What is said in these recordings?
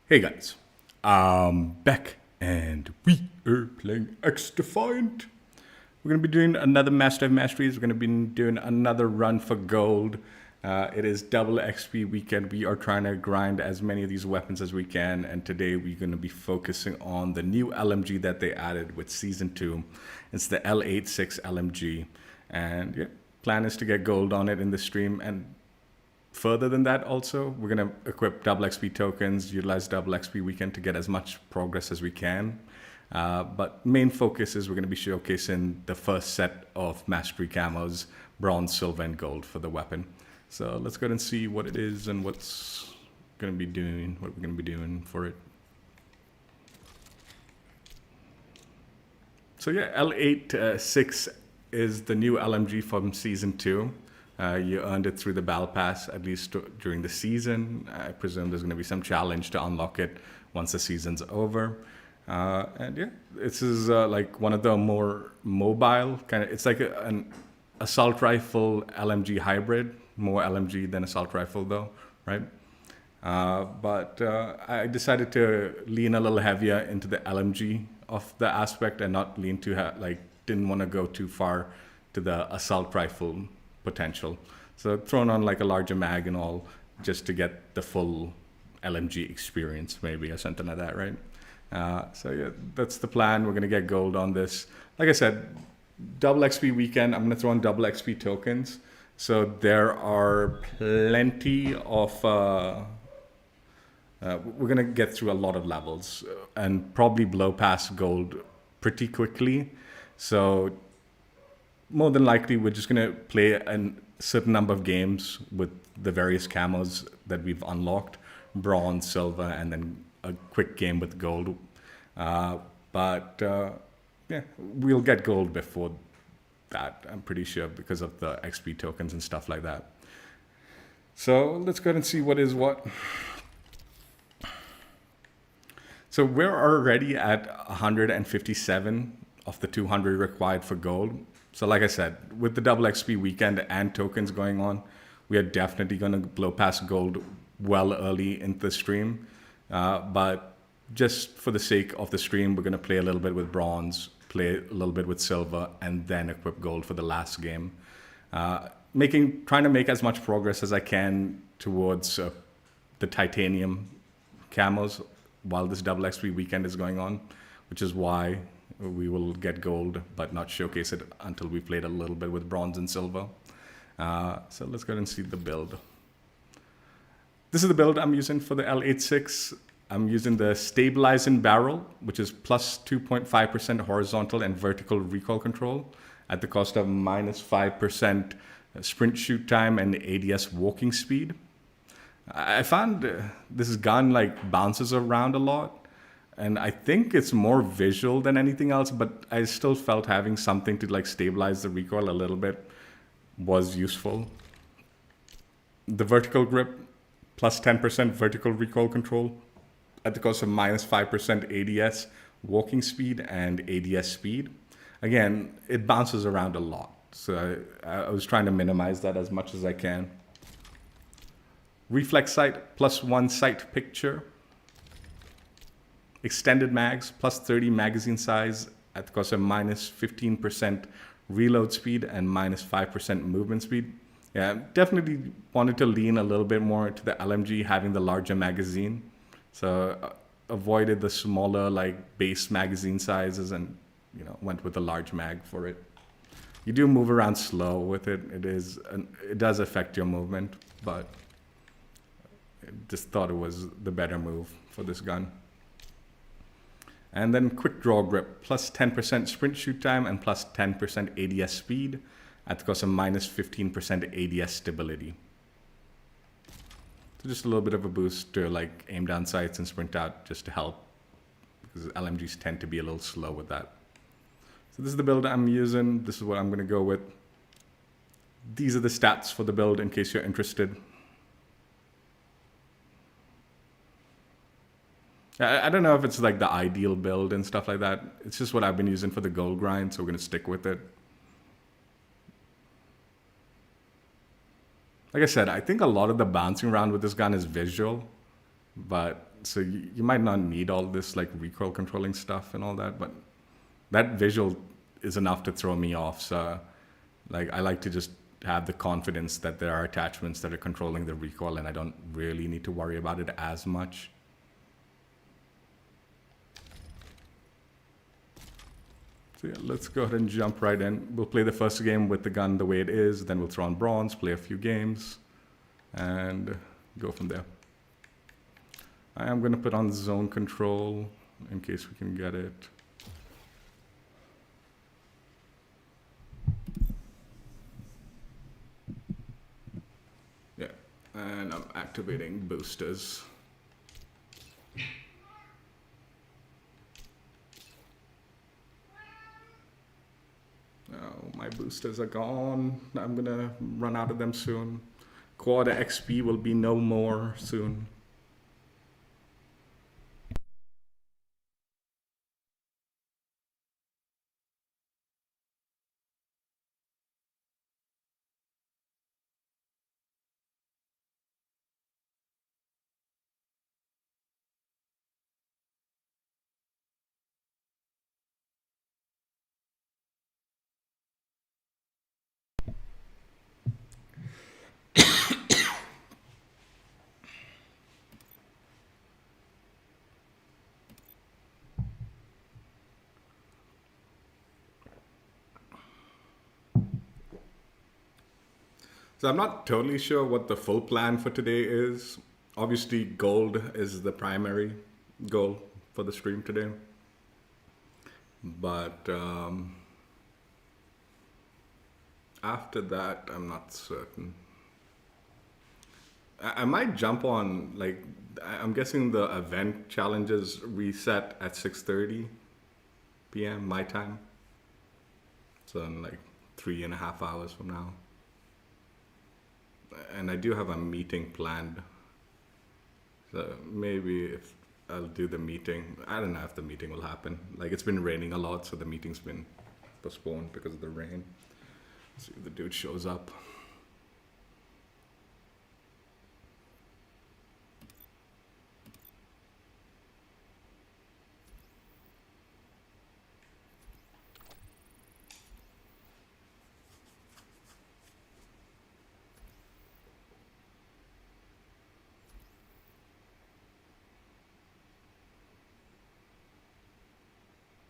Hey guys, I'm back and we are playing XDefiant. We're going to be doing another Master of Masteries. We're going to be doing another run for gold. It is double XP weekend. We are trying to grind as many of these weapons as we can. And today we're going to be focusing on the new LMG that they added with Season 2. It's the L86 LMG. And yeah, plan is to get gold on it in the stream. And further than that also, we're going to equip double XP tokens, utilize double XP weekend to get as much progress as we can. But main focus is we're going to be showcasing the first set of mastery camos, bronze, silver, and gold for the weapon. So let's go ahead and see what it is and what's going to be doing, what we're going to be doing for it. So yeah, L86 is the new LMG from Season 2. You earned it through the Battle Pass, at least during the season. I presume there's going to be some challenge to unlock it once the season's over. And yeah, this is like one of the more mobile kind of. It's like an assault rifle LMG hybrid, more LMG than assault rifle though, right? But I decided to lean a little heavier into the LMG of the aspect and not lean too didn't want to go too far to the assault rifle potential. So thrown on like a larger mag and all just to get the full LMG experience maybe or something like that, right? So yeah, that's the plan. We're going to get gold on this. Like I said, double XP weekend, I'm going to throw on double XP tokens. So there are plenty of... we're going to get through a lot of levels and probably blow past gold pretty quickly. So more than likely, we're just going to play a certain number of games with the various camos that we've unlocked, bronze, silver, and then a quick game with gold. Yeah, we'll get gold before that, I'm pretty sure, because of the XP tokens and stuff like that. So let's go ahead and see what is what. So we're already at 157 of the 200 required for gold. So like I said, with the double XP weekend and tokens going on, we are definitely going to blow past gold well early into the stream. But just for the sake of the stream, we're going to play a little bit with bronze, play a little bit with silver, and then equip gold for the last game. Trying to make as much progress as I can towards the titanium camos while this double XP weekend is going on, which is why we will get gold, but not showcase it until we played a little bit with bronze and silver. So let's go ahead and see the build. This is the build I'm using for the L86. I'm using the stabilizing barrel, which is plus 2.5% horizontal and vertical recoil control at the cost of minus 5% sprint shoot time and ADS walking speed. I found this gun like bounces around a lot. And I think it's more visual than anything else, but I still felt having something to like stabilize the recoil a little bit was useful. The vertical grip, plus 10% vertical recoil control at the cost of minus 5% ADS walking speed and ADS speed. Again, it bounces around a lot. So I was trying to minimize that as much as I can. Reflex sight, plus 1 sight picture. Extended mags, plus 30 magazine size at the cost of minus 15% reload speed and minus 5% movement speed. Yeah, definitely wanted to lean a little bit more to the LMG having the larger magazine. So avoided the smaller like base magazine sizes and went with the large mag for it. You do move around slow with it. It does affect your movement, but I just thought it was the better move for this gun. And then quick draw grip, plus 10% sprint shoot time and plus 10% ADS speed at the cost of minus 15% ADS stability. So just a little bit of a boost to like aim down sights and sprint out just to help, because LMGs tend to be a little slow with that. So this is the build I'm using. This is what I'm going to go with. These are the stats for the build in case you're interested. I don't know if it's like the ideal build and stuff like that. It's just what I've been using for the gold grind, so we're going to stick with it. Like I said, I think a lot of the bouncing around with this gun is visual, but So you might not need all this like recoil controlling stuff and all that, but that visual is enough to throw me off. So like I like to just have the confidence that there are attachments that are controlling the recoil and I don't really need to worry about it as much. So yeah, let's go ahead and jump right in. We'll play the first game with the gun the way it is, then we'll throw on bronze, play a few games, and go from there. I am going to put on zone control in case we can get it. Yeah, and I'm activating boosters. Oh, my boosters are gone. I'm going to run out of them soon. Quad XP will be no more soon. So I'm not totally sure what the full plan for today is. Obviously, gold is the primary goal for the stream today. But after that, I'm not certain. I might jump on, like, I'm guessing the event challenges reset at 6:30 p.m. my time. So in like 3.5 hours from now. And I do have a meeting planned. So maybe if I'll do the meeting, I don't know if the meeting will happen. Like it's been raining a lot, so the meeting's been postponed because of the rain. Let's see if the dude shows up.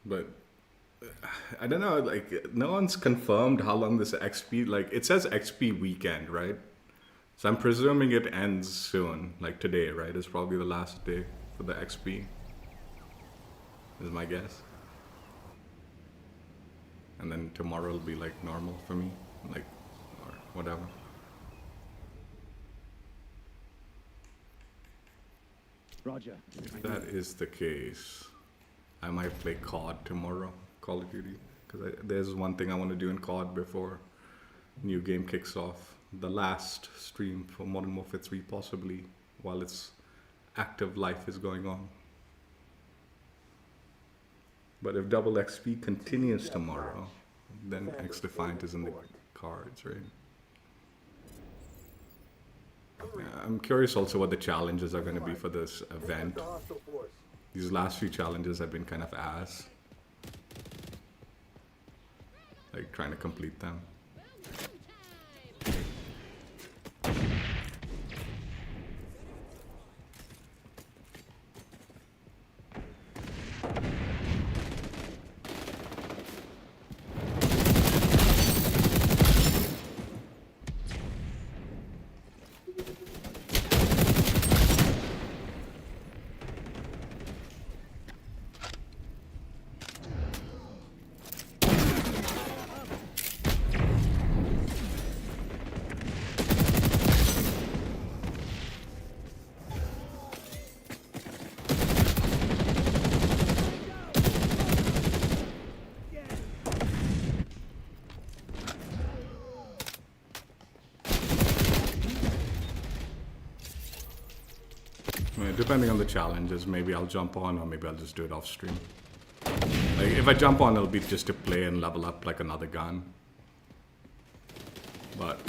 But I don't know, like no one's confirmed how long this XP, like it says XP weekend, right? So I'm presuming it ends soon, like today, right? It's probably the last day for the XP, is my guess. And then tomorrow will be like normal for me, like, or whatever. Roger. If that is the case, I might play COD tomorrow, Call of Duty, because there's one thing I want to do in COD before new game kicks off. The last stream for Modern Warfare 3 possibly, while its active life is going on. But if double XP continues tomorrow, then XDefiant is in the cards, right? Yeah, I'm curious also what the challenges are going to be for this event. These last few challenges have been kind of ass. Like trying to complete them. Depending on the challenges, maybe I'll jump on or maybe I'll just do it off stream. Like if I jump on, it'll be just to play and level up like another gun. But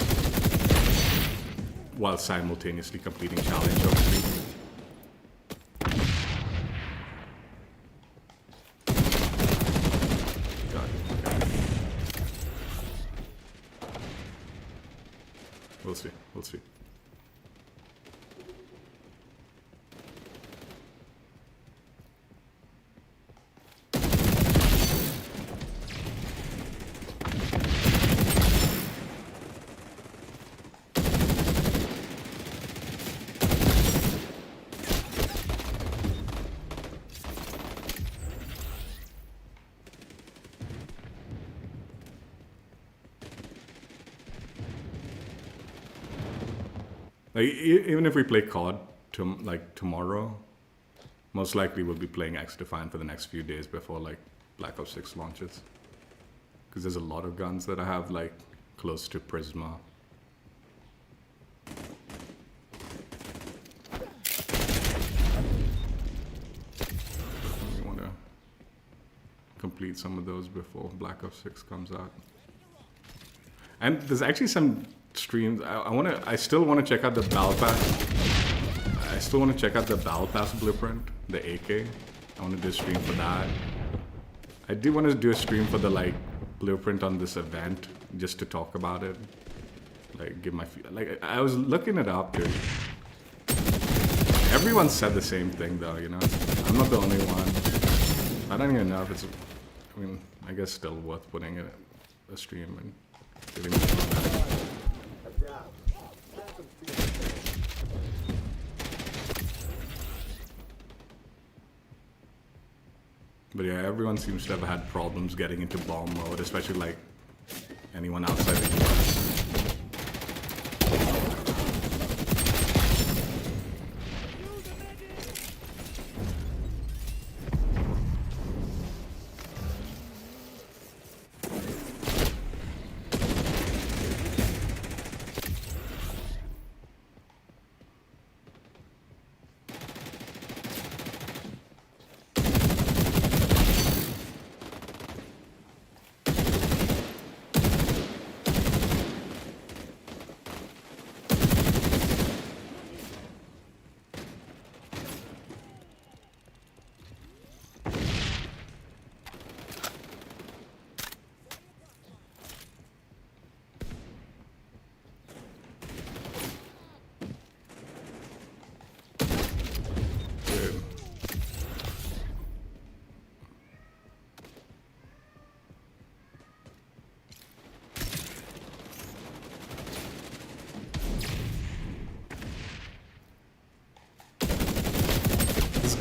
while simultaneously completing challenge, hopefully. We'll see. Like, even if we play COD like tomorrow, most likely we'll be playing XDefiant for the next few days before like Black Ops 6 launches. Because there's a lot of guns that I have like close to Prisma. We want to complete some of those before Black Ops 6 comes out. And there's actually some streams. I still want to check out the Battle Pass. I still want to check out the Battle Pass blueprint, the AK. I want to do a stream for that. I do want to do a stream for the like blueprint on this event, just to talk about it. Like give my like I was looking it up, dude. Everyone said the same thing though, you know. I'm not the only one. I don't even know if it's. I mean, I guess still worth putting it a stream and giving it feedback. But yeah, everyone seems to have had problems getting into bomb mode, especially like anyone outside the US.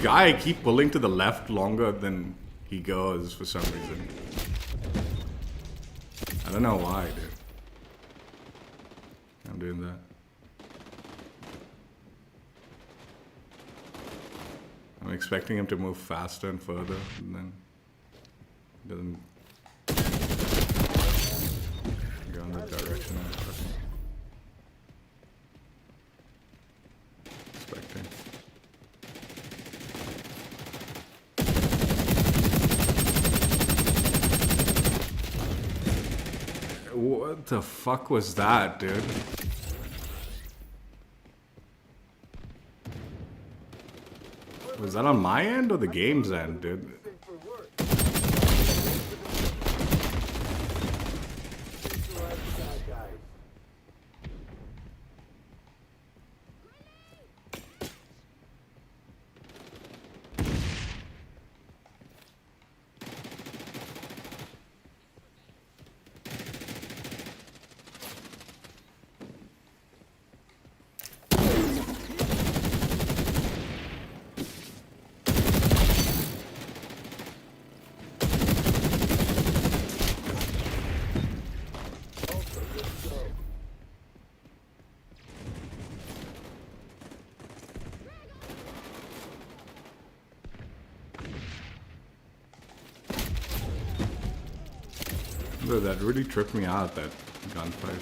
Guy keep pulling to the left longer than he goes for some reason. I don't know why, dude. I'm doing that. I'm expecting him to move faster and further, and then he doesn't go in that direction I'm expecting. What the fuck was that, dude? Was that on my end or the game's end, dude? Dude, that really tripped me out, that gunfight.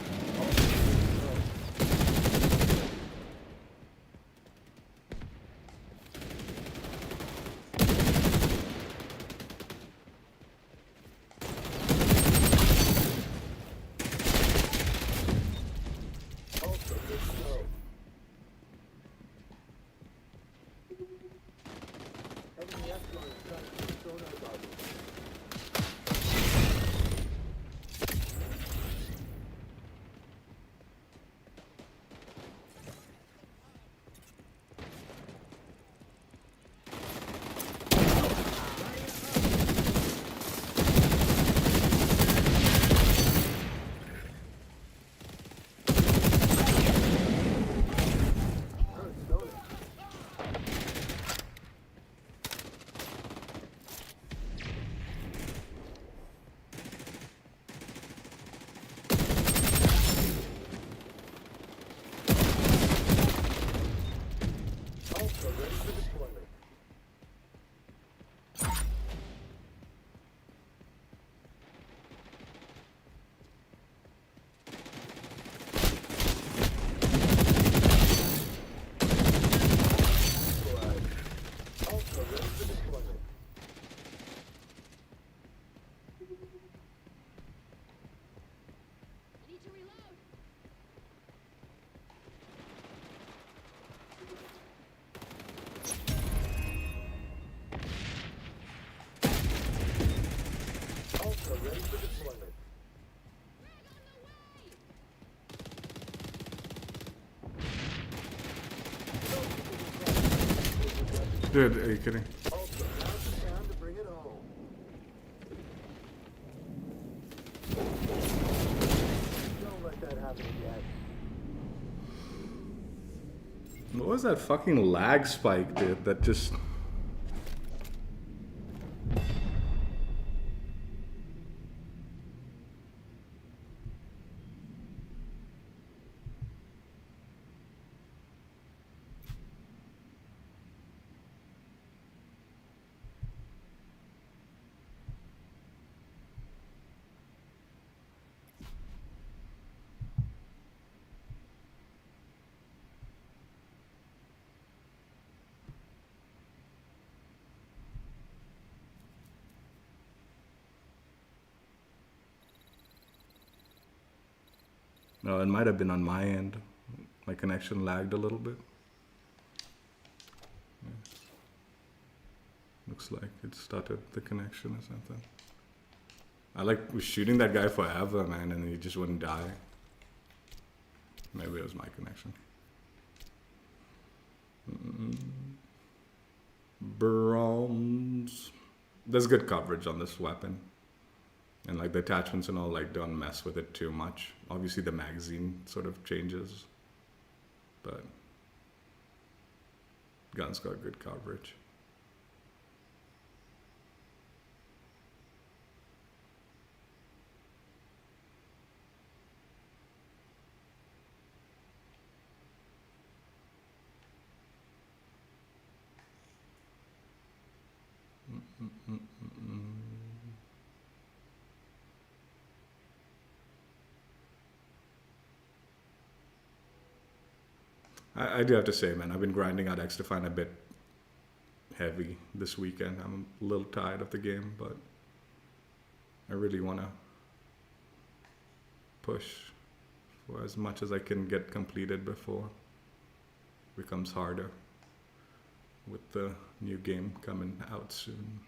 Dude, are you kidding? Also, now's the time to bring it home. Don't let that happen again. What was that fucking lag spike, dude? That just... No, it might have been on my end. My connection lagged a little bit. Yeah. Looks like it started the connection or something. I was shooting that guy forever, man, and he just wouldn't die. Maybe it was my connection. Bronze. There's good coverage on this weapon. And like the attachments and all, like, don't mess with it too much. Obviously the magazine sort of changes, but gun's got good coverage. I do have to say, man, I've been grinding out XDefiant a bit heavy this weekend. I'm a little tired of the game, but I really want to push for as much as I can get completed before it becomes harder with the new game coming out soon.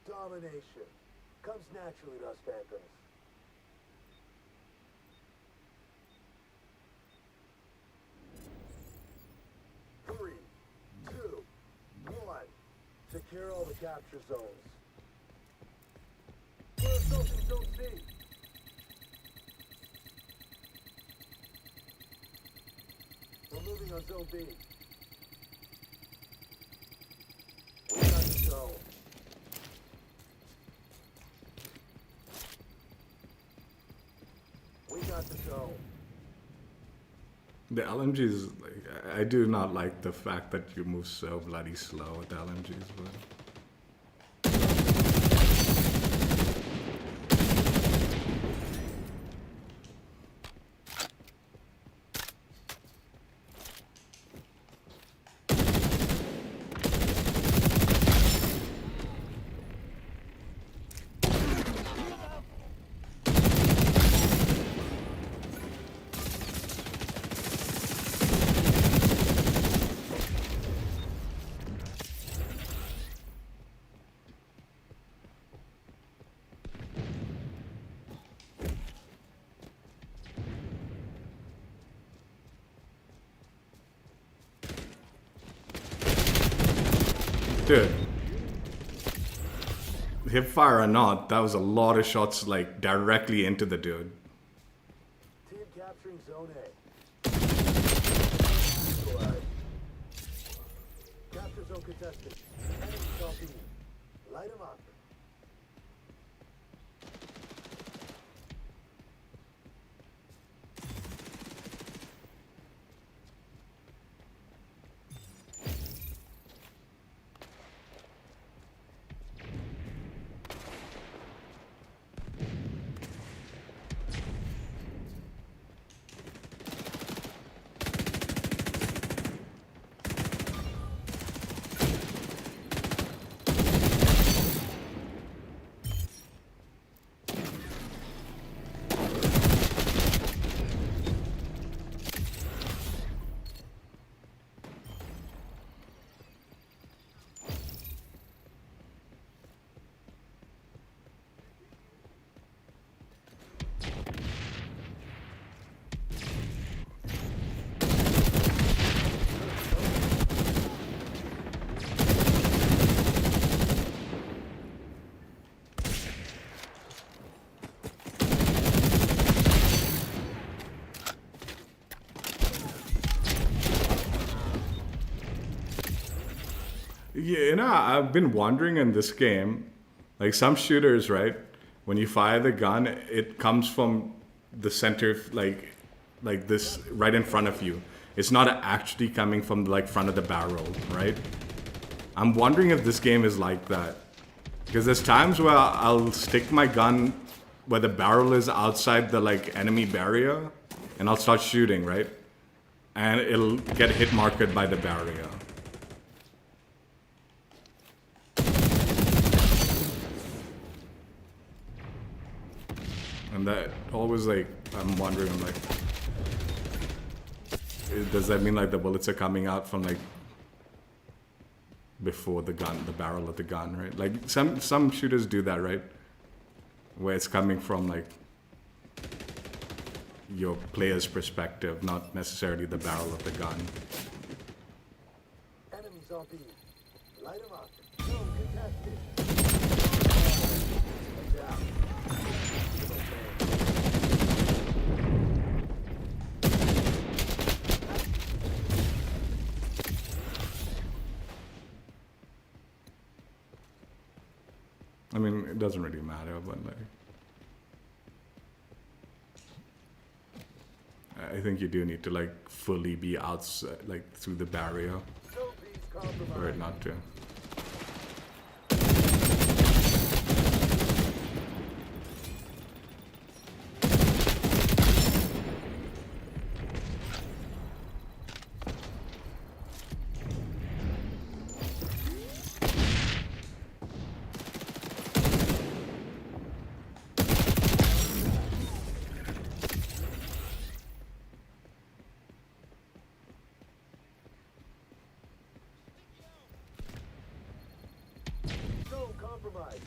Domination comes naturally to us phantoms. Three, two, one. The Secure all the capture zones. We're assaulting Zone C. We're moving on Zone B. We got the zone. We got the zone. The LMGs, like, I do not like the fact that you move so bloody slow with the LMGs, but. Dude, hip fire or not, that was a lot of shots like directly into the dude. Team capturing Zone A. Capture zone contested. Enemies on B. Light them up. Yeah, you know, I've been wondering in this game, like some shooters, right? When you fire the gun, it comes from the center, like this right in front of you. It's not actually coming from like front of the barrel, right? I'm wondering if this game is like that. Because there's times where I'll stick my gun where the barrel is outside the like enemy barrier, and I'll start shooting, right? And it'll get hit marked by the barrier. And that always like, I'm wondering, I'm like, does that mean like the bullets are coming out from like before the gun, the barrel of the gun, right? Like some shooters do that, right? Where it's coming from like your player's perspective, not necessarily the barrel of the gun. Enemies on B. Light them up. Zone contested. Down. I mean, it doesn't really matter, but like, I think you do need to like fully be outside, like through the barrier, Zone B's compromised. for it not to. Zone compromised.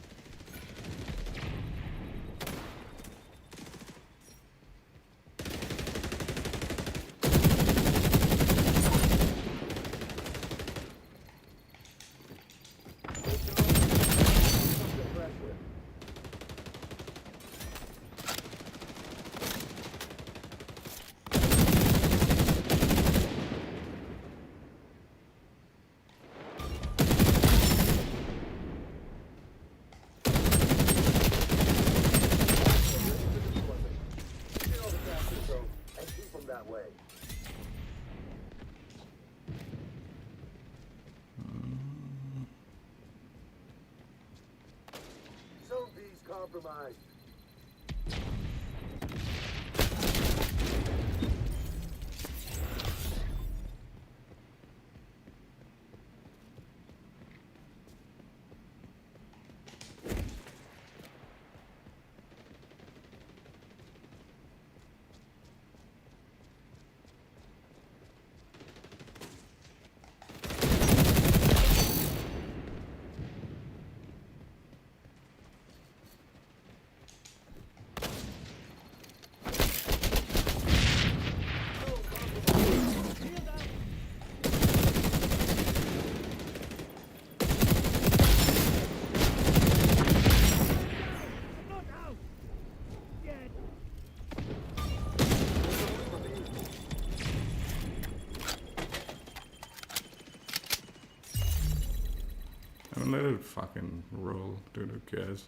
compromised. I mean, let it fucking roll, dude, who cares?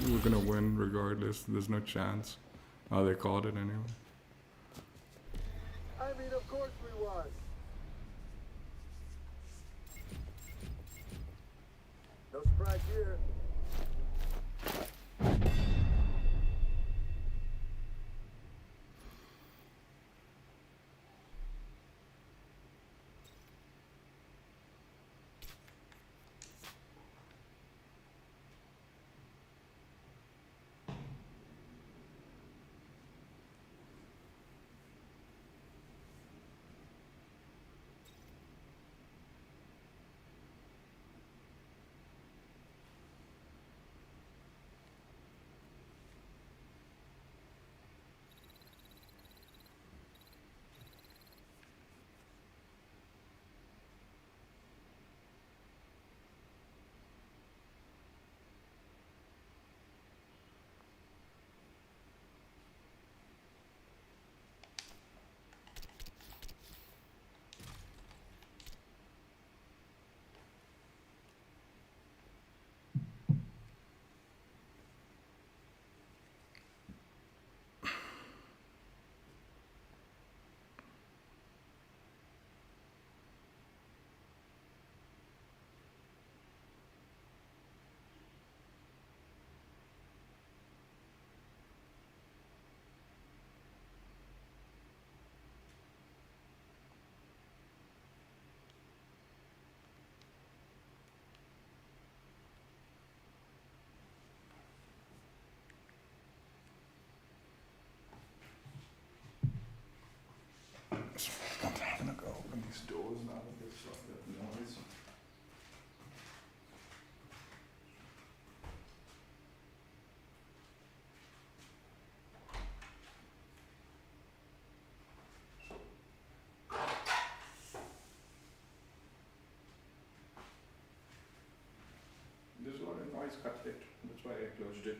We're gonna win regardless, there's no chance. Oh, they called it anyway. I mean, of course we was. No surprise here. I'm gonna go open these doors now with this fucking noise. There's a lot of noise cutlet, that's why I closed it.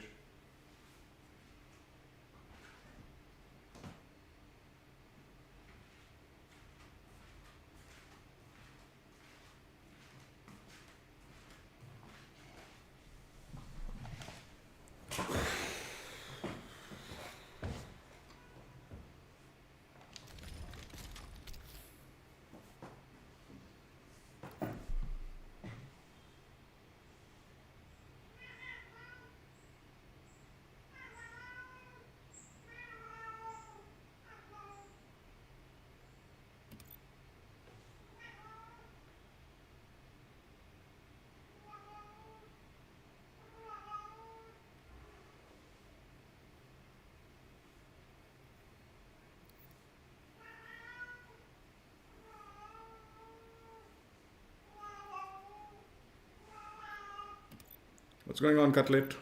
What's going on, Cutlet?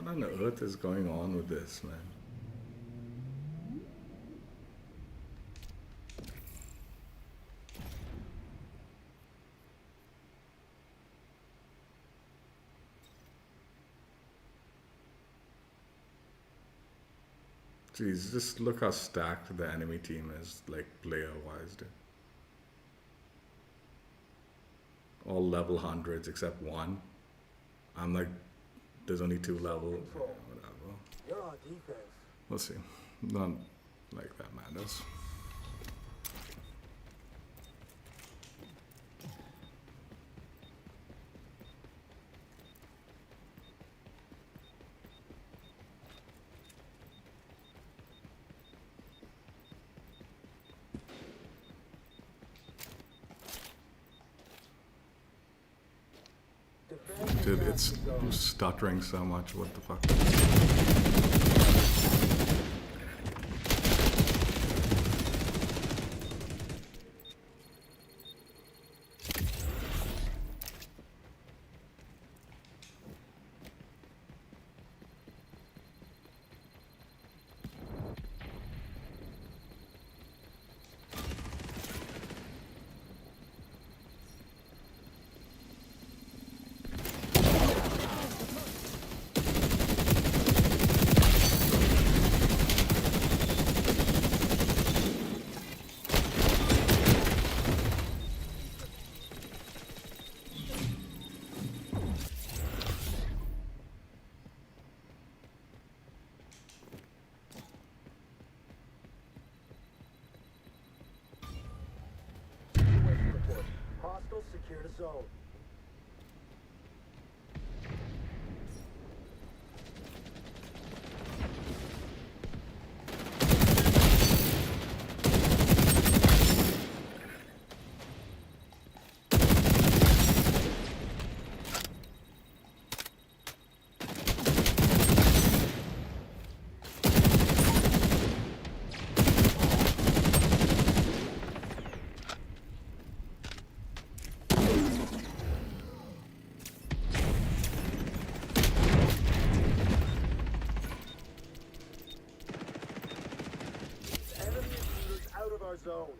What on earth is going on with this, man? Jeez, just look how stacked the enemy team is, like player-wise, dude. All level hundreds except one. I'm like, there's only 2 levels. Yeah, whatever. You're on defense. We'll see. Not like that matters. Defend Dude, the it's zone. stuttering so much. What the fuck? West report. Hostiles secure the zone. Enemy intruders out of our zones.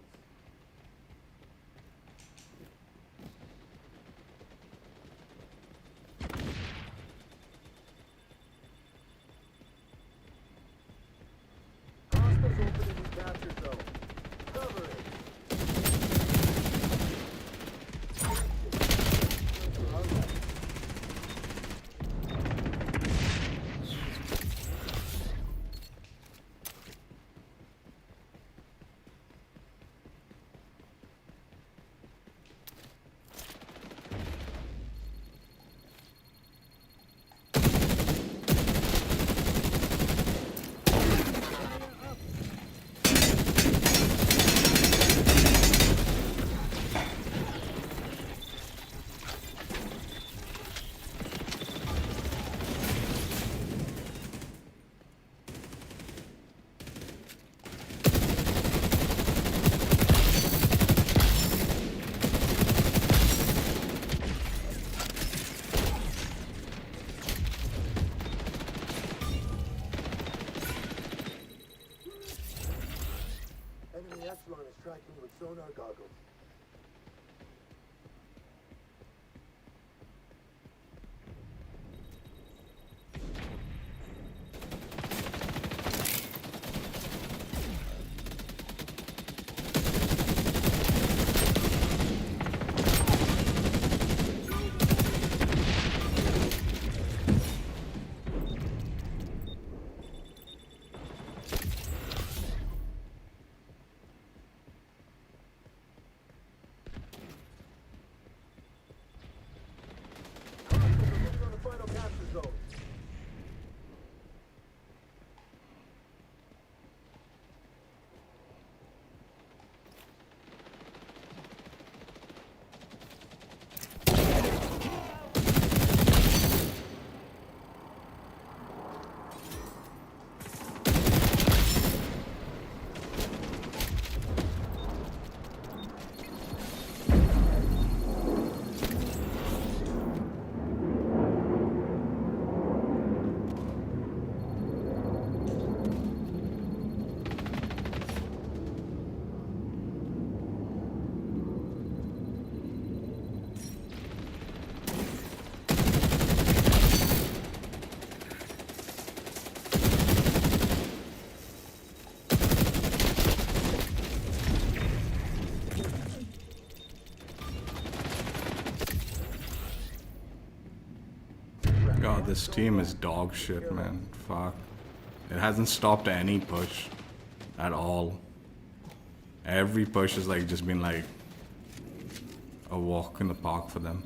Hostiles opening the capture zone. Cover it. Alright. Enemy echelon is tracking with sonar goggles. this team is dog shit, man. Fuck. It hasn't stopped any push at all. Every push has like just been like a walk in the park for them.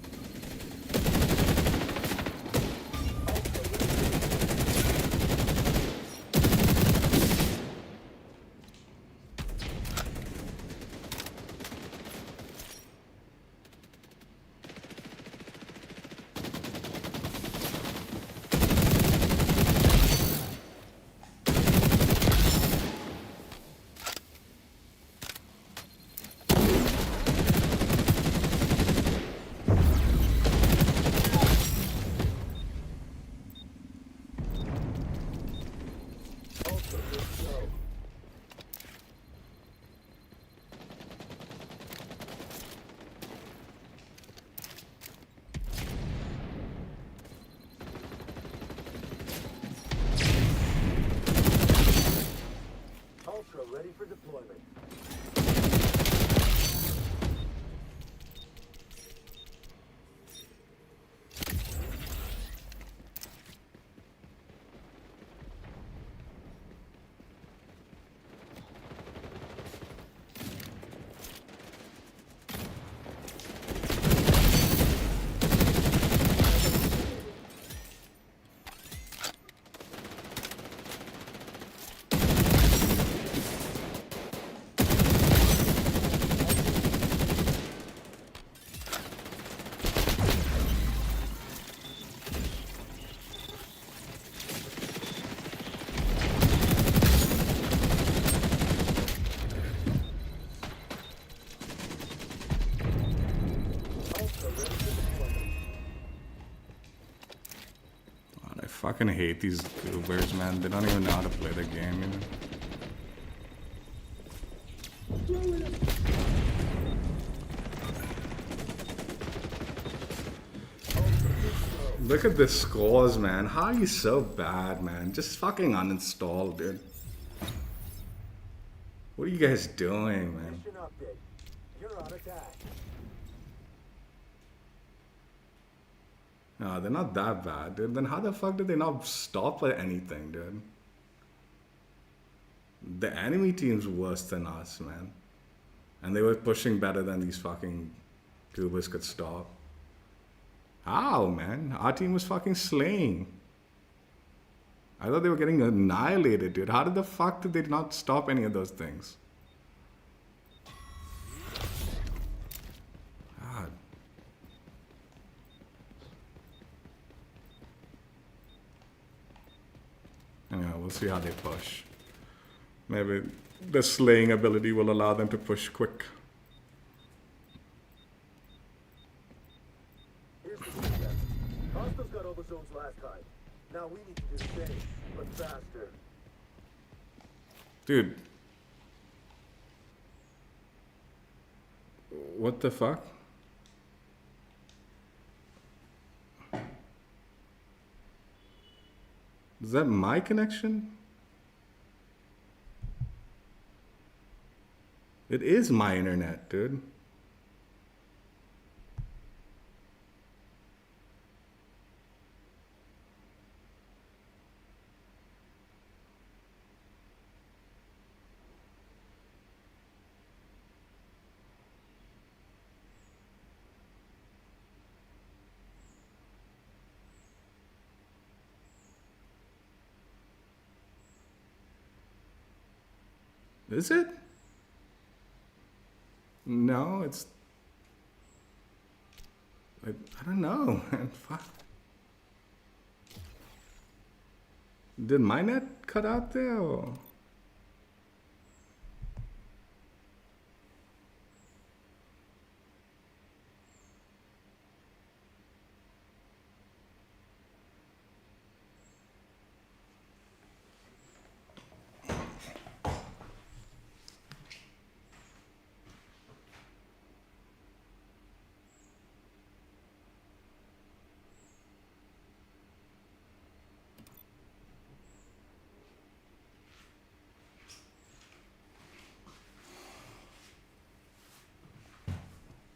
Ready for deployment. I fucking hate these goobers, man. They don't even know how to play the game, you know? Look at the scores, man. How are you so bad, man? Just fucking uninstall, dude. What are you guys doing, man? Mission update. You're on attack. No, they're not that bad, dude. Then how the fuck did they not stop at anything, dude? The enemy team's worse than us, man. And they were pushing better than these fucking goobers could stop. How, man? Our team was fucking slaying. I thought they were getting annihilated, dude. How the fuck did they not stop any of those things? God. Anyway, we'll see how they push. Maybe the slaying ability will allow them to push quick. Here's the feedback. Hostiles got all the zones last time. Now we need to do the same, but faster. Dude. What the fuck? Is that my connection? It is my internet, dude. Is it? No, it's... I don't know, man. Fuck. Did my net cut out there, or...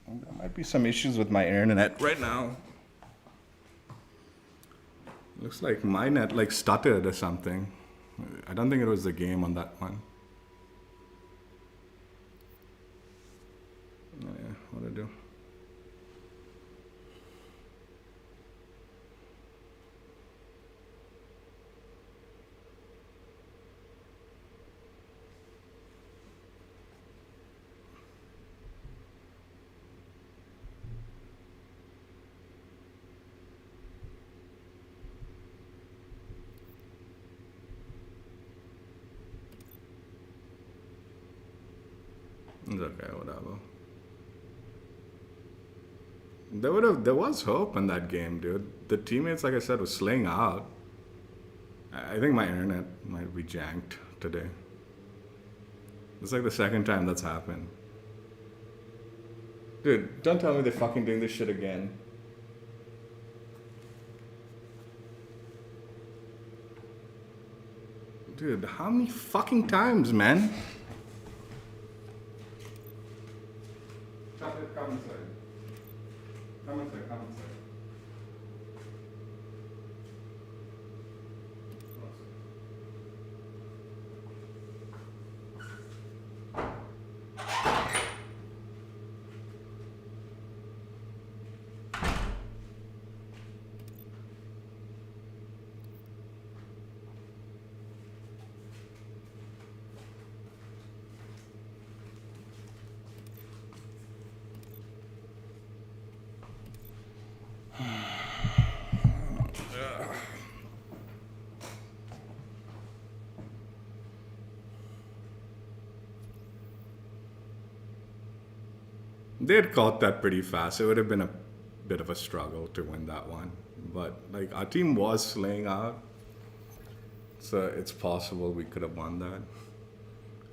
There might be some issues with my internet right now. Looks like my net like stuttered or something. I don't think it was the game on that one. Oh, yeah, what to do? It's okay, whatever. There was hope in that game, dude. The teammates, like I said, was slaying out. I think my internet might be janked today. It's like the second time that's happened. Dude, don't tell me they're fucking doing this shit again. Dude, how many fucking times, man? Come inside. Come inside, come inside. They had caught that pretty fast. It would have been a bit of a struggle to win that one. But like our team was slaying out. So it's possible we could have won that.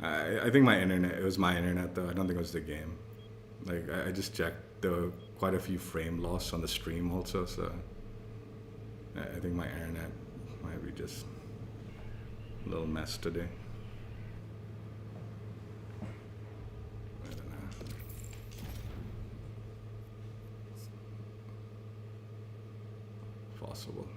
I think it was my internet though. I don't think it was the game. Like I just checked, there were quite a few frame loss on the stream also, so I think my internet might be just a little mess today. I don't know. Possible.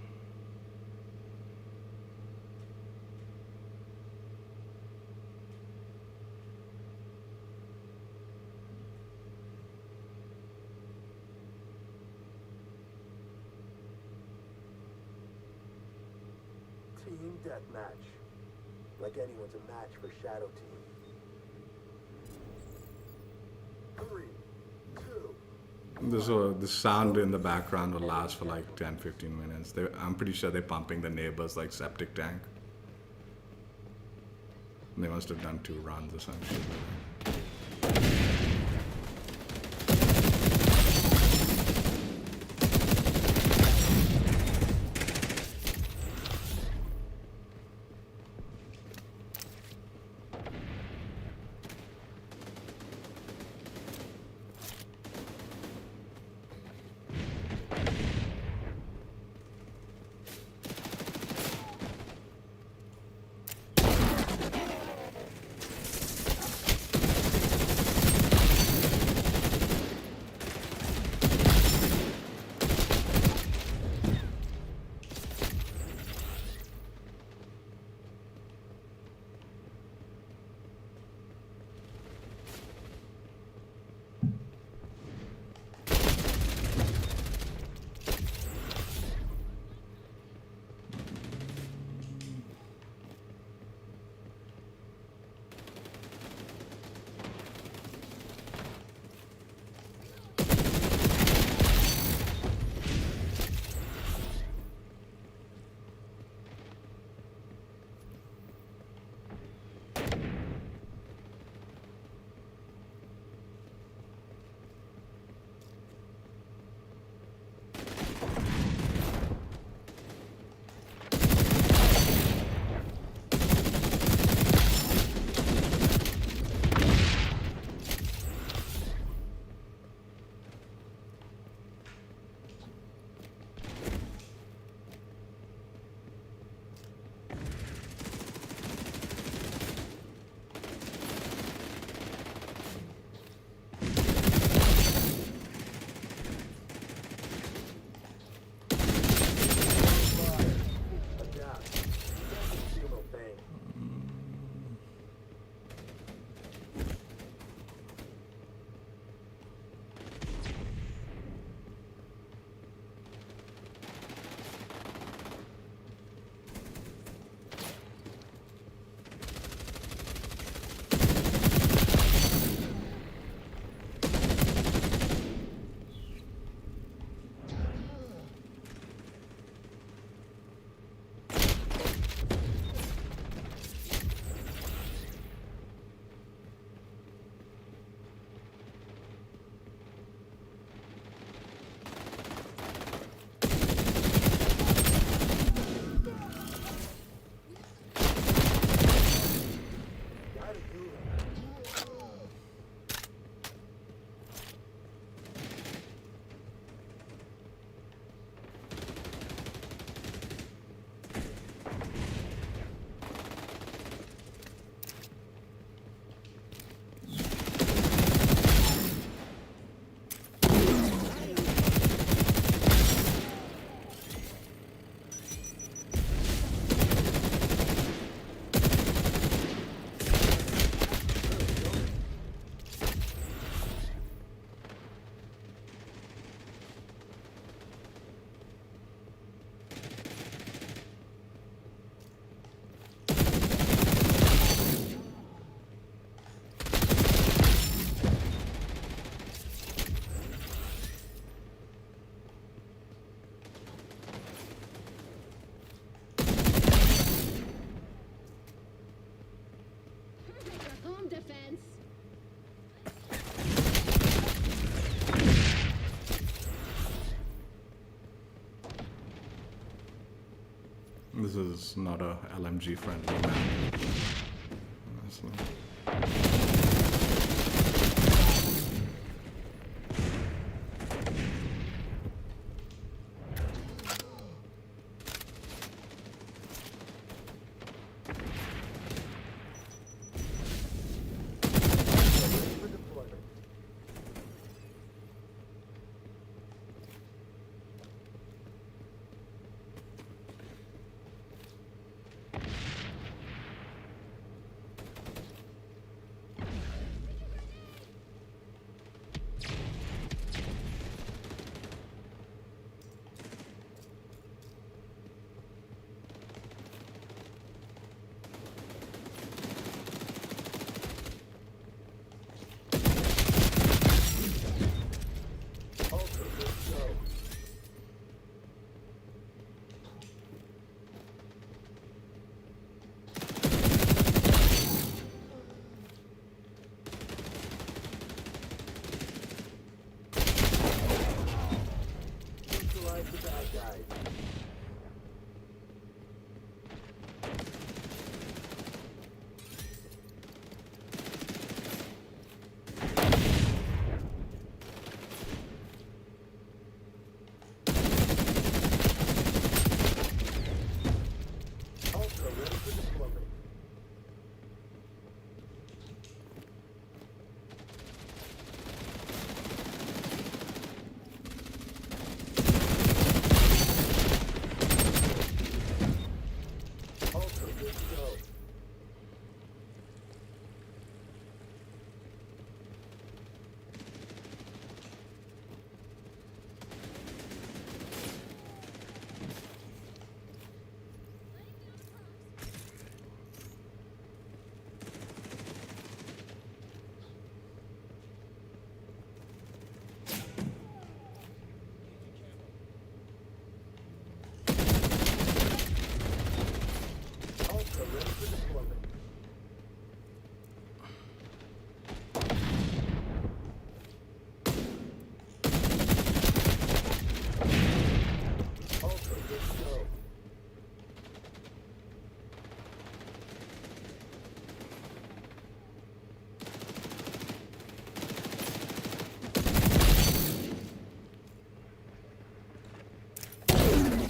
Team deathmatch. Like anyone's a match for Shadow Team. 3, 2. The sound in the background will last for like 10-15 minutes. I'm pretty sure they're pumping the neighbors like septic tank. They must have done 2 runs or something. This is not a LMG friendly map. Honestly. For deployment. Ultra, let's go. Neutralize the bad guys. Ultra, ready for deployment. Ultra, let's go. Ultra, ready for deployment. Ultra, let's go.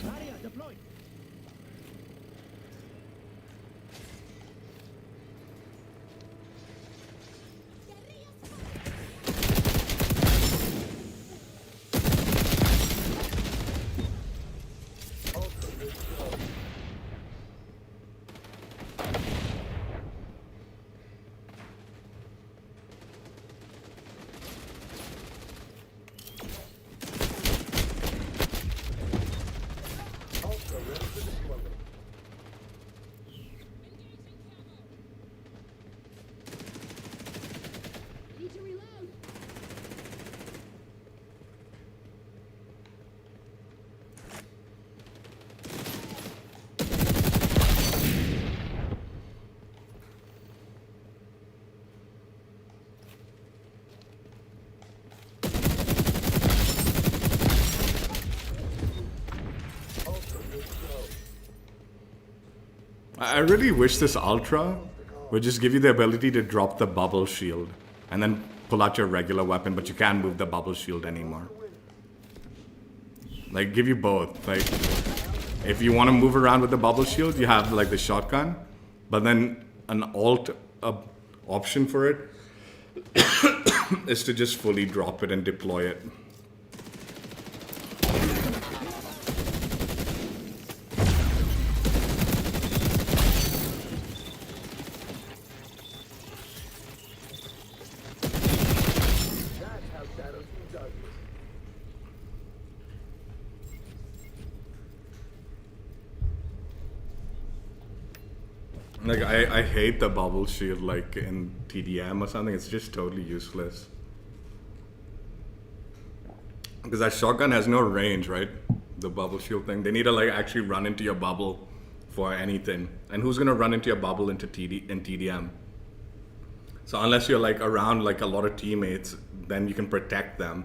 Barrier deployed. Ultra, let's go. Ultra, ready for deployment. Need to reload. Ultra, let's go. I really wish this Ultra would just give you the ability to drop the bubble shield and then pull out your regular weapon, but you can't move the bubble shield anymore. Like, give you both. Like, if you want to move around with the bubble shield, you have like the shotgun, but then an alt option for it is to just fully drop it and deploy it. That's how Shadow Team does it. Like, I hate the bubble shield, like in TDM or something. It's just totally useless. Because that shotgun has no range, right? The bubble shield thing. They need to like actually run into your bubble for anything. And who's gonna run into your bubble into in TDM? So unless you're like around like a lot of teammates, then you can protect them.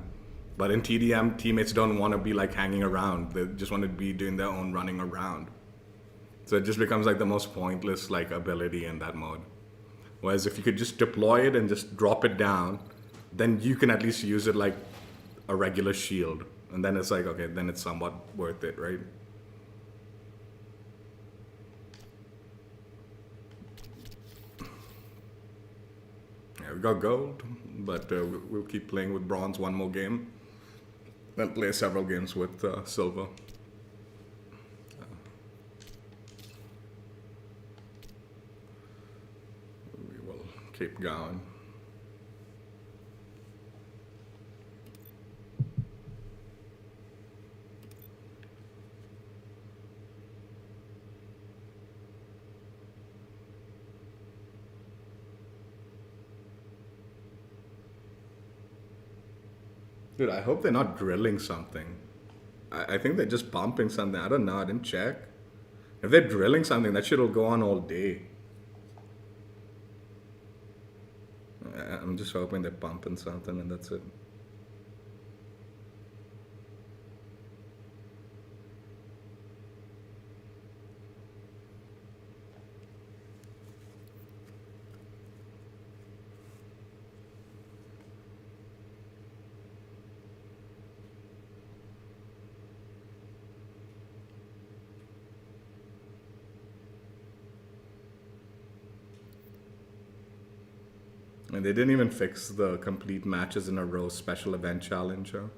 But in TDM, teammates don't want to be like hanging around. They just want to be doing their own running around. So it just becomes like the most pointless like ability in that mode. Whereas if you could just deploy it and just drop it down, then you can at least use it like a regular shield. And then it's like, okay, then it's somewhat worth it, right? Yeah, we got gold, but we'll keep playing with bronze one more game. Then play several games with silver. We will keep going. Dude, I hope they're not drilling something. I think they're just pumping something. I don't know. I didn't check. If they're drilling something, that shit will go on all day. I'm just hoping they're pumping something and that's it. And they didn't even fix the complete matches in a row special event challenge. Huh?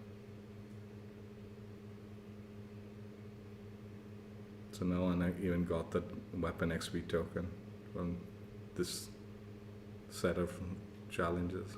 So no one even got the weapon XP token from this set of challenges.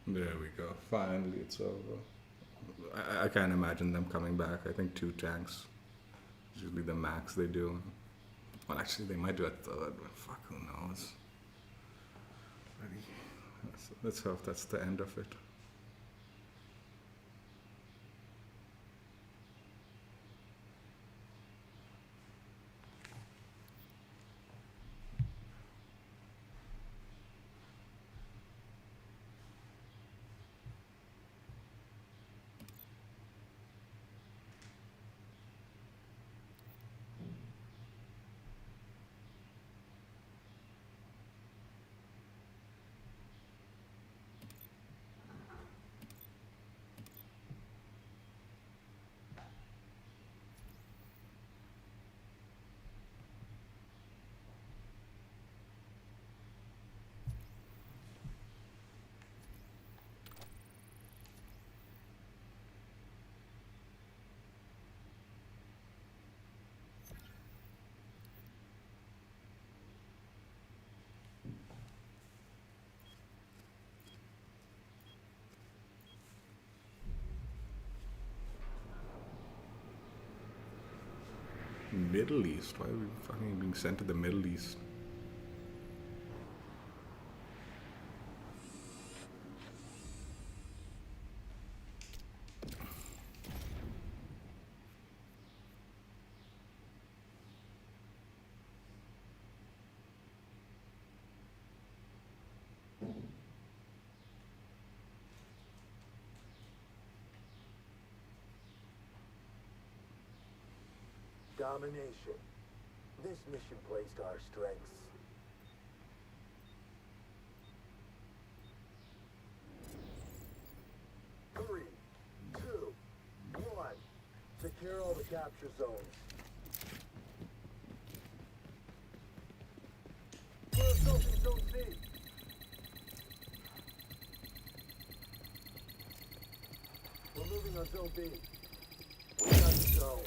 There we go. Finally, it's over. I can't imagine them coming back. I think 2 tanks is usually the max they do. Well, actually, they might do a third. But fuck, who knows? Let's hope that's the end of it. Middle East? Why are we fucking being sent to the Middle East? Domination. This mission plays to our strengths. Three, two, one. Secure all the capture zones. We're assaulting Zone C. We're moving on Zone B. We got the zone.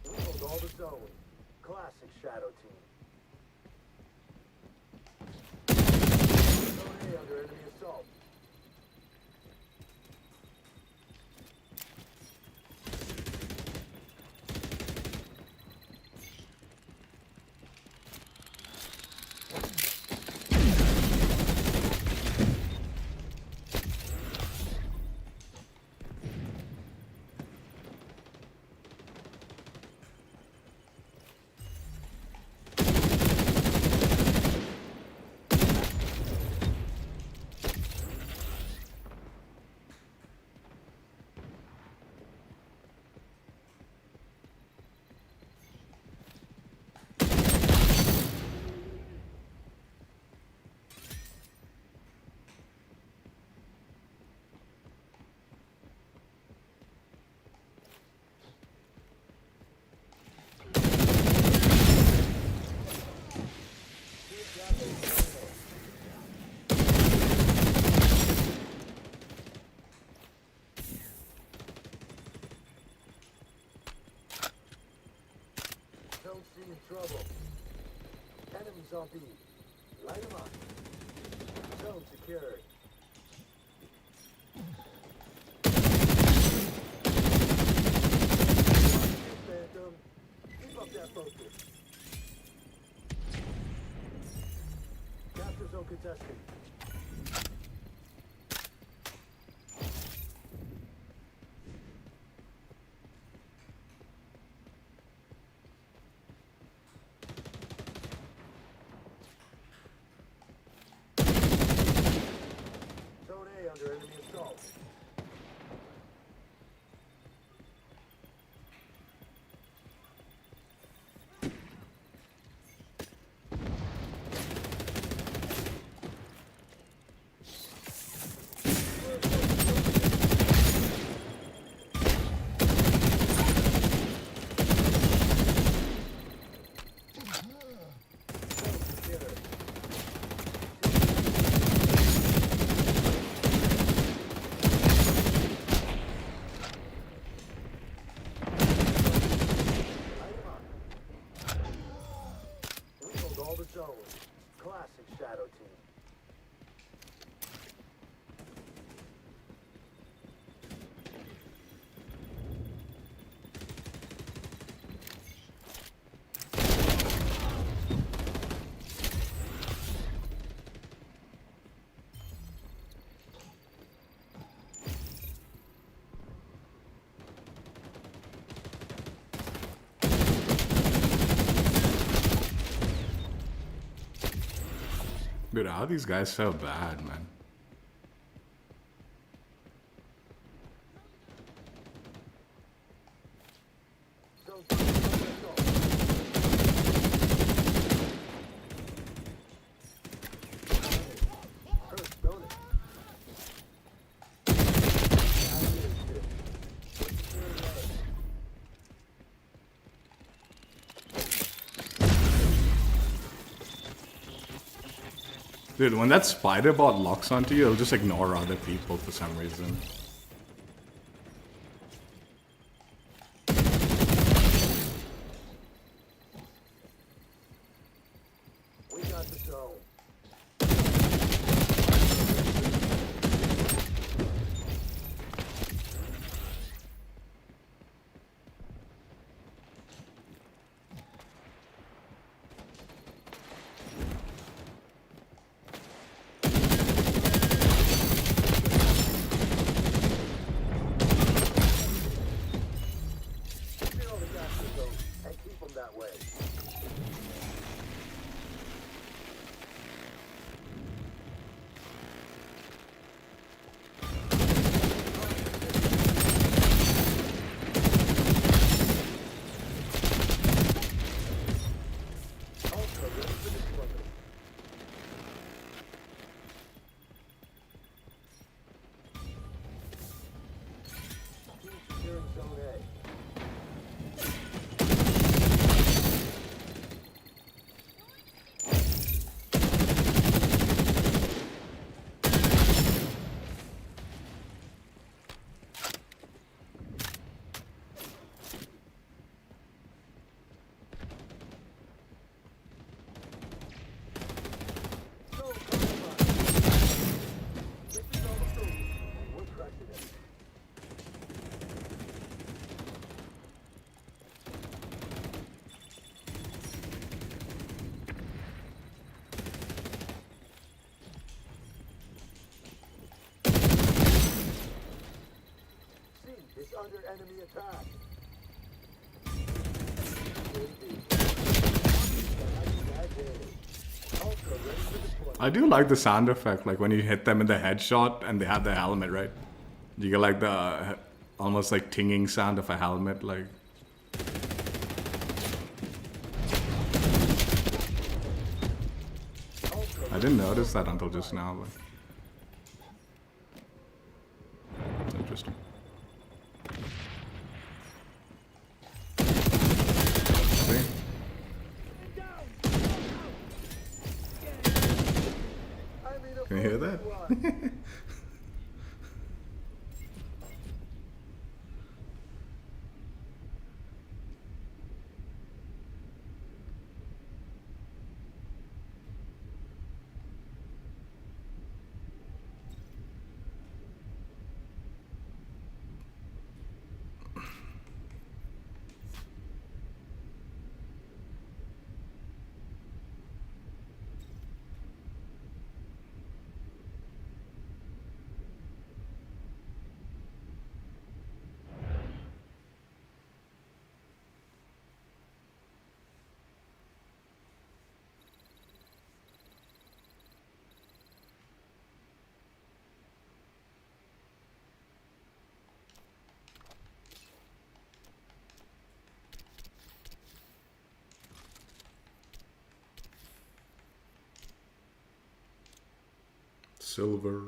We hold all the zone. Classic Shadow Team. Zone A under enemy assault. Don't see in trouble. Enemies on B. Light them up. Zone secured. Phantom, keep up that focus. Capture zone contested. Zone A under enemy assault. Zone secured. Light 'em up. We hold all the zones. Classic Shadow Team. Dude, how are these guys so bad, man? Zone C under assault. Hurts, don't it? Dude, when that spider bot locks onto you, it'll just ignore other people for some reason. We got the zone. Secure the capture zone and keep them that way. under enemy attack. Also ready for deployment. I do like the sound effect, like when you hit them in the headshot and they have the helmet, right? You get like the almost like tinging sound of a helmet, like. I didn't notice that until just now, but it's interesting. See? Can you hear that? Silver.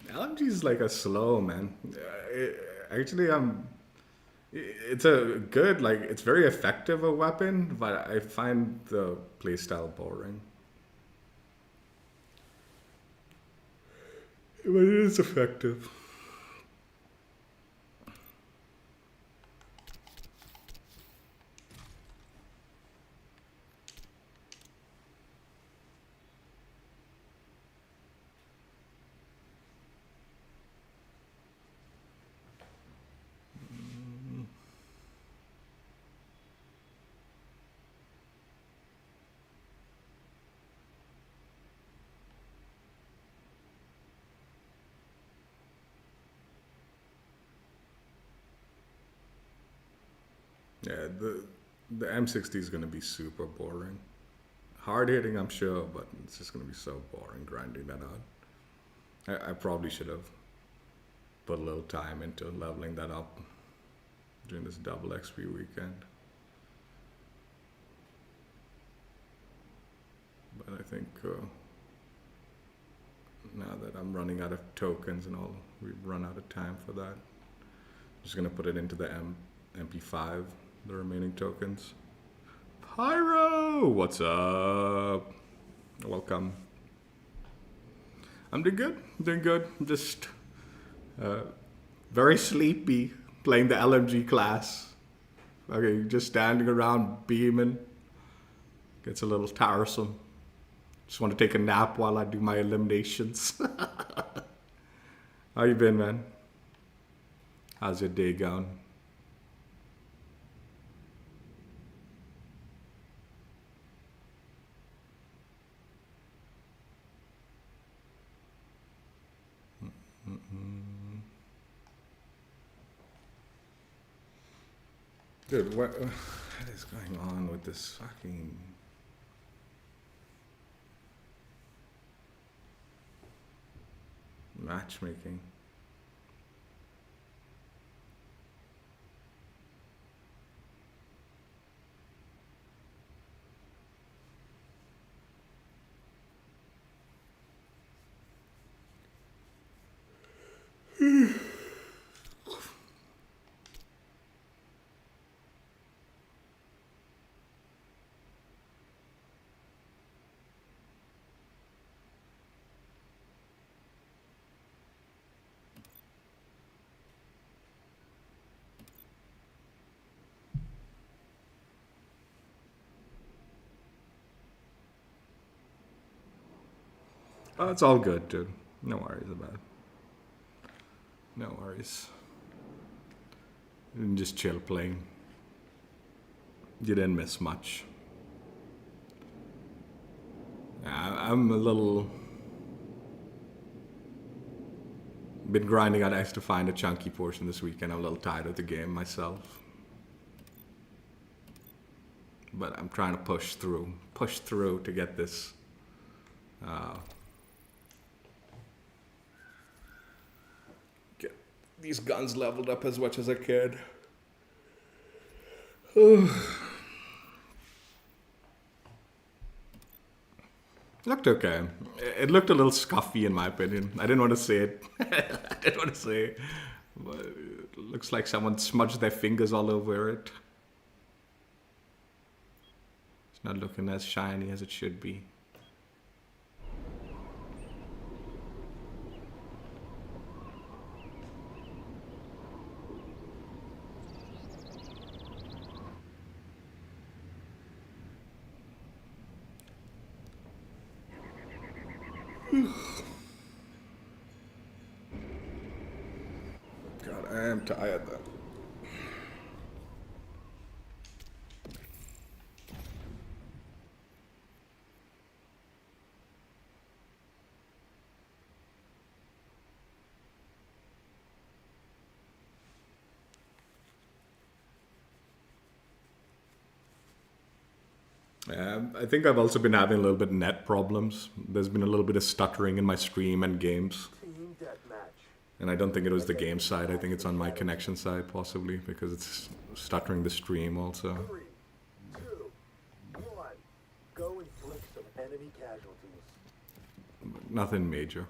LMG is like a slow, man. Actually, it's a good, like, it's very effective a weapon, but I find the playstyle boring. But it is effective. Yeah, the M60 is gonna be super boring. Hard hitting, I'm sure, but it's just gonna be so boring grinding that out. I probably should have put a little time into leveling that up during this double XP weekend. But I think now that I'm running out of tokens and all, we've run out of time for that. Just gonna put it into the MP5, the remaining tokens. Pyro, what's up? Welcome. I'm doing good. Doing good. I'm just very sleepy playing the LMG class. Okay, just standing around beaming. Gets a little tiresome. Just want to take a nap while I do my eliminations. How you been, man? How's your day going? Dude, what is going on with this fucking matchmaking? Oh, it's all good, dude. No worries about it. No worries. You can just chill playing. You didn't miss much. I'm a little... Been grinding out X to find a chunky portion this weekend. I'm a little tired of the game myself. But I'm trying to push through to get this. Get these guns leveled up as much as I can. Looked okay. It looked a little scuffy in my opinion. I didn't want to say it. I didn't want to say it. But it looks like someone smudged their fingers all over it. It's not looking as shiny as it should be. God, I am tired though. I think I've also been having a little bit of net problems. There's been a little bit of stuttering in my stream and games. Team deathmatch. And I don't think it was the game side. I think it's on my connection side, possibly, because it's stuttering the stream also. 3, 2, 1. Go inflict some enemy casualties. Nothing major.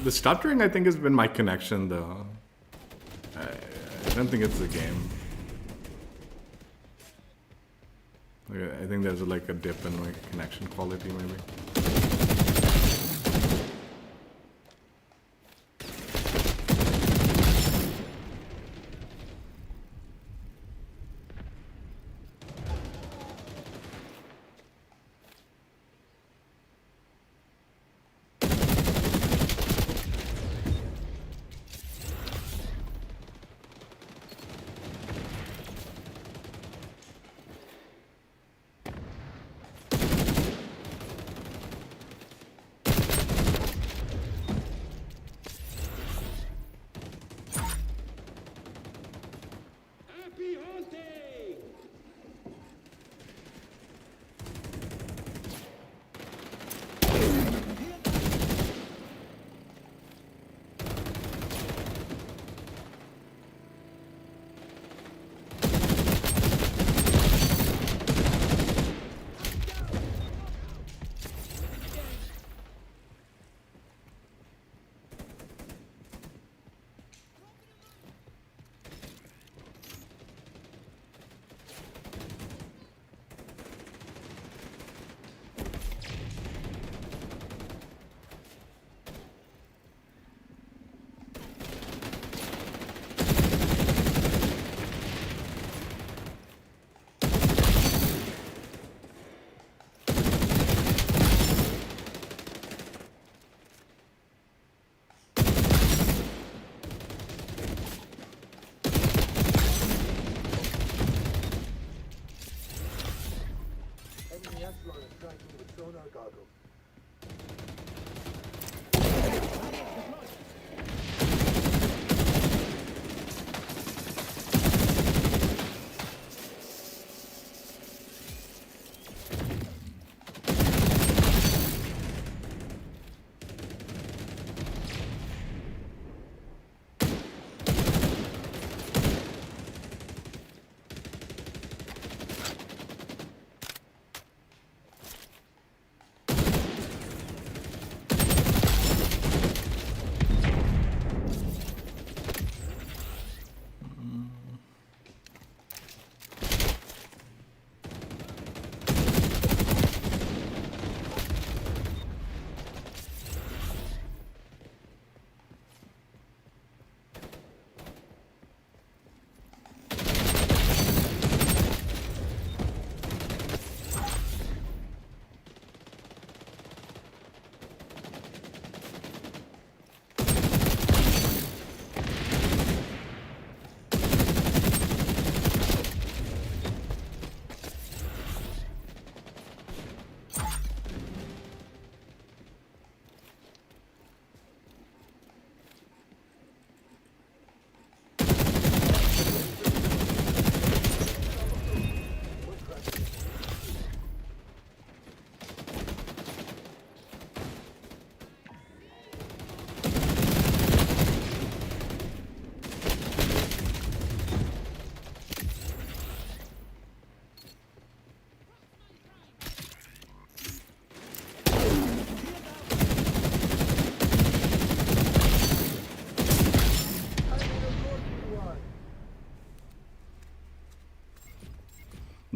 The stuttering I think has been my connection though. I don't think it's the game. I think there's like a dip in my connection quality maybe.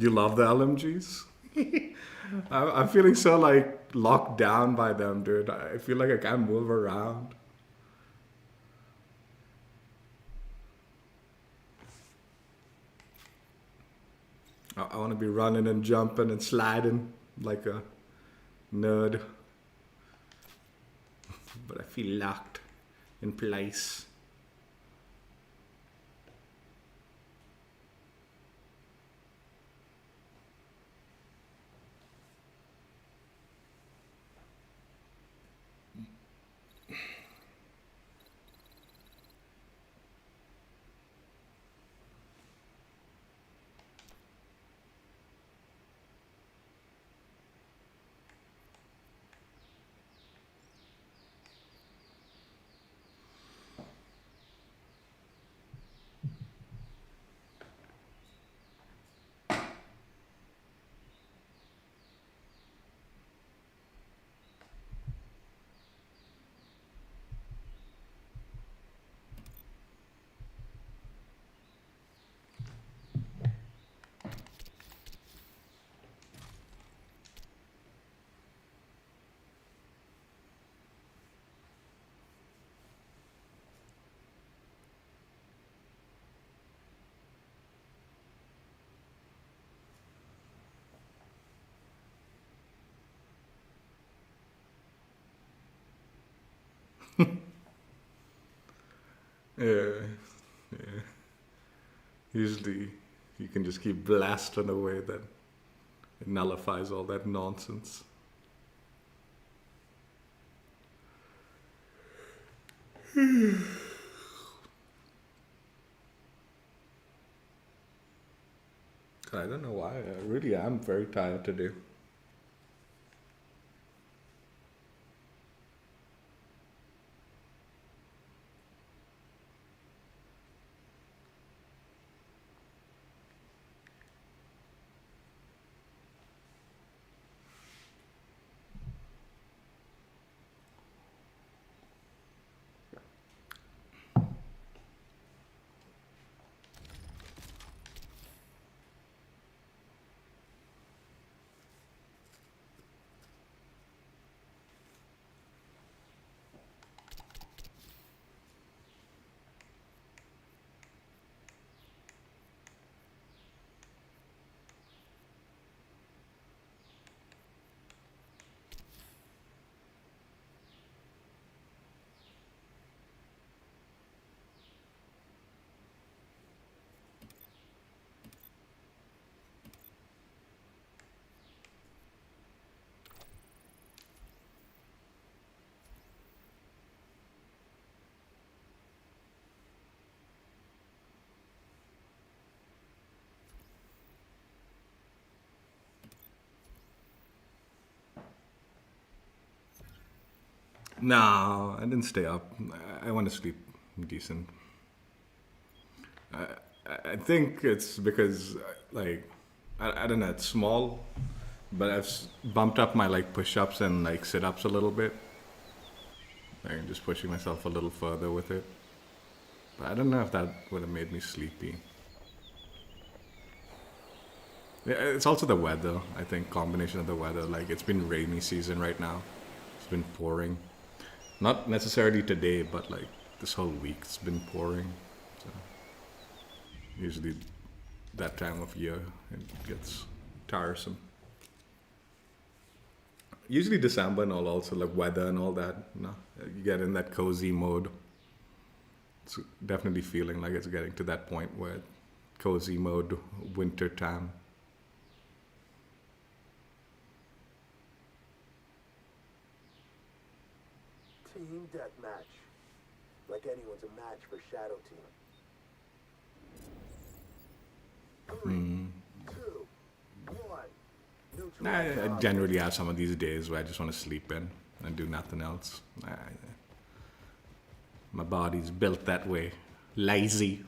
You love the LMGs? I'm feeling so like locked down by them, dude. I feel like I can't move around. I want to be running and jumping and sliding like a nerd. But I feel locked in place. Yeah, yeah. Usually you can just keep blasting away that it nullifies all that nonsense. I don't know why. I really am very tired today. No, I didn't stay up. I want to sleep decent. I think it's because, like, I don't know, it's small, but I've bumped up my, like, push-ups and, like, sit-ups a little bit. Like, just pushing myself a little further with it. But I don't know if that would have made me sleepy. Yeah, it's also the weather, I think, combination of the weather. Like, it's been rainy season right now. It's been pouring. Not necessarily today, but, like, this whole week it's been pouring. So, usually that time of year, it gets tiresome. Usually December and all, also, like, weather and all that, you know, you get in that cozy mode. It's definitely feeling like it's getting to that point where cozy mode, winter time. Team deathmatch. Like anyone's a match for Shadow Team. 3, 2, 1. I generally have some of these days where I just want to sleep in and do nothing else. My body's built that way. Lazy.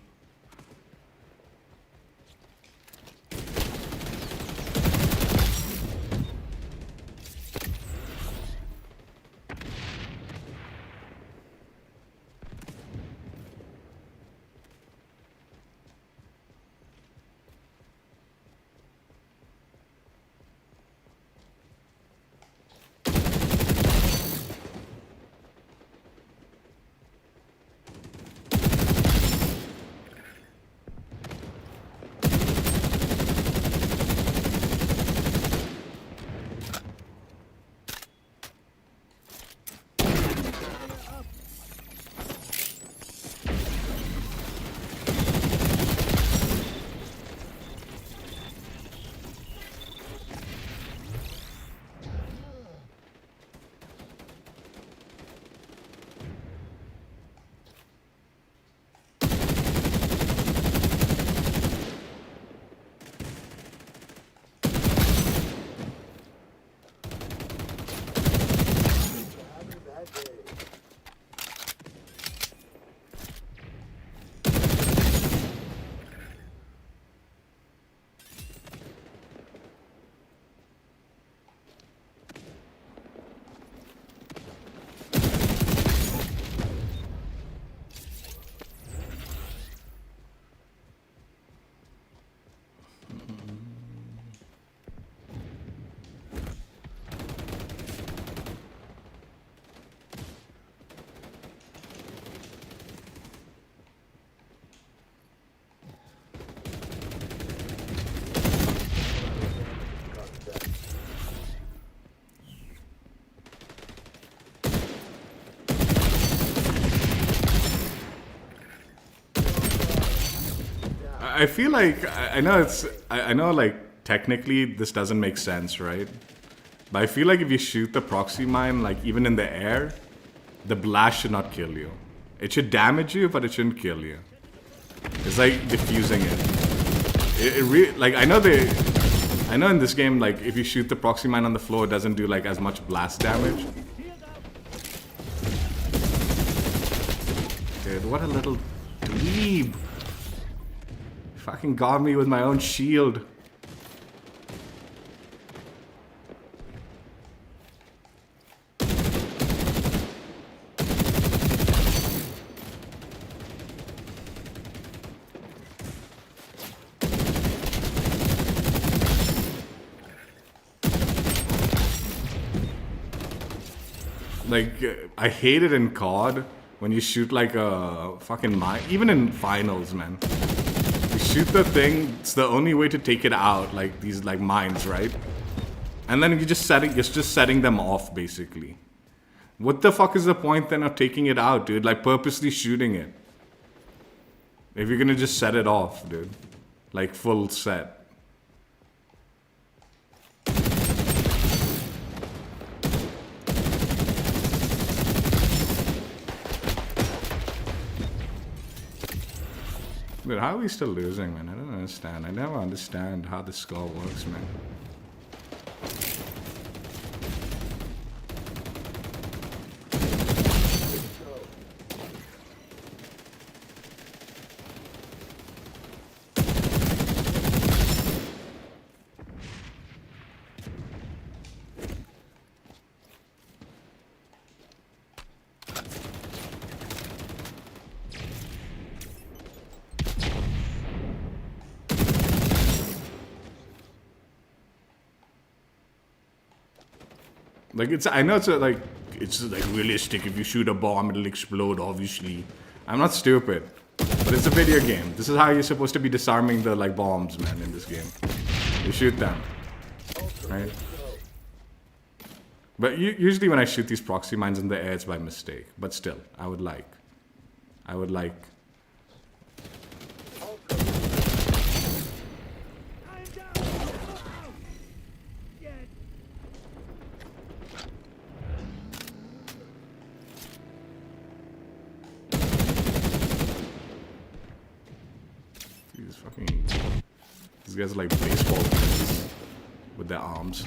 I feel like I know I know like technically this doesn't make sense, right? But I feel like if you shoot the proxy mine like even in the air, the blast should not kill you. It should damage you, but it shouldn't kill you. It's like diffusing it. Like I know in this game like if you shoot the proxy mine on the floor, it doesn't do like as much blast damage. Dude, what a little dweeb. Fucking got me with my own shield. Like, I hate it in COD when you shoot like a fucking mine. Even in finals, man. You shoot the thing, it's the only way to take it out, like these like mines, right? And then you're just setting them off, basically. What the fuck is the point then of taking it out, dude? Like purposely shooting it. If you're gonna just set it off, dude. Like full set. But how are we still losing, man? I don't understand. I never understand how this score works, man. Like I know it's like realistic. If you shoot a bomb, it'll explode. Obviously, I'm not stupid, but it's a video game. This is how you're supposed to be disarming the like bombs, man. In this game, you shoot them, right? But usually when I shoot these proxy mines in the air, it's by mistake. But still, I would like. These guys are like baseball players with their arms.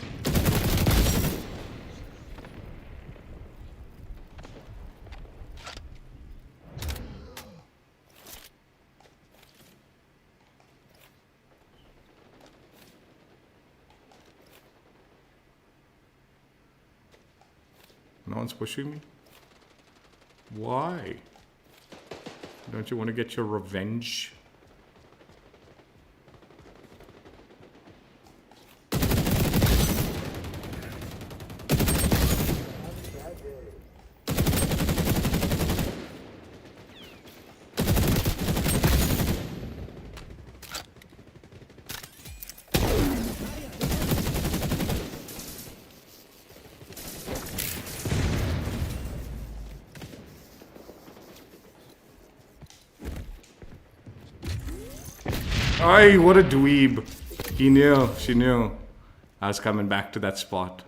No one's pushing me? Why? Don't you want to get your revenge? Ay, what a dweeb. He knew, she knew I was coming back to that spot.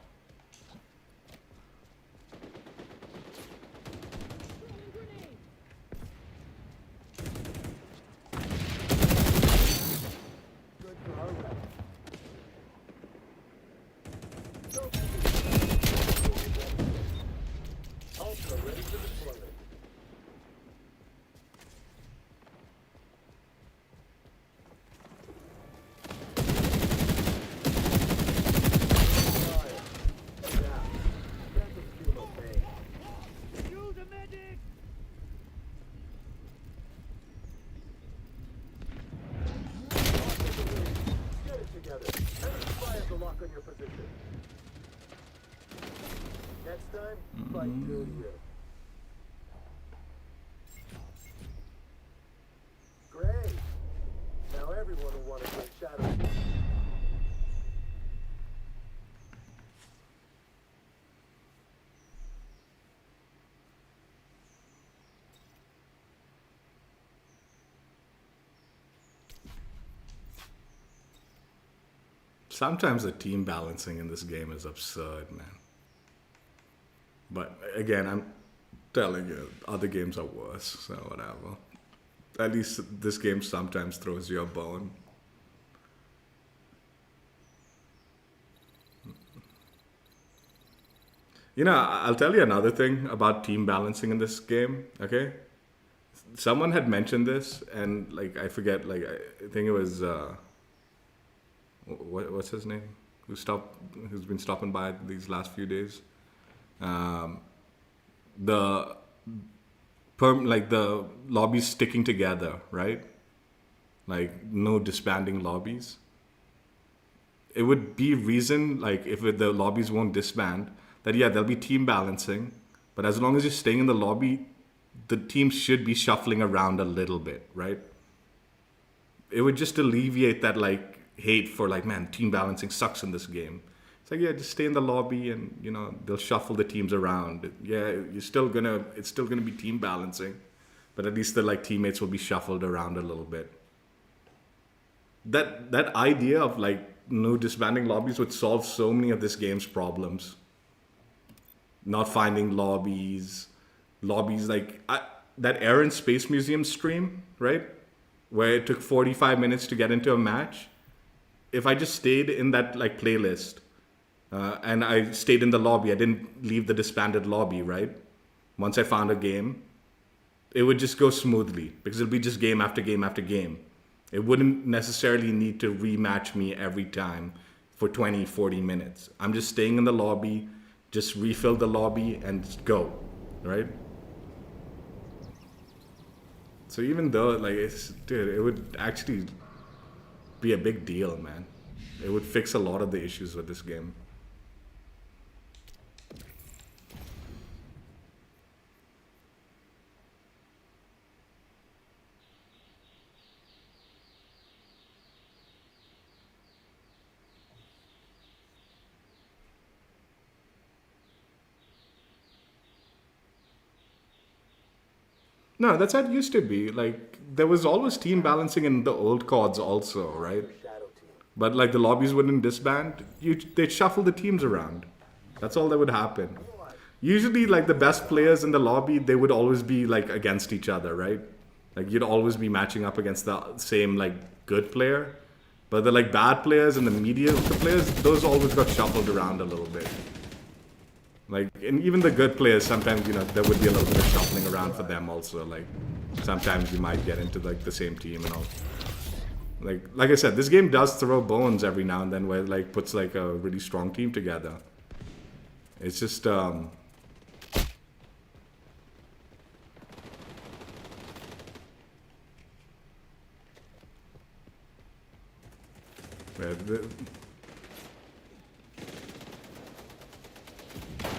sometimes the team balancing in this game is absurd, man. But again, I'm telling you, other games are worse, so whatever. At least this game sometimes throws you a bone. You know, I'll tell you another thing about team balancing in this game, okay? Someone had mentioned this, and like I forget, like I think it was what's his name? Who's been stopping by these last few days? The like the lobbies sticking together, right? Like no disbanding lobbies. It would be reason like if the lobbies won't disband, that yeah, there'll be team balancing, but as long as you're staying in the lobby, the team should be shuffling around a little bit, right? It would just alleviate that like hate for like, man, team balancing sucks in this game. It's like, yeah, just stay in the lobby and you know they'll shuffle the teams around. Yeah, it's still gonna be team balancing, but at least the like teammates will be shuffled around a little bit. That idea of like no disbanding lobbies would solve so many of this game's problems. Not finding lobbies like that Air Space Museum stream, right? Where it took 45 minutes to get into a match. If I just stayed in that like playlist and I stayed in the lobby, I didn't leave the disbanded lobby, right? Once I found a game, it would just go smoothly because it'll be just game after game after game. It wouldn't necessarily need to rematch me every time for 20, 40 minutes. I'm just staying in the lobby, just refill the lobby and just go, right? So even though, like, dude, it would actually be a big deal, man. It would fix a lot of the issues with this game. No, that's how it used to be. Like, there was always team balancing in the old CODs also, right? Shadow team. But like the lobbies wouldn't disband. They'd shuffle the teams around. That's all that would happen. Usually, like the best players in the lobby, they would always be like against each other, right? Like you'd always be matching up against the same like good player. But the like bad players and the mediocre players, those always got shuffled around a little bit. Like, and even the good players, sometimes, you know, there would be a little bit of shuffling around for them also. Like, sometimes you might get into, like, the same team and all. Like I said, this game does throw bones every now and then where it, like, puts, like, a really strong team together. It's just, where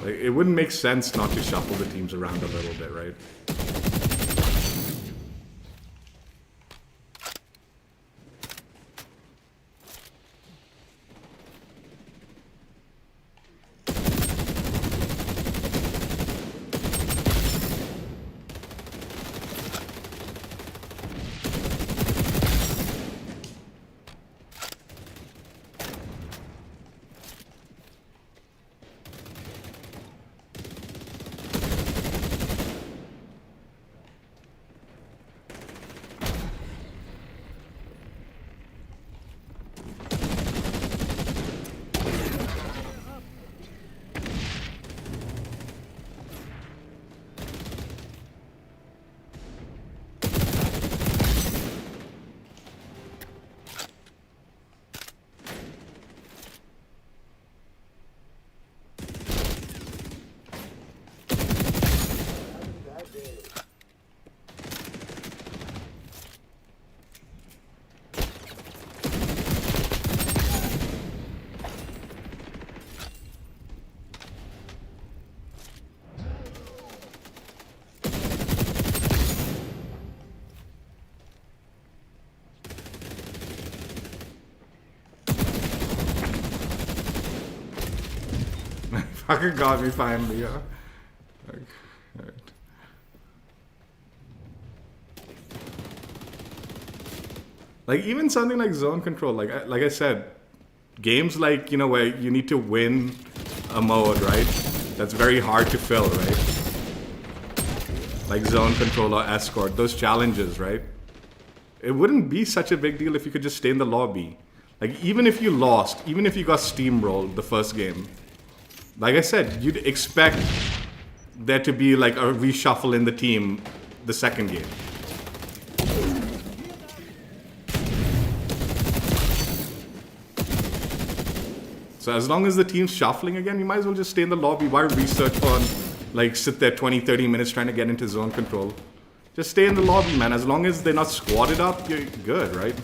like, it wouldn't make sense not to shuffle the teams around a little bit, right? Fucking got me finally, yeah. Like, alright. Like even something like zone control, like I said, games like, you know, where you need to win a mode, right? That's very hard to fill, right? Like zone control or escort, those challenges, right? It wouldn't be such a big deal if you could just stay in the lobby. Like, even if you lost, even if you got steamrolled the first game, like I said, you'd expect there to be like a reshuffle in the team the second game. So as long as the team's shuffling again, you might as well just stay in the lobby. Why research on, like, sit there 20, 30 minutes trying to get into zone control? Just stay in the lobby, man. As long as they're not squatted up, you're good, right?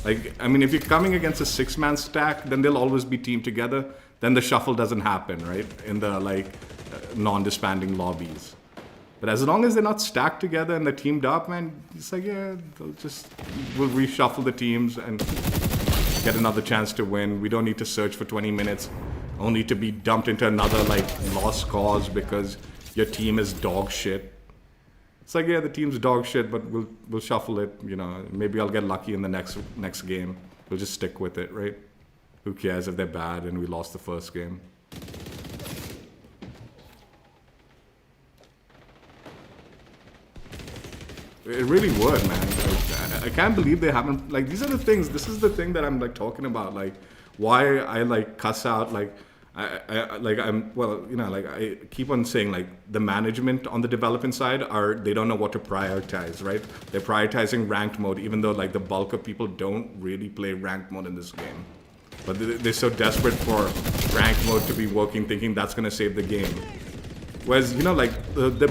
Like, I mean, if you're coming against a 6-man stack, then they'll always be teamed together. Then the shuffle doesn't happen, right? In the, like, non-disbanding lobbies. But as long as they're not stacked together and they're teamed up, man, it's like, yeah, we'll reshuffle the teams and get another chance to win. We don't need to search for 20 minutes, only to be dumped into another, like, lost cause because your team is dog shit. It's like, yeah, the team's dog shit, but we'll shuffle it, you know. Maybe I'll get lucky in the next game. We'll just stick with it, right? Who cares if they're bad and we lost the first game? It really would, man. Like, I can't believe they haven't, like, these are the things, this is the thing that I'm, like, talking about, like, why I, like, cuss out, like, well, you know, like, I keep on saying, like, the management on the development side they don't know what to prioritize, right? They're prioritizing ranked mode, even though, like, the bulk of people don't really play ranked mode in this game. But they're so desperate for ranked mode to be working, thinking that's gonna save the game. Whereas, you know, like, the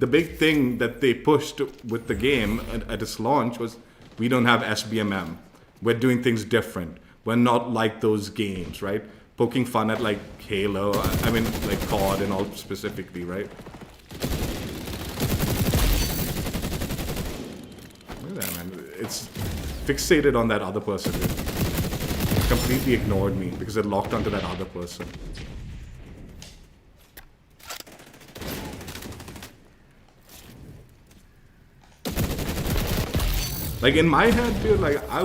big thing that they pushed with the game at its launch was, we don't have SBMM. We're doing things different. We're not like those games, right? Poking fun at, like, Halo, I mean, like, COD and all specifically, right? Look at that, man. It's fixated on that other person, dude. It completely ignored me because it locked onto that other person. Like, in my head, dude, like, I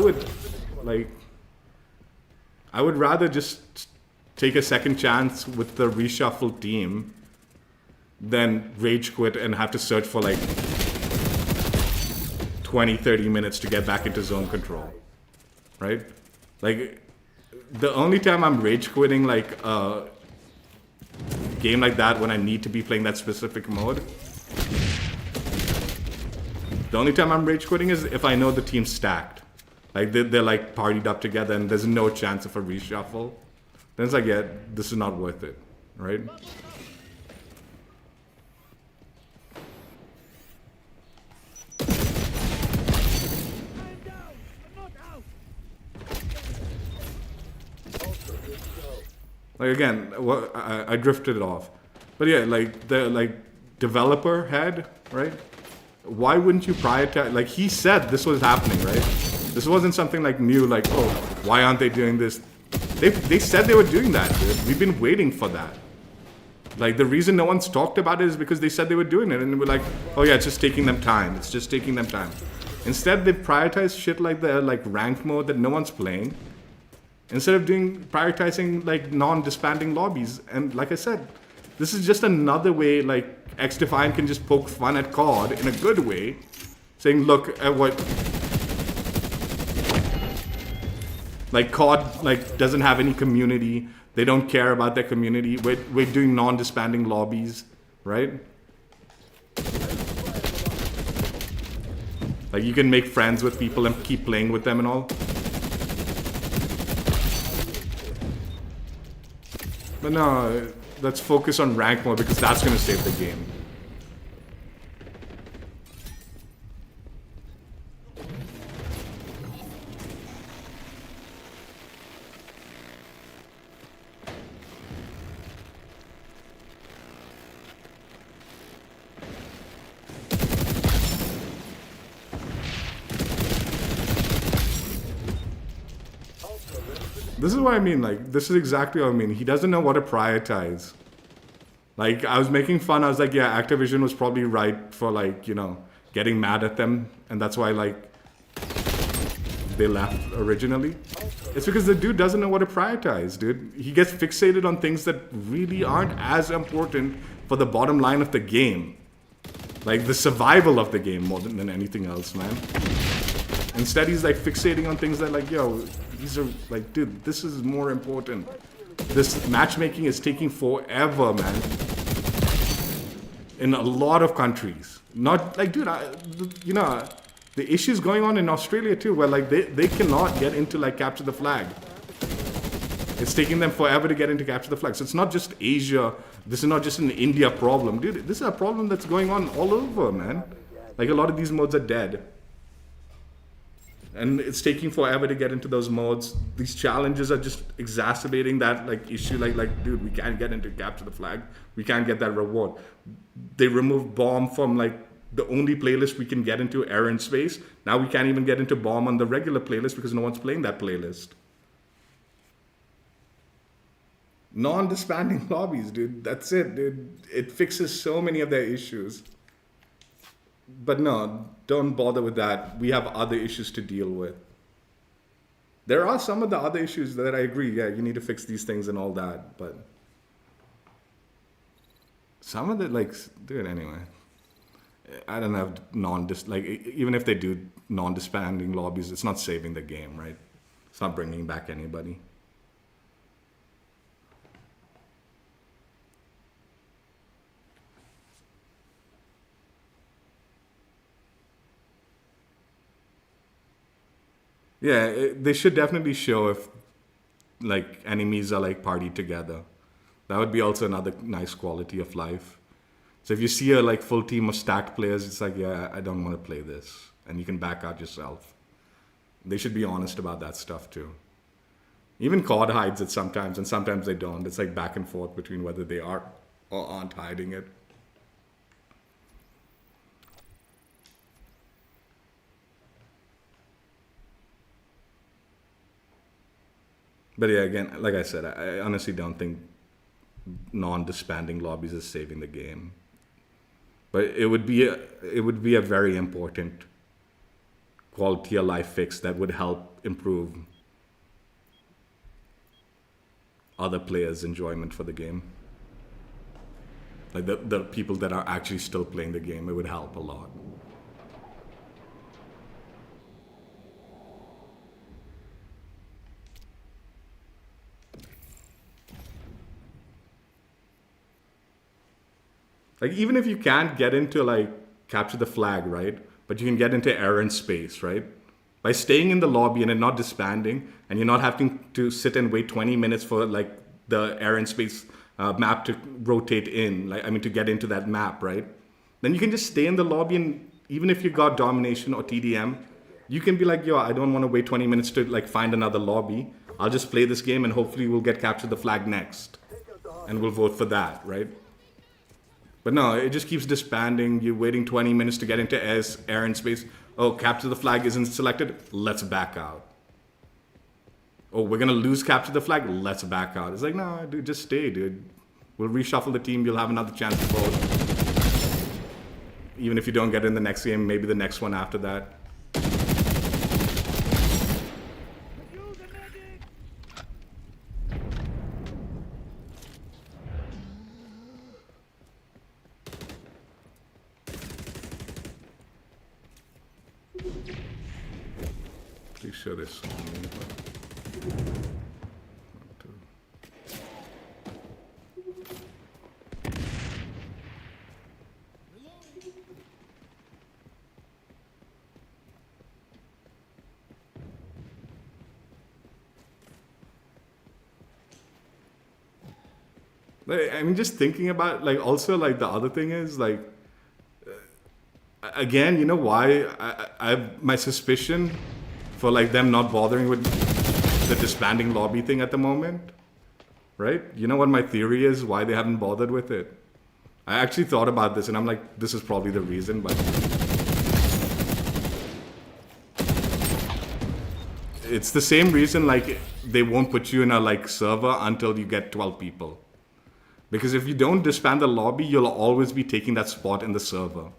would rather just take a second chance with the reshuffled team than rage quit and have to search for, like, 20, 30 minutes to get back into zone control, right? Like, the only time I'm rage quitting, like, a game like that when I need to be playing that specific mode, the only time I'm rage quitting is if I know the team's stacked. Like, they're like partied up together and there's no chance of a reshuffle. Then it's like, yeah, this is not worth it, right? Like, again, I drifted off. But yeah, like, the, like, developer head, right? Why wouldn't you prioritize? Like, he said this was happening, right? This wasn't something like new, like, oh, why aren't they doing this? They said they were doing that, dude. We've been waiting for that. Like, the reason no one's talked about it is because they said they were doing it. And we're like, oh yeah, it's just taking them time. It's just taking them time. Instead, they prioritize shit like the, like, ranked mode that no one's playing. Instead of prioritizing, like, non-disbanding lobbies. And like I said, this is just another way, like, XDefiant can just poke fun at COD in a good way. Saying, look at what... Like, COD, like, doesn't have any community. They don't care about their community. We're doing non-disbanding lobbies, right? Like, you can make friends with people and keep playing with them and all. But no, let's focus on rank mode because that's going to save the game. This is what I mean, like, this is exactly what I mean. He doesn't know what to prioritize. Like, I was making fun, I was like, yeah, Activision was probably right for, like, you know, getting mad at them. And that's why, like, they left originally. It's because the dude doesn't know what to prioritize, dude. He gets fixated on things that really aren't as important for the bottom line of the game. Like the survival of the game more than anything else, man. Instead, he's like fixating on things that like, yo, these are like, dude, this is more important. This matchmaking is taking forever, man. In a lot of countries. Not like, dude, you know, the issues going on in Australia too, where like they cannot get into like capture the flag. It's taking them forever to get into capture the flag. So it's not just Asia. This is not just an India problem, dude. This is a problem that's going on all over, man. Like a lot of these modes are dead. And it's taking forever to get into those modes. These challenges are just exacerbating that like issue. Like, dude, we can't get into capture the flag. We can't get that reward. They removed bomb from like the only playlist we can get into, air and space. Now we can't even get into bomb on the regular playlist because no one's playing that playlist. Non-disbanding lobbies, dude. That's it, dude. It fixes so many of their issues. But no, don't bother with that. We have other issues to deal with. There are some of the other issues that I agree, yeah, you need to fix these things and all that, but some of the, like, do it anyway. I don't have even if they do non-disbanding lobbies, it's not saving the game, right? It's not bringing back anybody. Yeah, they should definitely show if like enemies are like partied together. That would be also another nice quality of life. So if you see a like full team of stacked players, it's like, yeah, I don't want to play this. And you can back out yourself. They should be honest about that stuff too. Even COD hides it sometimes, and sometimes they don't. It's like back and forth between whether they are or aren't hiding it. But yeah, again, like I said, I honestly don't think non-disbanding lobbies is saving the game. But it would be a very important quality of life fix that would help improve other players' enjoyment for the game. Like the people that are actually still playing the game, it would help a lot. Like, even if you can't get into, like, capture the flag, right? But you can get into air and space, right? By staying in the lobby and not disbanding, and you're not having to sit and wait 20 minutes for, like, the air and space map to rotate in, like, I mean, to get into that map, right? Then you can just stay in the lobby, and even if you got domination or TDM, you can be like, yo, I don't want to wait 20 minutes to, like, find another lobby. I'll just play this game, and hopefully we'll get capture the flag next. And we'll vote for that, right? But no, it just keeps disbanding. You're waiting 20 minutes to get into air and space. Oh, capture the flag isn't selected. Let's back out. Oh, we're going to lose capture the flag. Let's back out. It's like, no, dude, just stay, dude. We'll reshuffle the team. You'll have another chance to vote. Even if you don't get in the next game, maybe the next one after that. Pretty sure they saw me, but I mean, just thinking about, like, also, like, the other thing is, like, again, you know why I have my suspicion for, like, them not bothering with the disbanding lobby thing at the moment, right? You know what my theory is why they haven't bothered with it? I actually thought about this, and I'm like, this is probably the reason, but it's the same reason, like, they won't put you in a, like, server until you get 12 people. Because if you don't disband the lobby, you'll always be taking that spot in the server,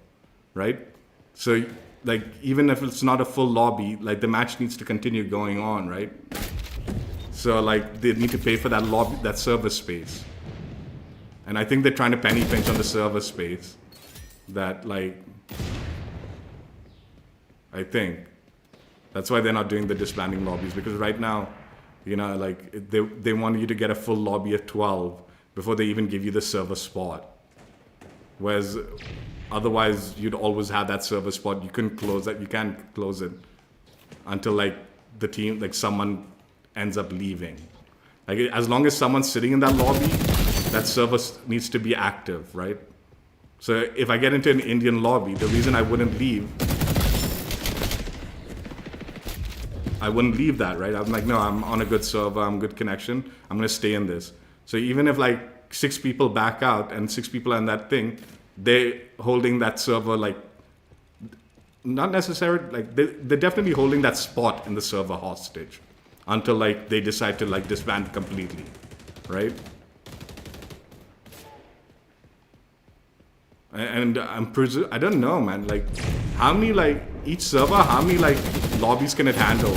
right? So like even if it's not a full lobby, like the match needs to continue going on, right? So like they need to pay for that lobby, that server space. And I think they're trying to penny pinch on the server space. That like, I think that's why they're not doing the disbanding lobbies, because right now, you know, like they want you to get a full lobby of 12 before they even give you the server spot. Whereas otherwise you'd always have that server spot. You couldn't close that. You can't close it until like the team, like someone ends up leaving. Like as long as someone's sitting in that lobby, that server needs to be active, right? So if I get into an Indian lobby, the reason I wouldn't leave that, right? I'm like, no, I'm on a good server, I'm good connection, I'm gonna stay in this. So even if like 6 people back out and 6 people are in that thing, they're holding that server, like, not necessarily, like, they're definitely holding that spot in the server hostage until like they decide to like disband completely, right? And I don't know, man, like, how many, like, each server, how many, like, lobbies can it handle?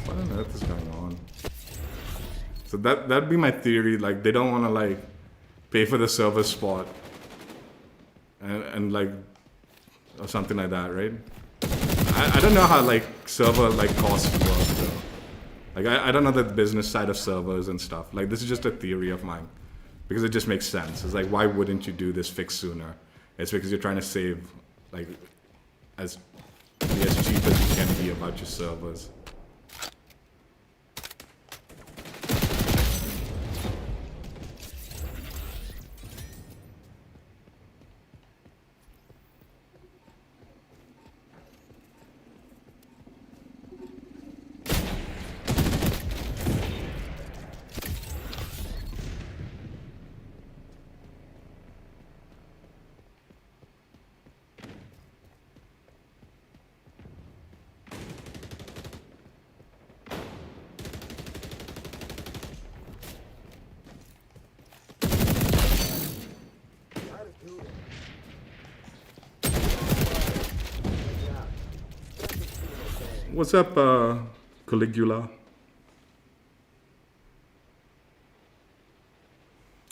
What on earth is going on? So that'd be my theory, like, they don't want to, like, pay for the server spot and like, or something like that, right? I don't know how like server like costs work though. Like I don't know the business side of servers and stuff. Like this is just a theory of mine because it just makes sense. It's like, why wouldn't you do this fix sooner? It's because you're trying to save like as cheap as you can be about your servers. What's up, Caligula?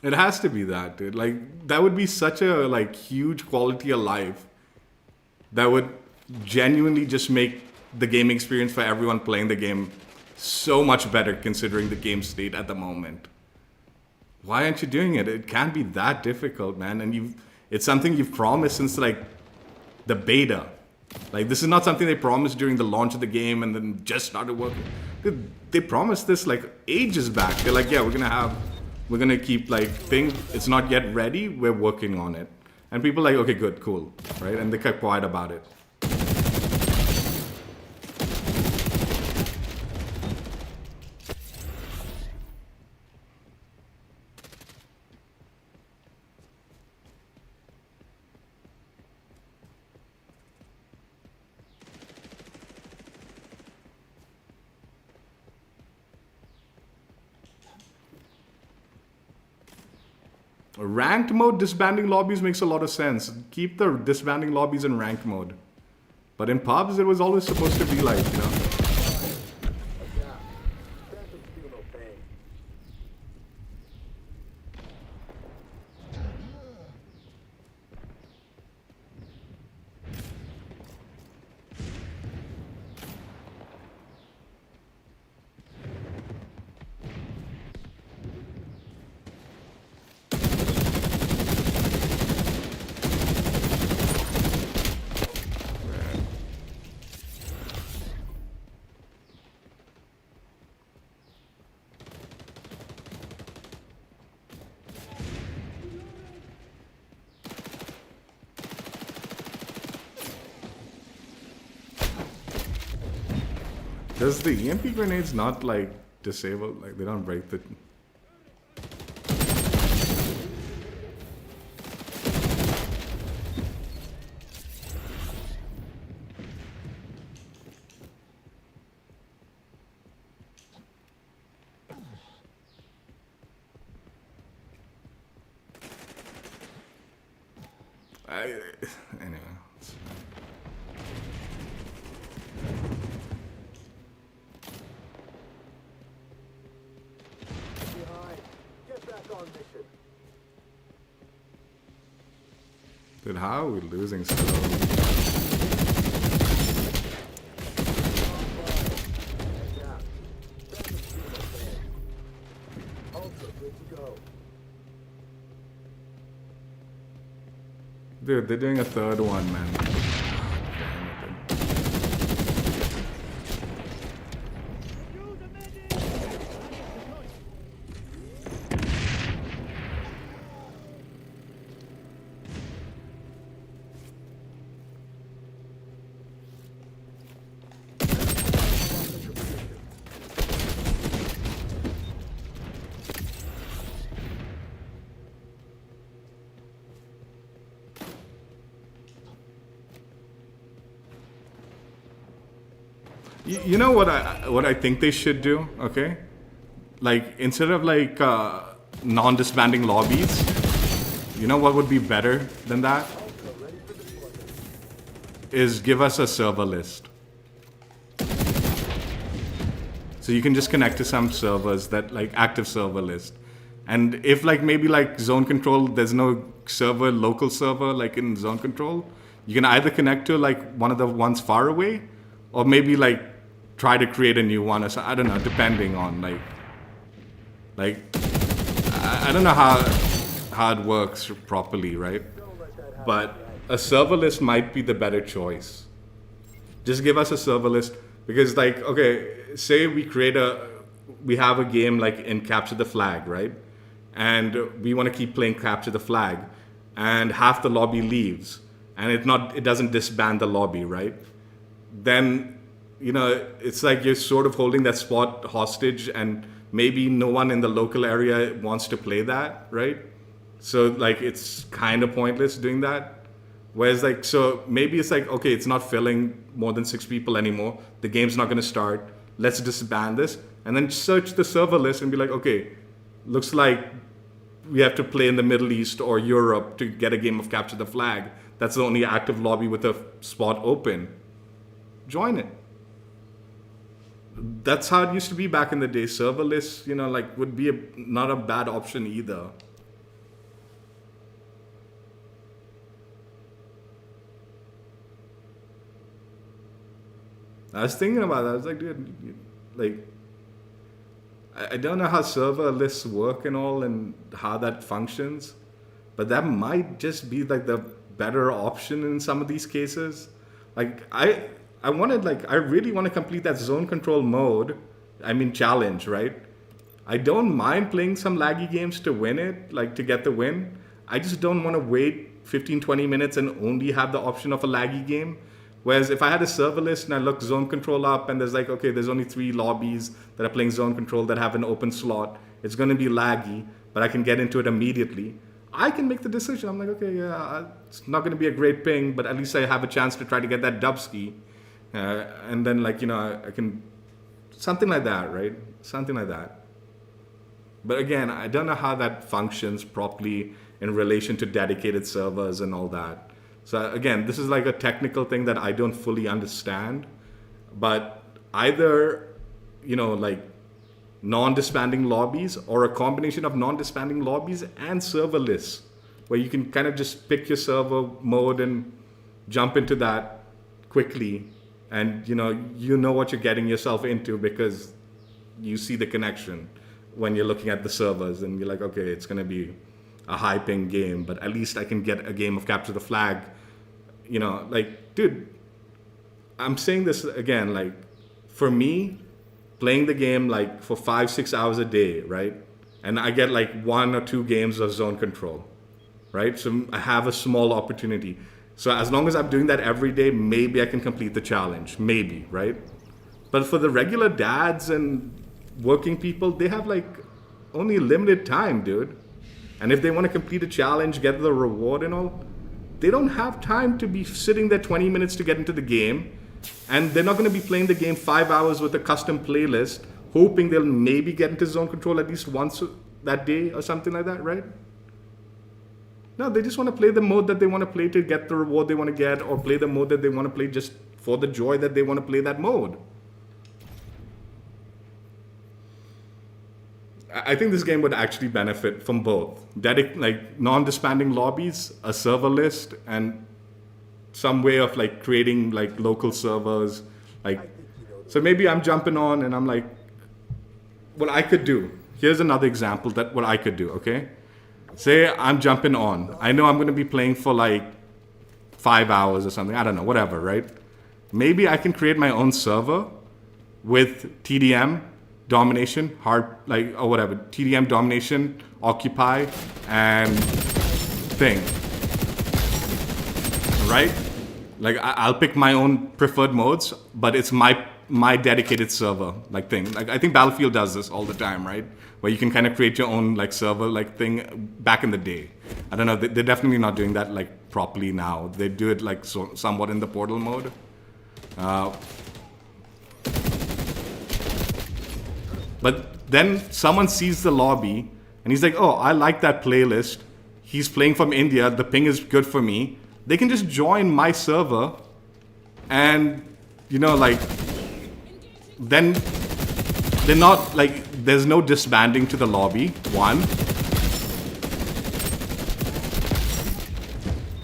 It has to be that, dude. Like, that would be such a, like, huge quality of life that would genuinely just make the gaming experience for everyone playing the game so much better considering the game state at the moment. Why aren't you doing it? It can't be that difficult, man. And it's something you've promised since, like, the beta. Like, this is not something they promised during the launch of the game and then just started working. They promised this, like, ages back. They're like, yeah, we're gonna keep, like, it's not yet ready, we're working on it. And people are like, okay, good, cool, right? And they kept quiet about it. Ranked mode disbanding lobbies makes a lot of sense. Keep the disbanding lobbies in ranked mode. But in pubs, it was always supposed to be like, you know. Does the EMP grenades not like disable? Like they don't break the. Anyway. Behind. Get back on mission. Dude, how are we losing so? Adapt. Send the team up there. Ultra, good to go. Dude, they're doing a third one, man. You know what I think they should do, okay? Like instead of like non-disbanding lobbies, you know what would be better than that? Is give us a server list. So you can just connect to some servers that like active server list. And if like maybe like zone control, there's no server, local server like in zone control, you can either connect to like one of the ones far away, or maybe like try to create a new one or so, I don't know, depending on like I don't know how it works properly, right? But a server list might be the better choice. Just give us a server list, because like, okay, say we have a game like in Capture the Flag, right? And we want to keep playing Capture the Flag, and half the lobby leaves, and it doesn't disband the lobby, right? Then, you know, it's like you're sort of holding that spot hostage, and maybe no one in the local area wants to play that, right? So like it's kind of pointless doing that. Whereas like, so maybe it's like, okay, it's not filling more than 6 people anymore. The game's not going to start. Let's disband this, and then search the server list and be like, okay, looks like we have to play in the Middle East or Europe to get a game of Capture the Flag. That's the only active lobby with a spot open. Join it. That's how it used to be back in the day. Server lists, you know, like would be not a bad option either. I was thinking about that. I was like, dude, like, I don't know how server lists work and all and how that functions, but that might just be like the better option in some of these cases. Like, I really want to complete that zone control mode. I mean, challenge, right? I don't mind playing some laggy games to win it, like to get the win. I just don't want to wait 15, 20 minutes and only have the option of a laggy game. Whereas if I had a server list and I look zone control up and there's like, okay, there's only 3 lobbies that are playing zone control that have an open slot. It's going to be laggy, but I can get into it immediately. I can make the decision. I'm like, okay, yeah, it's not going to be a great ping, but at least I have a chance to try to get that dubski. And then like, you know, I can, something like that, right? Something like that. But again, I don't know how that functions properly in relation to dedicated servers and all that. So again, this is like a technical thing that I don't fully understand, but either, you know, like non-disbanding lobbies or a combination of non-disbanding lobbies and server lists where you can kind of just pick your server mode and jump into that quickly. And, you know what you're getting yourself into because you see the connection when you're looking at the servers and you're like, okay, it's going to be a high ping game, but at least I can get a game of Capture the Flag. You know, like, dude, I'm saying this again, like, for me, playing the game, like, for 5-6 hours a day, right? And I get, like, 1 or 2 games of zone control, right? So I have a small opportunity. So as long as I'm doing that every day, maybe I can complete the challenge. Maybe, right? But for the regular dads and working people, they have, like, only limited time, dude. And if they want to complete a challenge, get the reward and all, they don't have time to be sitting there 20 minutes to get into the game. And they're not going to be playing the game 5 hours with a custom playlist, hoping they'll maybe get into zone control at least once that day or something like that, right? No, they just want to play the mode that they want to play to get the reward they want to get, or play the mode that they want to play just for the joy that they want to play that mode. I think this game would actually benefit from both. Like non-disbanding lobbies, a server list, and some way of like creating like local servers. Like, so maybe I'm jumping on and I'm like, what I could do. Here's another example that what I could do, okay? Say I'm jumping on. I know I'm going to be playing for like 5 hours or something. I don't know, whatever, right? Maybe I can create my own server with TDM, domination, or whatever. TDM, domination, occupy, and thing. Right? Like I'll pick my own preferred modes, but it's my dedicated server like thing. Like I think Battlefield does this all the time, right? Where you can kind of create your own like server like thing back in the day. I don't know, they're definitely not doing that like properly now. They do it like somewhat in the Portal mode. But then someone sees the lobby and he's like, oh, I like that playlist. He's playing from India, the ping is good for me. They can just join my server and, you know, like, then they're not like, there's no disbanding to the lobby, one.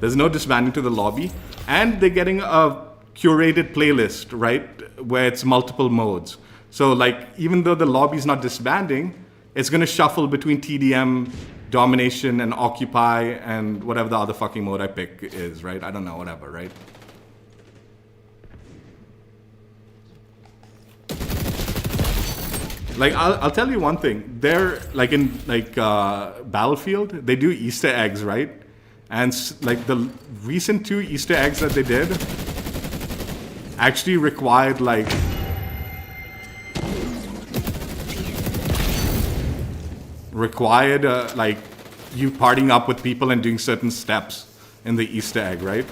There's no disbanding to the lobby. And they're getting a curated playlist, right? Where it's multiple modes. So like, even though the lobby's not disbanding, it's gonna shuffle between TDM, domination, and occupy, and whatever the other fucking mode I pick is, right? I don't know, whatever, right? Like, I'll tell you one thing. They're, like, in, like, Battlefield, they do Easter eggs, right? And, like, the recent 2 Easter eggs that they did actually required, like, like, you partying up with people and doing certain steps in the Easter egg, right?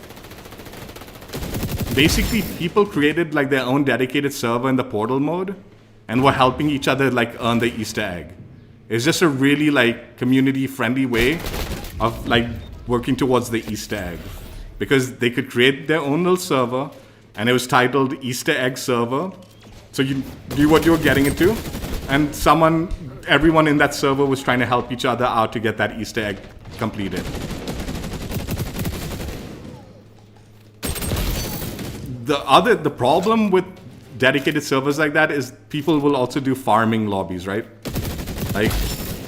Basically, people created, like, their own dedicated server in the Portal mode, and were helping each other like earn the Easter egg. It's just a really like community-friendly way of like working towards the Easter egg, because they could create their own little server, and it was titled Easter Egg Server. So you knew what you were getting into, and everyone in that server was trying to help each other out to get that Easter egg completed. The problem with dedicated servers like that is people will also do farming lobbies, right? Like,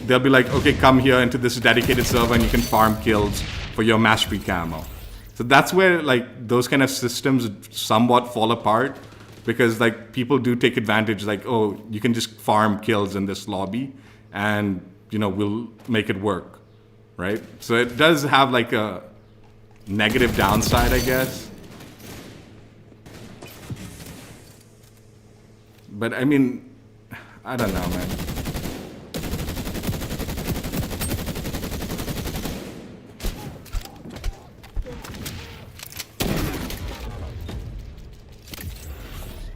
they'll be like, okay, come here into this dedicated server and you can farm kills for your mastery camo. So that's where, like, those kind of systems somewhat fall apart, because, like, people do take advantage, like, oh, you can just farm kills in this lobby and, you know, we'll make it work, right? So it does have, like, a negative downside, I guess. But I mean, I don't know, man.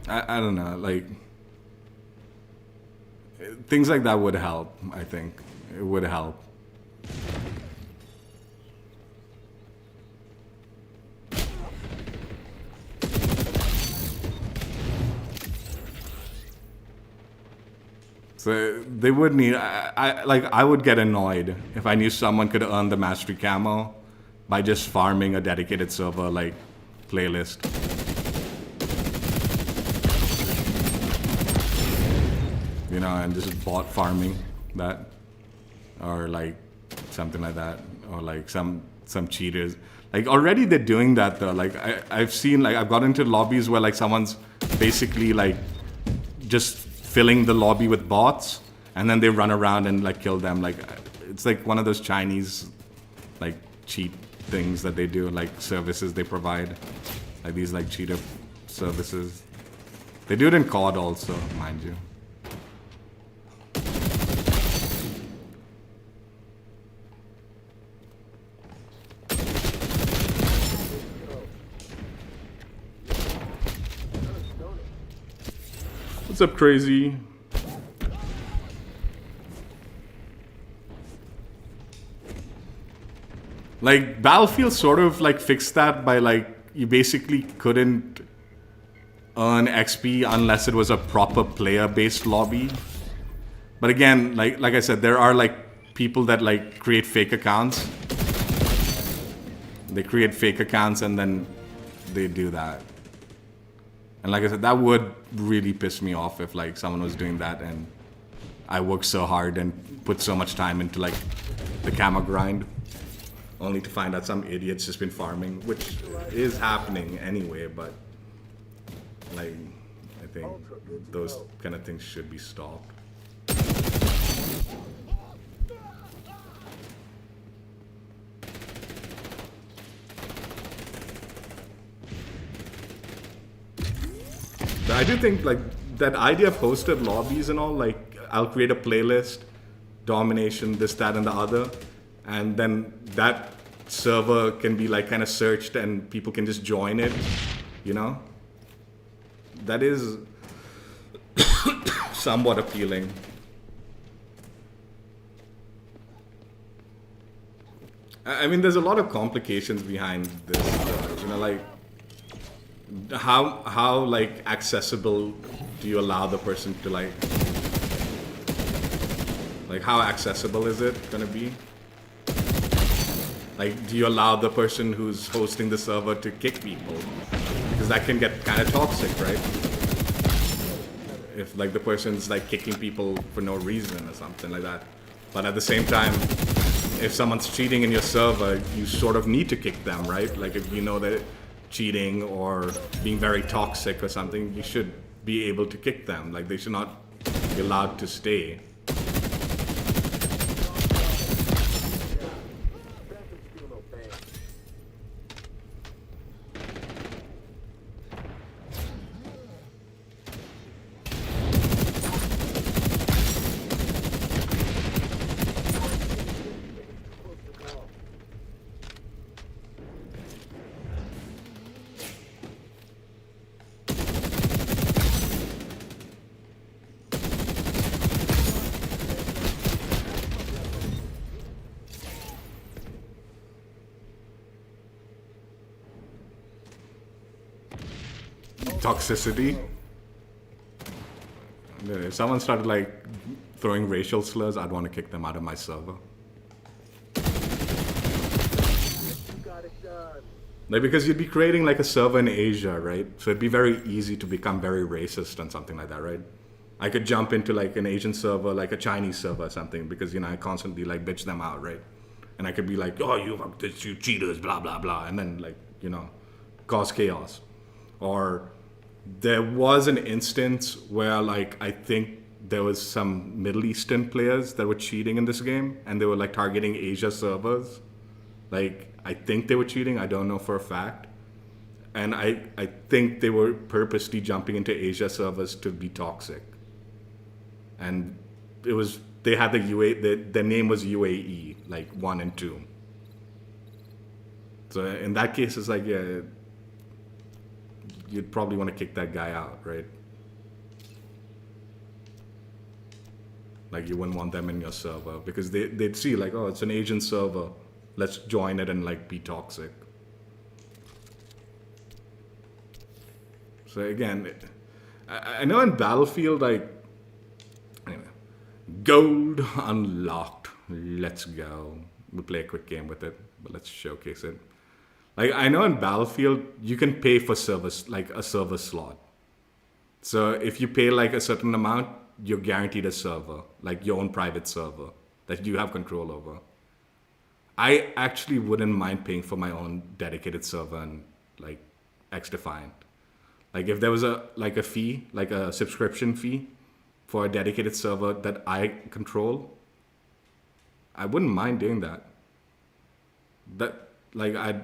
I don't know, like, things like that would help, I think. It would help. So they would need, I would get annoyed if I knew someone could earn the mastery camo by just farming a dedicated server like playlist. You know, and just bot farming that, or like something like that, or like some cheaters. Like already they're doing that though. Like I've seen, like I've got into lobbies where like someone's basically like just filling the lobby with bots, and then they run around and like kill them. Like it's like one of those Chinese like cheat things that they do, like services they provide, like these like cheater services. They do it in COD also, mind you. What's up, crazy? Like Battlefield sort of like fixed that by like you basically couldn't earn XP unless it was a proper player-based lobby. But again, like I said, there are like people that like create fake accounts. They create fake accounts and then they do that. And like I said, that would really piss me off if like someone was doing that and I worked so hard and put so much time into like the camo grind, only to find out some idiot's just been farming, which is happening anyway, but like I think those kind of things should be stopped. I do think like that idea of hosted lobbies and all, like I'll create a playlist, domination, this, that, and the other, and then that server can be like kind of searched and people can just join it, you know? That is somewhat appealing. I mean, there's a lot of complications behind this, you know, like how like accessible do you allow the person to like how accessible is it gonna be? Like, do you allow the person who's hosting the server to kick people? Because that can get kind of toxic, right? If like the person's like kicking people for no reason or something like that. But at the same time, if someone's cheating in your server, you sort of need to kick them, right? Like if you know that cheating or being very toxic or something, you should be able to kick them. Like they should not be allowed to stay. Toxicity. If someone started like throwing racial slurs, I'd want to kick them out of my server. Like because you'd be creating like a server in Asia, right? So it'd be very easy to become very racist and something like that, right? I could jump into like an Asian server, like a Chinese server or something, because you know I constantly like bitch them out, right? And I could be like, oh, you cheaters, blah blah blah, and then like you know, cause chaos. Or there was an instance where like I think there was some Middle Eastern players that were cheating in this game and they were like targeting Asia servers. Like I think they were cheating, I don't know for a fact. And I think they were purposely jumping into Asia servers to be toxic. And it was they had their name was UAE, like 1 and 2. So in that case it's like yeah, you'd probably want to kick that guy out, right? Like you wouldn't want them in your server because they'd see like, oh, it's an Asian server. Let's join it and like be toxic. So again, I know in Battlefield, like, anyway, gold unlocked. Let's go. We'll play a quick game with it, but let's showcase it. Like I know in Battlefield, you can pay for service, like a server slot. So if you pay like a certain amount, you're guaranteed a server, like your own private server that you have control over. I actually wouldn't mind paying for my own dedicated server in like XDefiant. Like if there was a fee, like a subscription fee for a dedicated server that I control, I wouldn't mind doing that. That like I'd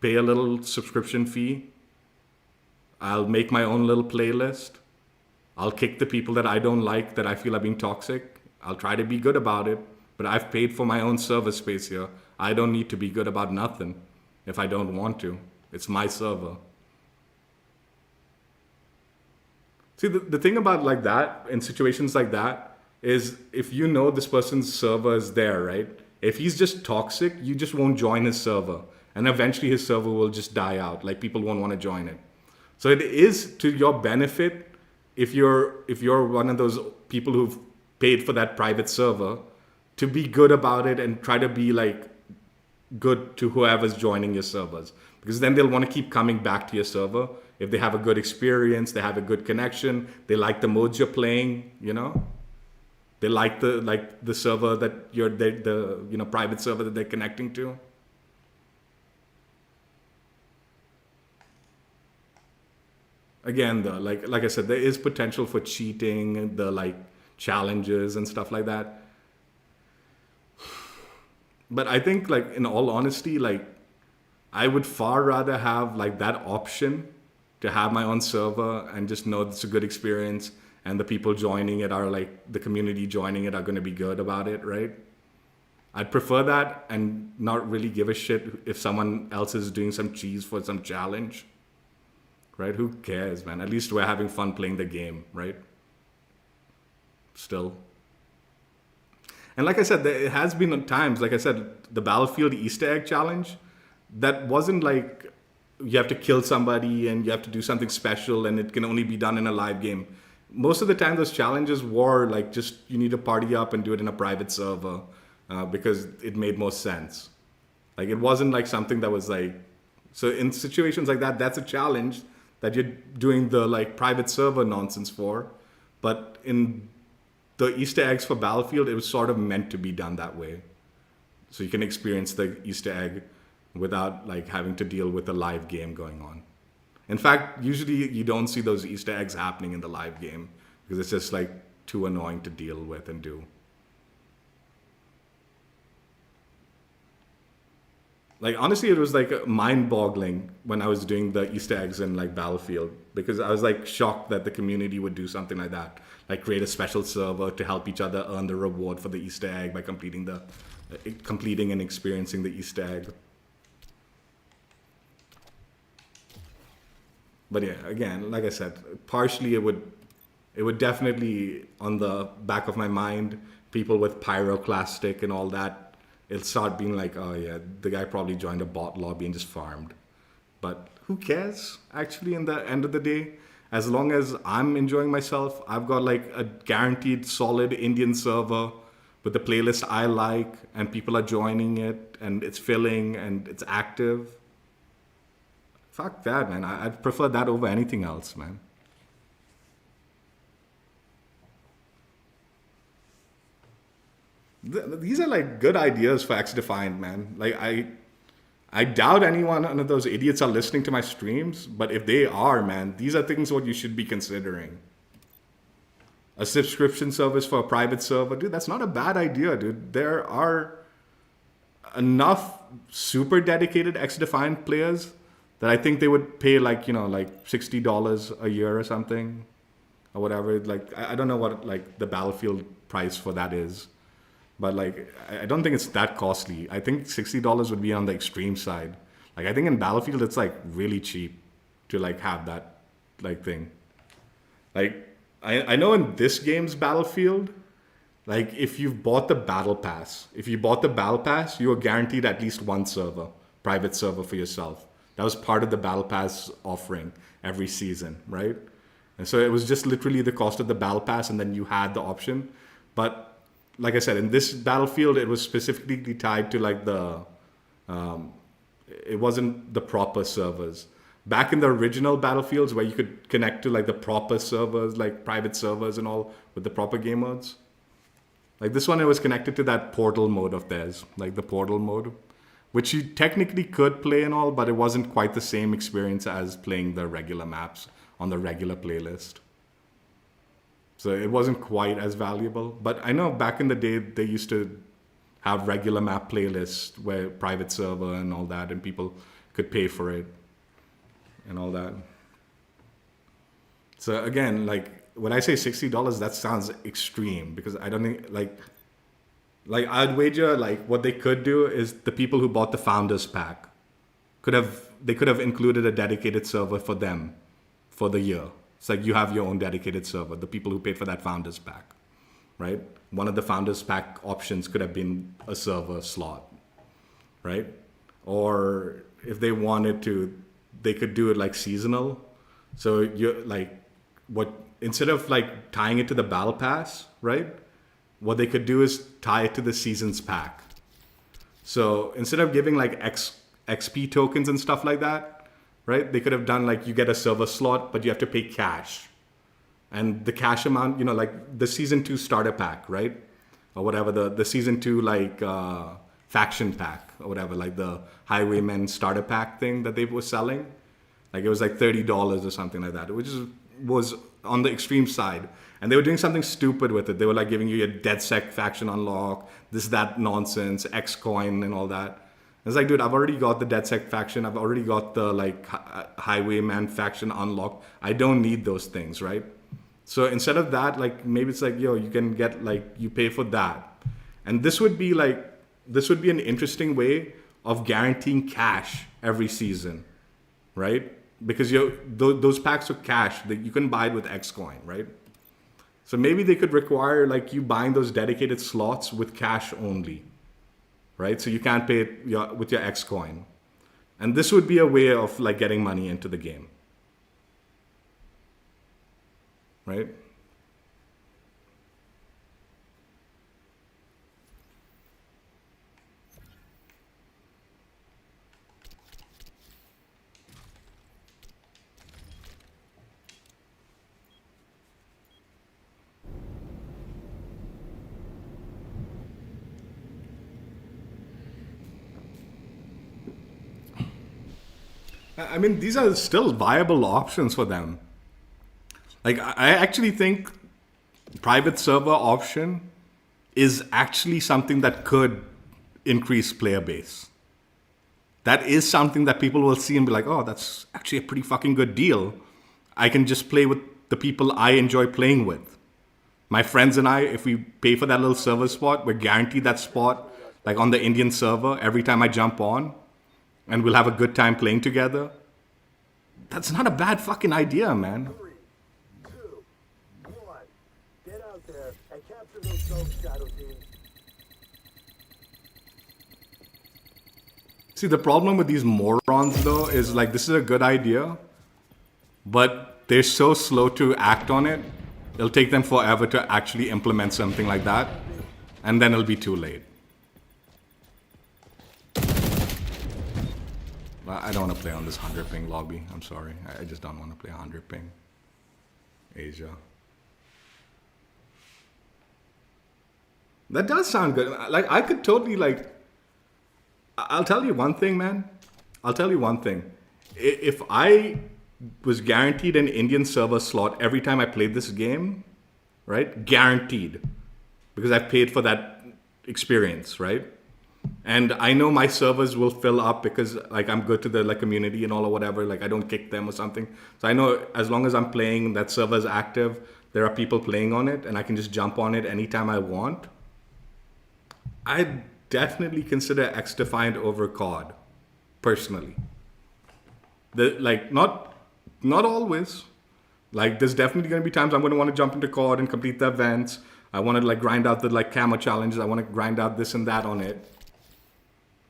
pay a little subscription fee. I'll make my own little playlist. I'll kick the people that I don't like, that I feel are being toxic. I'll try to be good about it, but I've paid for my own server space here. I don't need to be good about nothing if I don't want to. It's my server. See, the thing about like that, in situations like that, is if you know this person's server is there, right? If he's just toxic, you just won't join his server. And eventually his server will just die out. Like people won't want to join it. So it is to your benefit if you're one of those people who've paid for that private server to be good about it and try to be like good to whoever's joining your servers. Because then they'll want to keep coming back to your server. If they have a good experience, they have a good connection, they like the modes you're playing, you know? They like the server that you're the private server that they're connecting to. Again, though, like I said, there is potential for cheating, the like challenges and stuff like that. But I think, like, in all honesty, like, I would far rather have like that option to have my own server and just know it's a good experience and the people joining it are like, the community joining it are going to be good about it, right? I'd prefer that and not really give a shit if someone else is doing some cheese for some challenge, right? Who cares, man? At least we're having fun playing the game, right? Still. And like I said, there has been times, like I said, the Battlefield Easter egg challenge, that wasn't like you have to kill somebody and you have to do something special and it can only be done in a live game. Most of the time, those challenges were like just you need to party up and do it in a private server because it made more sense. Like it wasn't like something that was like, so in situations like that, that's a challenge that you're doing the like private server nonsense for. But in the Easter eggs for Battlefield, it was sort of meant to be done that way. So you can experience the Easter egg without like having to deal with a live game going on. In fact, usually you don't see those Easter eggs happening in the live game because it's just like too annoying to deal with and do. Like honestly, it was like mind-boggling when I was doing the Easter eggs in like Battlefield because I was like shocked that the community would do something like that, like create a special server to help each other earn the reward for the Easter egg by completing and experiencing the Easter egg. But yeah, again, like I said, partially it would definitely, on the back of my mind, people with pyroclastic and all that, it'll start being like, oh yeah, the guy probably joined a bot lobby and just farmed. But who cares, actually, in the end of the day? As long as I'm enjoying myself, I've got like a guaranteed solid Indian server with the playlist I like, and people are joining it, and it's filling, and it's active. Fuck that, man. I'd prefer that over anything else, man. These are like good ideas for XDefiant, man. Like I doubt anyone of those idiots are listening to my streams, but if they are, man, these are things what you should be considering. A subscription service for a private server, dude, that's not a bad idea, dude. There are enough super dedicated XDefiant players that I think they would pay like, like $60 a year or something or whatever. Like, I don't know what like the Battlefield price for that is, but like, I don't think it's that costly. I think $60 would be on the extreme side. Like, I think in Battlefield, it's like really cheap to like have that like thing. Like, I know in this game's Battlefield, like if you've bought the battle pass, you are guaranteed at least one server, private server for yourself. That was part of the Battle Pass offering every season, right? And so it was just literally the cost of the Battle Pass, and then you had the option. But like I said, in this Battlefield, it was specifically tied to like it wasn't the proper servers. Back in the original Battlefields where you could connect to like the proper servers, like private servers and all with the proper game modes. Like this one, it was connected to that portal mode of theirs, like the portal mode, which you technically could play and all, but it wasn't quite the same experience as playing the regular maps on the regular playlist. So it wasn't quite as valuable. But I know back in the day, they used to have regular map playlists where private server and all that, and people could pay for it and all that. So again, like when I say $60, that sounds extreme because I don't think like I'd wager like what they could do is the people who bought the founders pack could have included a dedicated server for them for the year. It's like you have your own dedicated server, the people who paid for that founders pack, right? one of the founders pack options could have been a server slot, right? Or if they wanted to, they could do it like seasonal. So you're like, what, instead of like tying it to the battle pass, right? What they could do is tie it to the seasons pack. So instead of giving like XP tokens and stuff like that, right? They could have done like, you get a server slot, but you have to pay cash. And the cash amount, you know, like the season 2 starter pack, right? Or whatever, the season 2 like faction pack or whatever, like the Highwaymen starter pack thing that they were selling. Like it was like $30 or something like that, which was on the extreme side. And they were doing something stupid with it. They were like giving you a DedSec faction unlock, this, that nonsense, X coin and all that. It's like, dude, I've already got the DedSec faction. I've already got the like Highwayman faction unlocked. I don't need those things, right? So instead of that, like maybe it's like, yo, you can get like, you pay for that. And this would be an interesting way of guaranteeing cash every season, right? Because those packs are cash that you can buy it with X coin, right? So maybe they could require like you buying those dedicated slots with cash only, right? So you can't pay it with your X coin. And this would be a way of like getting money into the game, right? I mean, these are still viable options for them. Like, I actually think private server option is actually something that could increase player base. That is something that people will see and be like, oh, that's actually a pretty fucking good deal. I can just play with the people I enjoy playing with. My friends and I, if we pay for that little server spot, we're guaranteed that spot, like on the Indian server, every time I jump on, and we'll have a good time playing together. That's not a bad fucking idea, man. 3, 2, 1. Get out there and capture those ghost shadow teams. See, the problem with these morons, though, is like, this is a good idea, but they're so slow to act on it. It'll take them forever to actually implement something like that, and then it'll be too late. I don't want to play on this 100 ping lobby. I'm sorry. I just don't want to play 100 ping. Asia. That does sound good. Like, I could totally, like... I'll tell you one thing, man. I'll tell you one thing. If I was guaranteed an Indian server slot every time I played this game, right? Guaranteed. Because I've paid for that experience, right? And I know my servers will fill up because like I'm good to the like community and all or whatever, like I don't kick them or something. So I know as long as I'm playing, that server is active, there are people playing on it and I can just jump on it anytime I want. I definitely consider XDefiant over COD, personally. Like not always. Like there's definitely going to be times I'm going to want to jump into COD and complete the events. I want to like grind out the like camo challenges. I want to grind out this and that on it.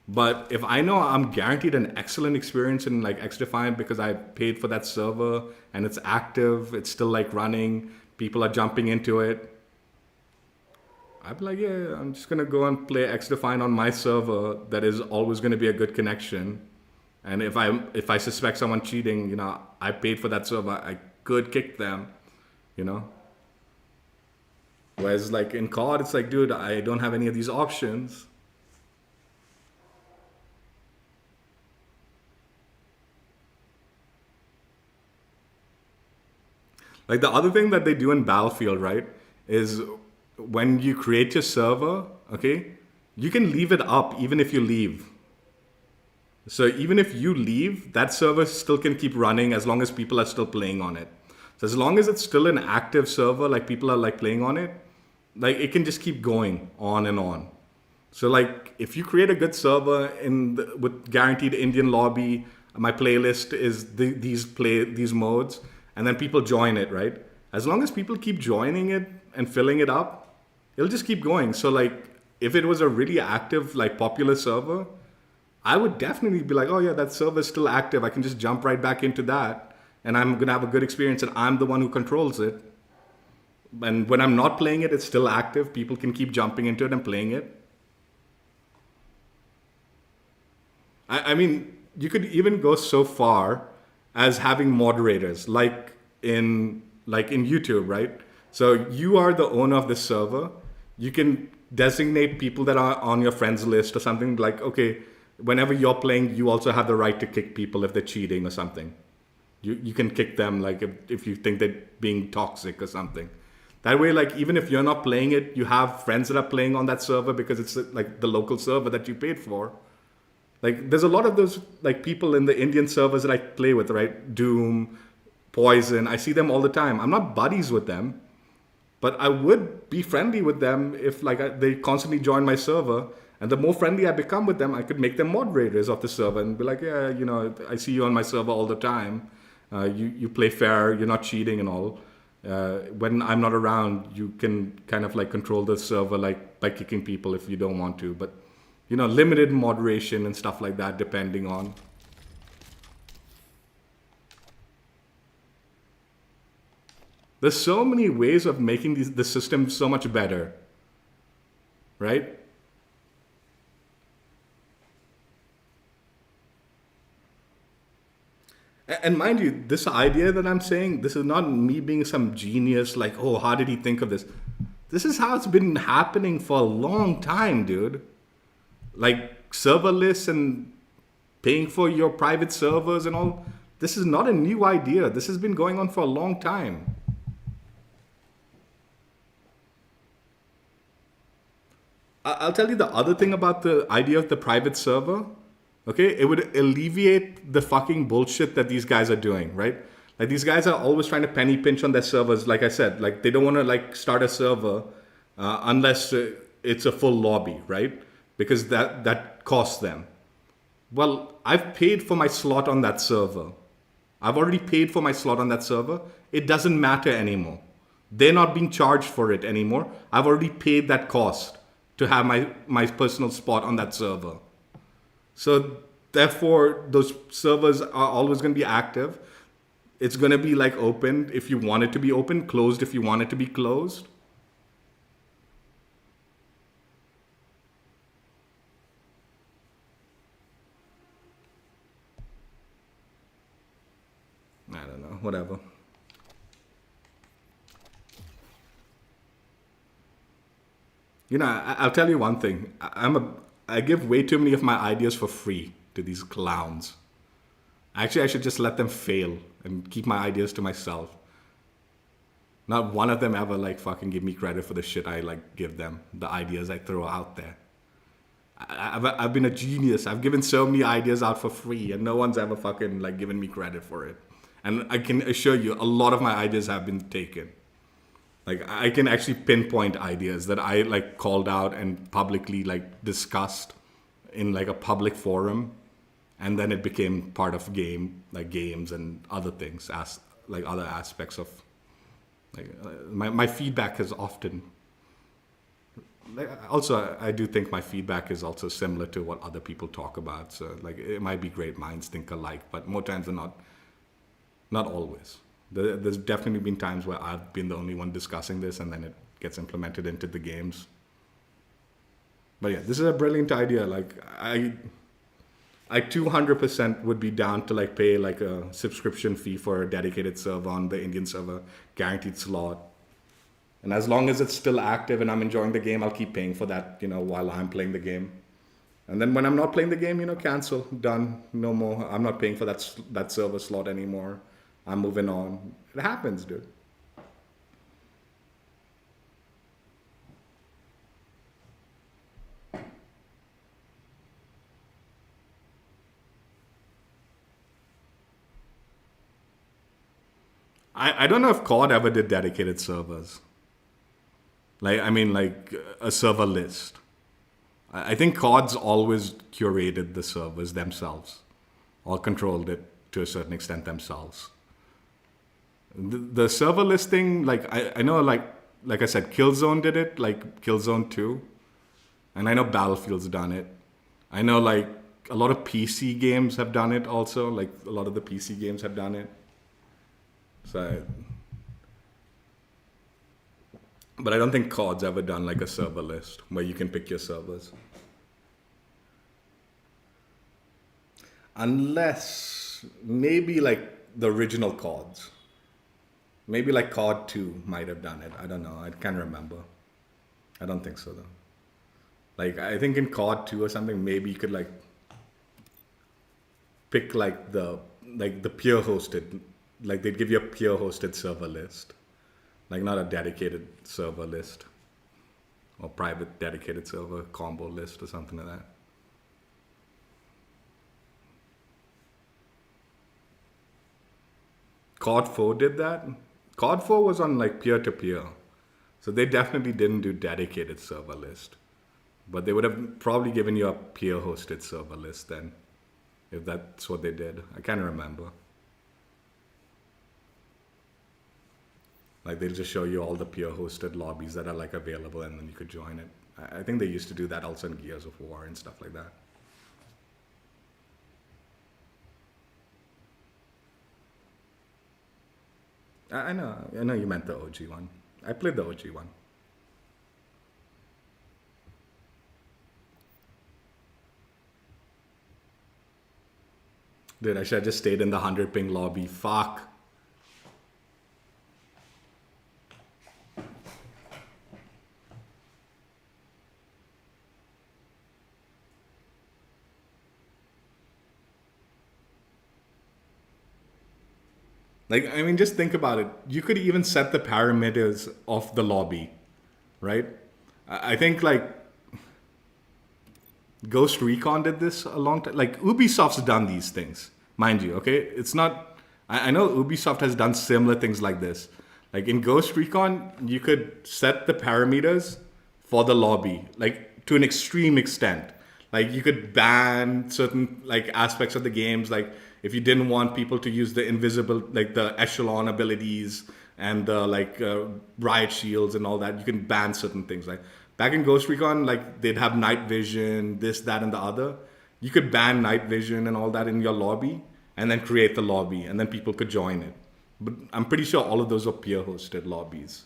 But if I know I'm guaranteed an excellent experience in like XDefiant because I paid for that server and it's active, it's still like running, people are jumping into it, I'd be like, yeah, I'm just gonna go and play XDefiant on my server that is always gonna be a good connection. And if I suspect someone cheating, you know, I paid for that server, I could kick them, you know. Whereas like in COD, it's like, dude, I don't have any of these options. Like the other thing that they do in Battlefield, right, is when you create your server, okay, you can leave it up even if you leave. So even if you leave, that server still can keep running as long as people are still playing on it. So as long as it's still an active server, like people are like playing on it, like it can just keep going on and on. So like if you create a good server with guaranteed Indian lobby, my playlist is these modes, and then people join it, right? As long as people keep joining it and filling it up, it'll just keep going. So like, if it was a really active, like popular server, I would definitely be like, oh yeah, that server is still active. I can just jump right back into that, and I'm gonna have a good experience, and I'm the one who controls it. And when I'm not playing it, it's still active. People can keep jumping into it and playing it. I mean, you could even go so far as having moderators, like in YouTube, right? So you are the owner of the server. You can designate people that are on your friends list or something like, okay, whenever you're playing, you also have the right to kick people if they're cheating or something. You can kick them like if you think they're being toxic or something. That way, like even if you're not playing it, you have friends that are playing on that server because it's like the local server that you paid for. Like there's a lot of those like people in the Indian servers that I play with, right? Doom, Poison. I see them all the time. I'm not buddies with them, but I would be friendly with them if they constantly join my server. And the more friendly I become with them, I could make them moderators of the server and be like, yeah, I see you on my server all the time. You play fair. You're not cheating and all. When I'm not around, you can kind of like control the server like by kicking people if you don't want to. But limited moderation and stuff like that, depending on. There's so many ways of making the system so much better, right? And mind you, this idea that I'm saying, this is not me being some genius, like, oh, how did he think of this? This is how it's been happening for a long time, dude. Like serverless and paying for your private servers and all. This is not a new idea. This has been going on for a long time. I'll tell you the other thing about the idea of the private server. Okay, it would alleviate the fucking bullshit that these guys are doing, right? Like these guys are always trying to penny pinch on their servers. Like I said, like they don't want to like start a server unless it's a full lobby, right? Because that costs them. Well, I've paid for my slot on that server. I've already paid for my slot on that server. It doesn't matter anymore. They're not being charged for it anymore. I've already paid that cost to have my personal spot on that server. So therefore, those servers are always going to be active. It's going to be like open if you want it to be open, closed if you want it to be closed. I don't know, whatever. I'll tell you one thing. I give way too many of my ideas for free to these clowns. Actually, I should just let them fail and keep my ideas to myself. Not one of them ever like fucking give me credit for the shit I like give them, the ideas I throw out there. I've been a genius. I've given so many ideas out for free and no one's ever fucking like given me credit for it. And I can assure you, a lot of my ideas have been taken. Like I can actually pinpoint ideas that I like called out and publicly like discussed in like a public forum, and then it became part of games and other things as like other aspects of like my feedback is often. Also, I do think my feedback is also similar to what other people talk about. So like it might be great minds think alike, but more times than not always. There's definitely been times where I've been the only one discussing this and then it gets implemented into the games. But yeah, this is a brilliant idea. Like I 200% would be down to like pay like a subscription fee for a dedicated server on the Indian server, guaranteed slot. And as long as it's still active and I'm enjoying the game, I'll keep paying for that, while I'm playing the game. And then when I'm not playing the game, cancel, done, no more. I'm not paying for that server slot anymore. I'm moving on. It happens, dude. I don't know if COD ever did dedicated servers. Like a server list. I think COD's always curated the servers themselves, or controlled it to a certain extent themselves. The server listing, like I know, like like I said, Killzone did it, like Killzone 2. And I know Battlefield's done it. I know like a lot of PC games have done it also. Like a lot of the PC games have done it. But I don't think COD's ever done like a server list where you can pick your servers. Unless maybe like the original CODs. Maybe like COD 2 might have done it. I don't know. I can't remember. I don't think so though. Like I think in COD 2 or something, maybe you could like pick like the peer hosted, like they'd give you a peer hosted server list. Like not a dedicated server list or private dedicated server combo list or something like that. COD 4 did that. COD 4 was on like peer-to-peer. So they definitely didn't do dedicated server list. But they would have probably given you a peer-hosted server list then, if that's what they did. I can't remember. Like they'll just show you all the peer-hosted lobbies that are like available, and then you could join it. I think they used to do that also in Gears of War and stuff like that. I know you meant the OG one. I played the OG one. Dude, I should have just stayed in the 100 ping lobby. Fuck. Like, I mean, just think about it. You could even set the parameters of the lobby, right? I think like Ghost Recon did this a long time. Like Ubisoft's done these things, mind you. Okay, it's not. I know Ubisoft has done similar things like this. Like in Ghost Recon, you could set the parameters for the lobby, like to an extreme extent. Like you could ban certain like aspects of the games, like if you didn't want people to use the invisible, like the echelon abilities and the like riot shields and all that, you can ban certain things. Like back in Ghost Recon, like they'd have night vision, this, that, and the other. You could ban night vision and all that in your lobby, and then create the lobby, and then people could join it. But I'm pretty sure all of those are peer-hosted lobbies.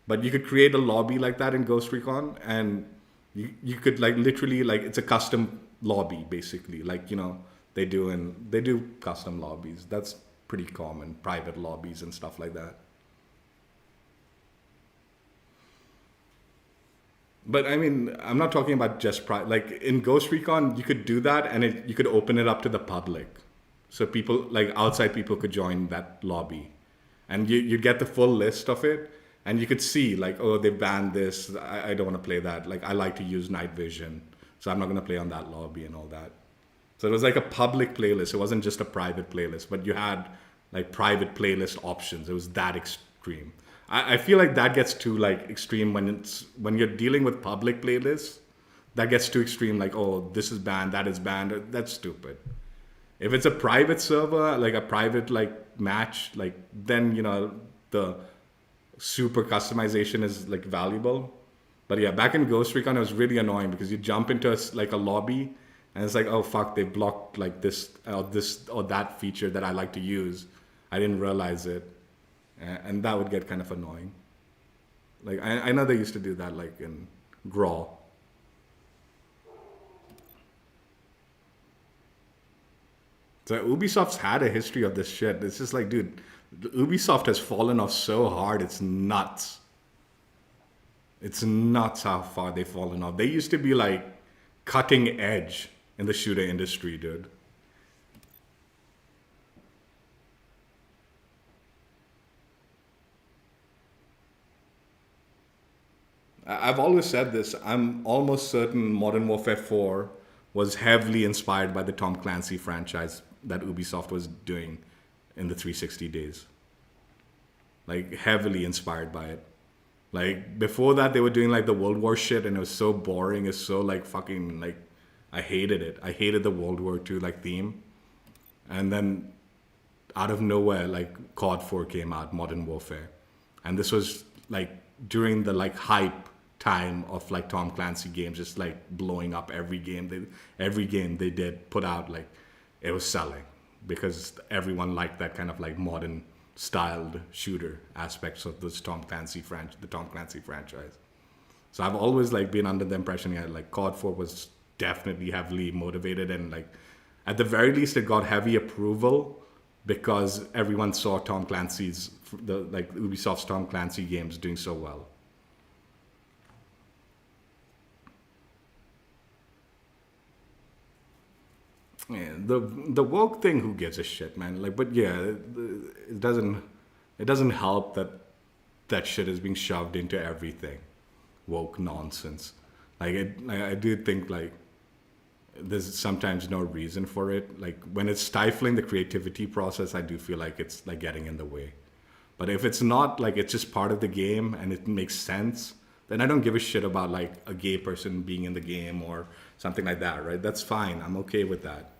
But you could create a lobby like that in Ghost Recon, and you could like literally like it's a custom lobby basically. Like they do custom lobbies. That's pretty common, private lobbies and stuff like that. But I mean, I'm not talking about just like in Ghost Recon, you could do that, and you could open it up to the public, so people like outside people could join that lobby, and you get the full list of it, and you could see like, oh, they banned this. I don't want to play that. Like I like to use night vision, so I'm not going to play on that lobby and all that. So it was like a public playlist. It wasn't just a private playlist, but you had like private playlist options. It was that extreme. I feel like that gets too like extreme when you're dealing with public playlists. That gets too extreme. Like, oh, this is banned, that is banned. That's stupid. If it's a private server, like a private like match, like then the super customization is like valuable. But yeah, back in Ghost Recon, it was really annoying because you jump into like a lobby. And it's like, oh fuck, they blocked like this or that feature that I like to use. I didn't realize it, and that would get kind of annoying. Like I know they used to do that like in Graw. So Ubisoft's had a history of this shit. It's just like, dude, Ubisoft has fallen off so hard. It's nuts. It's nuts how far they've fallen off. They used to be like cutting edge in the shooter industry, dude. I've always said this. I'm almost certain Modern Warfare 4 was heavily inspired by the Tom Clancy franchise that Ubisoft was doing in the 360 days. Like heavily inspired by it. Like before that, they were doing like the World War shit, and it was so boring. It's so like fucking like. I hated it. I hated the World War II like theme. And then out of nowhere, like COD 4 came out, Modern Warfare. And this was like during the like hype time of like Tom Clancy games, just like blowing up every game they did put out, like it was selling because everyone liked that kind of like modern styled shooter aspects of this the Tom Clancy franchise. So I've always like been under the impression like COD 4 was definitely heavily motivated, and like at the very least it got heavy approval because everyone saw Ubisoft's Tom Clancy games doing so well. Yeah, the woke thing, who gives a shit, man? Like, but yeah, it doesn't help that shit is being shoved into everything. Woke nonsense. I do think like there's sometimes no reason for it. Like when it's stifling the creativity process, I do feel like it's like getting in the way. But if it's not, like it's just part of the game and it makes sense, then I don't give a shit about like a gay person being in the game or something like that, right? That's fine. I'm okay with that.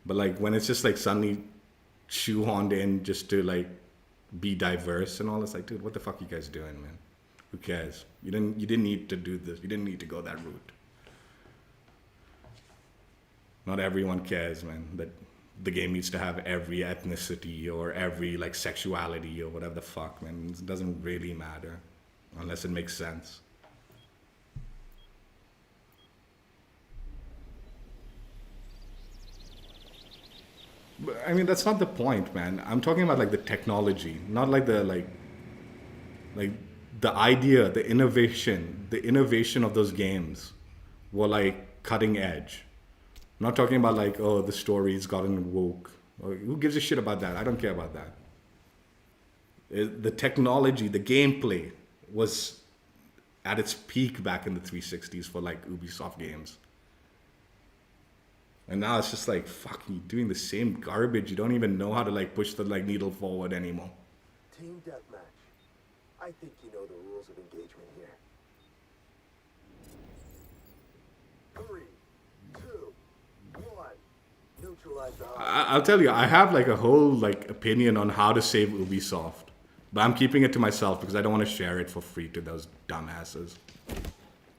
But like when it's just like suddenly shoehorned in just to like be diverse and all, it's like, dude, what the fuck are you guys doing, man? Who cares? You didn't need to do this. You didn't need to go that route. Not everyone cares, man, that the game needs to have every ethnicity or every like sexuality or whatever the fuck, man. It doesn't really matter unless it makes sense. But, I mean, that's not the point, man. I'm talking about like the technology, not like the the idea, the innovation of those games were like cutting edge. I'm not talking about like, oh, the story's gotten woke. Who gives a shit about that? I don't care about that. The technology, the gameplay was at its peak back in the 360s for like Ubisoft games. And now it's just like, fuck, you doing the same garbage. You don't even know how to like push the like needle forward anymore. Team deathmatch. I think you know the rules of engagement here. 3, 2, 1. Neutralize the I'll tell you, I have like a whole like opinion on how to save Ubisoft, but I'm keeping it to myself because I don't want to share it for free to those dumbasses.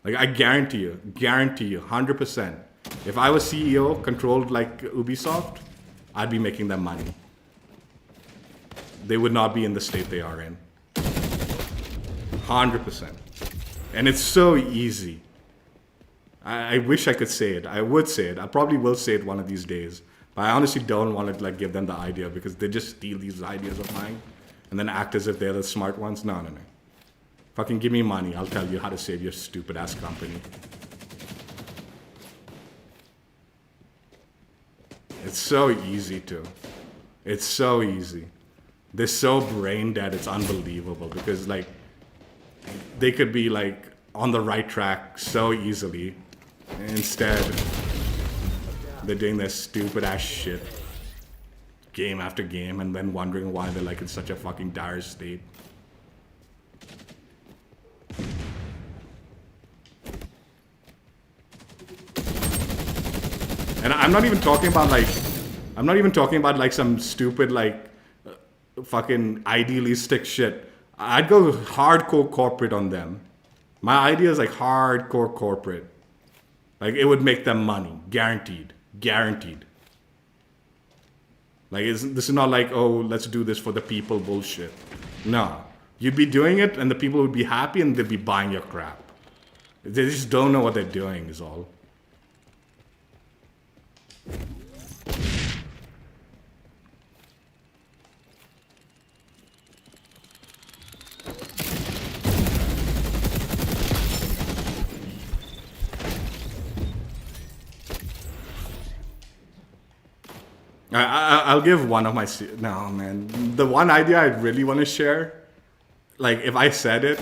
Like I guarantee you, 100%. If I was CEO, controlled like Ubisoft, I'd be making them money. They would not be in the state they are in. 100%. And it's so easy. I wish I could say it. I would say it. I probably will say it one of these days. But I honestly don't want to like give them the idea because they just steal these ideas of mine and then act as if they're the smart ones. No. Fucking give me money. I'll tell you how to save your stupid ass company. It's so easy too. It's so easy. They're so brain dead, it's unbelievable because like they could be like on the right track so easily. Instead, they're doing their stupid ass shit game after game and then wondering why they're like in such a fucking dire state. And I'm not even talking about like some stupid like fucking idealistic shit. I'd go hardcore corporate on them. My idea is like hardcore corporate. Like it would make them money, guaranteed. Like this is not like, oh, let's do this for the people bullshit. No, you'd be doing it and the people would be happy and they'd be buying your crap. They just don't know what they're doing is all. I'll give one of my... No, man. The one idea I really want to share, like, if I said it,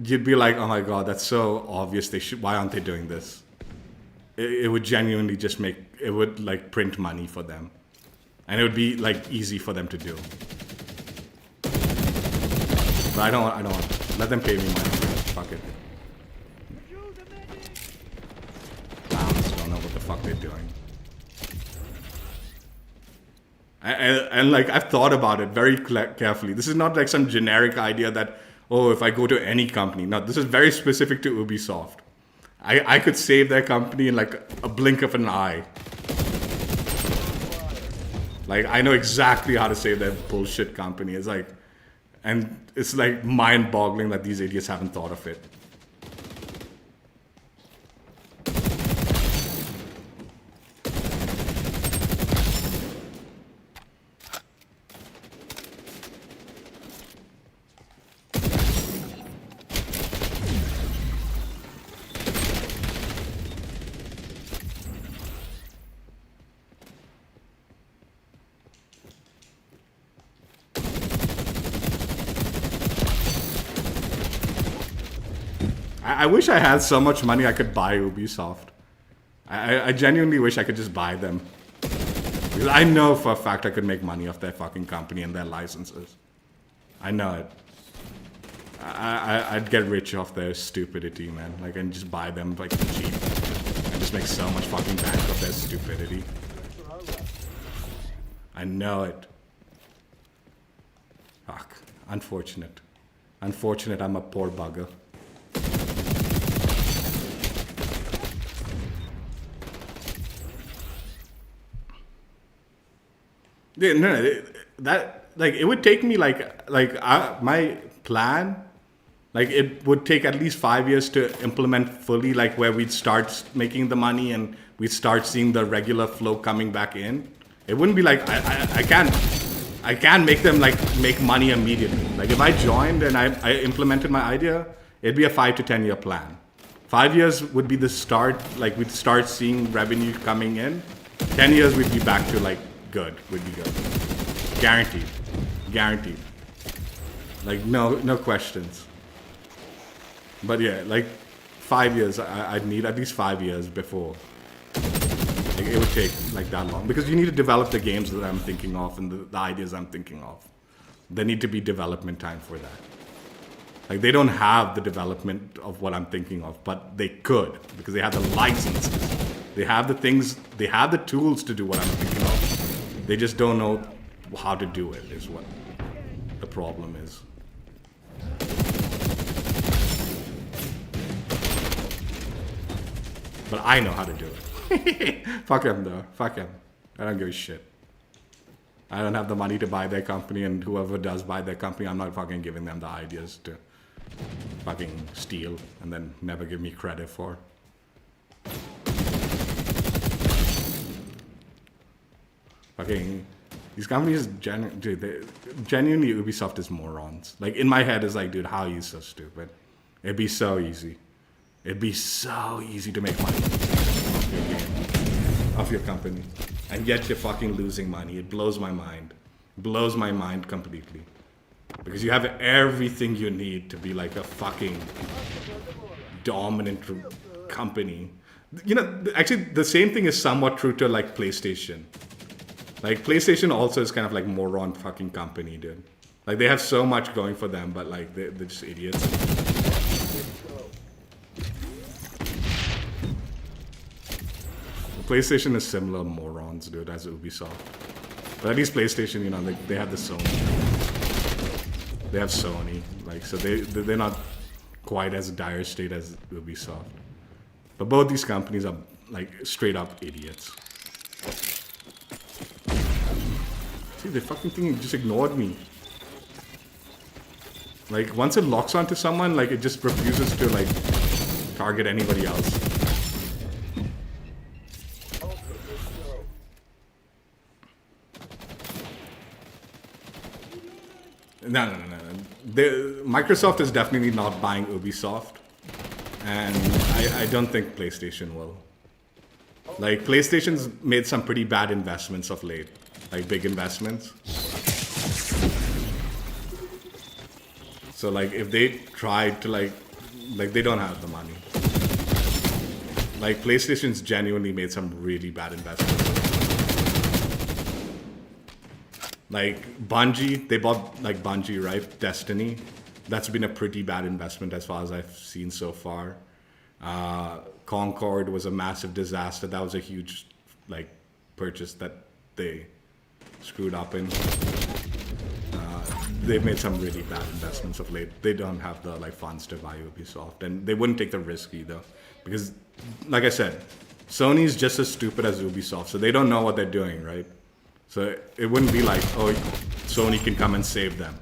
you'd be like, oh my god, that's so obvious. Why aren't they doing this? It would genuinely just make... It would, like, print money for them. And it would be, like, easy for them to do. But I don't want... Let them pay me money. Fuck it. I honestly don't know what the fuck they're doing. And like I've thought about it very carefully. This is not like some generic idea that, oh, if I go to any company. No, this is very specific to Ubisoft. I could save their company in like a blink of an eye. Like, I know exactly how to save their bullshit company. It's like, and it's like mind-boggling that these idiots haven't thought of it. I wish I had so much money I could buy Ubisoft. I genuinely wish I could just buy them. Because I know for a fact I could make money off their fucking company and their licenses. I know it. I'd get rich off their stupidity, man. Like, and just buy them like cheap. And just make so much fucking bank off their stupidity. I know it. Fuck. Unfortunate. Unfortunate I'm a poor bugger. Yeah, no, that like it would take me like my plan, like it would take at least 5 years to implement fully, like where we'd start making the money and we'd start seeing the regular flow coming back in. It wouldn't be like I can't make them like make money immediately. Like if I joined and I implemented my idea, it'd be a 5 to 10 year plan. 5 years would be the start, like we'd start seeing revenue coming in. 10 years we'd be back to like good, would be good. Guaranteed. Guaranteed. Like no questions. But yeah, like 5 years, I'd need at least 5 years before. Like it would take like that long. Because you need to develop the games that I'm thinking of and the ideas I'm thinking of. There need to be development time for that. Like they don't have the development of what I'm thinking of, but they could because they have the licenses. They have the things, they have the tools to do what I'm thinking of. They just don't know how to do it, is what the problem is. But I know how to do it. Fuck him though. Fuck him. I don't give a shit. I don't have the money to buy their company, and whoever does buy their company, I'm not fucking giving them the ideas to fucking steal and then never give me credit for. Fucking these companies, dude, genuinely Ubisoft is morons. Like in my head is like, dude, how are you so stupid? It'd be so easy. It'd be so easy to make money off your game, off your company, and yet you're fucking losing money. It blows my mind. It blows my mind completely. Because you have everything you need to be like a fucking dominant company. You know, actually the same thing is somewhat true to like PlayStation. Like PlayStation also is kind of like moron fucking company, dude. Like they have so much going for them, but like they're just idiots. PlayStation is similar morons, dude, as Ubisoft. But at least PlayStation, you know, they have the Sony. They have Sony, like so they're not quite as dire state as Ubisoft. But both these companies are like straight up idiots. See, they fucking thing just ignored me. Like once it locks onto someone, like it just refuses to like target anybody else. No. Microsoft is definitely not buying Ubisoft, and I don't think PlayStation will. Like PlayStation's made some pretty bad investments of late, like big investments. So like if they tried to like they don't have the money. Like PlayStation's genuinely made some really bad investments. Like Bungie, they bought like Bungie, right? Destiny. That's been a pretty bad investment as far as I've seen so far. Concord was a massive disaster. That was a huge like purchase that they screwed up in. they've made some really bad investments of late. They don't have the like funds to buy Ubisoft, and they wouldn't take the risk either, because, like I said, Sony's just as stupid as Ubisoft, so they don't know what they're doing, right? So it wouldn't be like, oh, Sony can come and save them.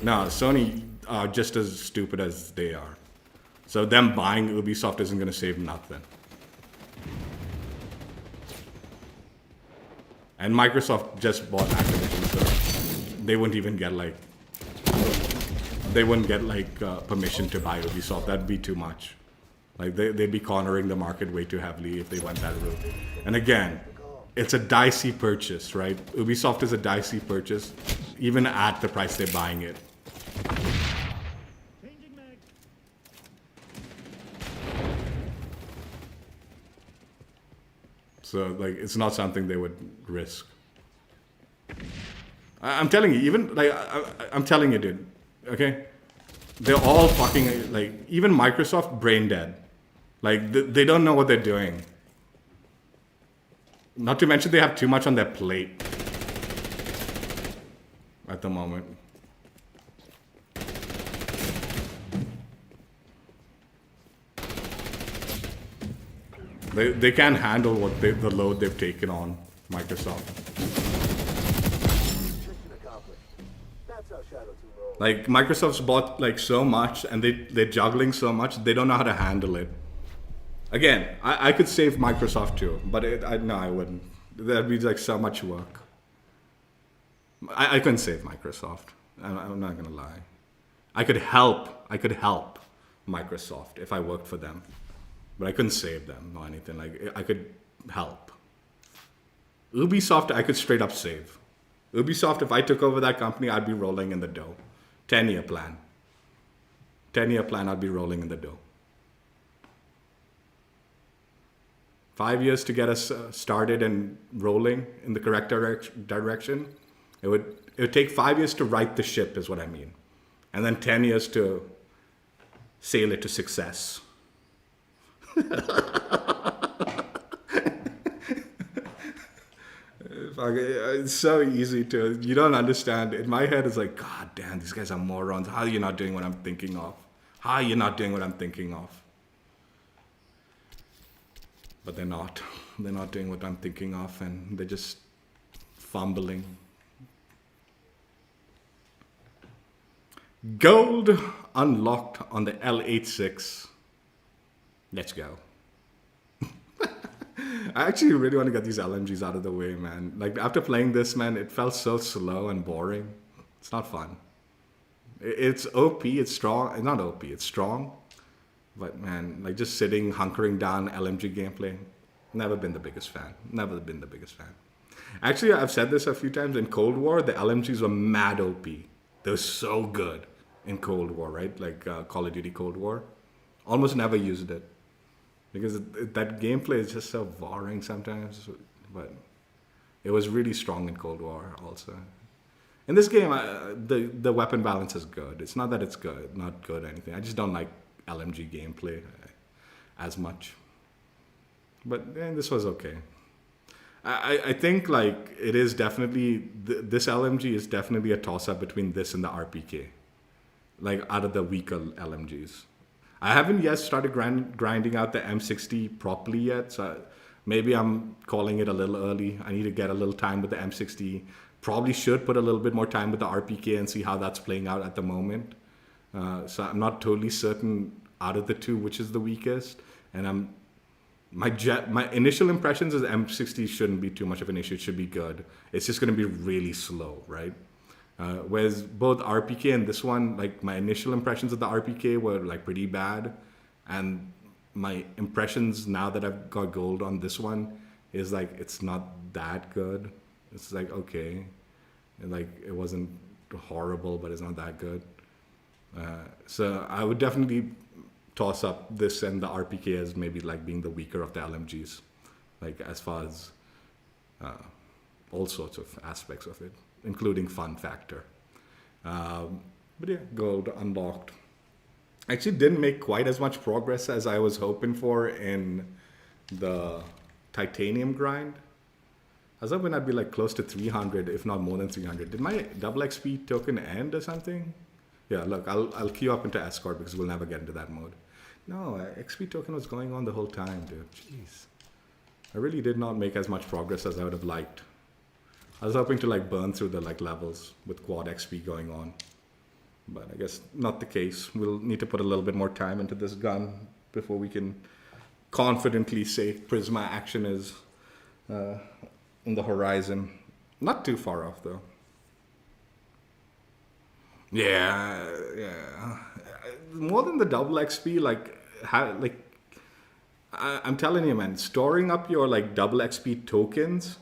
No, Sony are just as stupid as they are. So them buying Ubisoft isn't going to save nothing. And Microsoft just bought Activision, so they wouldn't even get like, permission to buy Ubisoft. That'd be too much. Like they'd be cornering the market way too heavily if they went that route. And again, it's a dicey purchase, right? Ubisoft is a dicey purchase, even at the price they're buying it. So like, it's not something they would risk. I'm telling you, even like, I'm telling you, dude. Okay, they're all fucking like, even Microsoft brain dead. Like they don't know what they're doing. Not to mention they have too much on their plate at the moment. They can't handle what the load they've taken on Microsoft. Mission accomplished. That's how Shadow 2 rolls. Like Microsoft's bought like so much, and they're juggling so much, they don't know how to handle it. Again, I could save Microsoft too, but no, I wouldn't. That'd be like so much work. I couldn't save Microsoft. I'm not gonna lie. I could help Microsoft if I worked for them, but I couldn't save them or anything. Like I could help. Ubisoft, I could straight up save. Ubisoft, if I took over that company, I'd be rolling in the dough. 10-year plan. 10-year plan, I'd be rolling in the dough. 5 years to get us started and rolling in the correct direction. It would take 5 years to right the ship, is what I mean. And then 10 years to sail it to success. It's so easy to, you don't understand. In my head, it's like, God damn, these guys are morons. How are you not doing what I'm thinking of? How are you not doing what I'm thinking of? But they're not. They're not doing what I'm thinking of, and they're just fumbling. Gold unlocked on the L86. Let's go. I actually really want to get these LMGs out of the way, man. Like, after playing this, man, it felt so slow and boring. It's not fun. It's OP, it's strong. Not OP, it's strong. But, man, like, just sitting, hunkering down LMG gameplay, never been the biggest fan. Never been the biggest fan. Actually, I've said this a few times. In Cold War, the LMGs were mad OP. They were so good in Cold War, right? Like Call of Duty Cold War. Almost never used it. Because that gameplay is just so boring sometimes. But it was really strong in Cold War also. In this game, the weapon balance is good. It's not that it's good, not good or anything. I just don't like LMG gameplay as much. But this was okay. I think like it is definitely, this LMG is definitely a toss-up between this and the RPK. Like out of the weaker LMGs. I haven't yet started grinding out the M60 properly yet, so maybe I'm calling it a little early. I need to get a little time with the M60. Probably should put a little bit more time with the RPK and see how that's playing out at the moment. So I'm not totally certain out of the two which is the weakest. And my initial impressions is M60 shouldn't be too much of an issue. It should be good. It's just going to be really slow, right? Whereas both RPK and this one, like my initial impressions of the RPK were like pretty bad, and my impressions now that I've got gold on this one is like it's not that good. It's like okay, and like it wasn't horrible, but it's not that good. So I would definitely toss up this and the RPK as maybe like being the weaker of the LMGs, like as far as all sorts of aspects of it, including fun factor. But yeah, gold unlocked. Actually didn't make quite as much progress as I was hoping for in the titanium grind. was hoping I'd be like close to 300, if not more than 300. Did my double XP token end or something? Yeah, look, I'll queue up into escort because we'll never get into that mode. No, XP token was going on the whole time, dude. Jeez. I really did not make as much progress as I would have liked. I was hoping to like burn through the like levels with quad XP going on. But I guess not the case. We'll need to put a little bit more time into this gun before we can confidently say Prisma action is in the horizon. Not too far off though. Yeah. More than the double XP, I'm telling you, man, storing up your like double XP tokens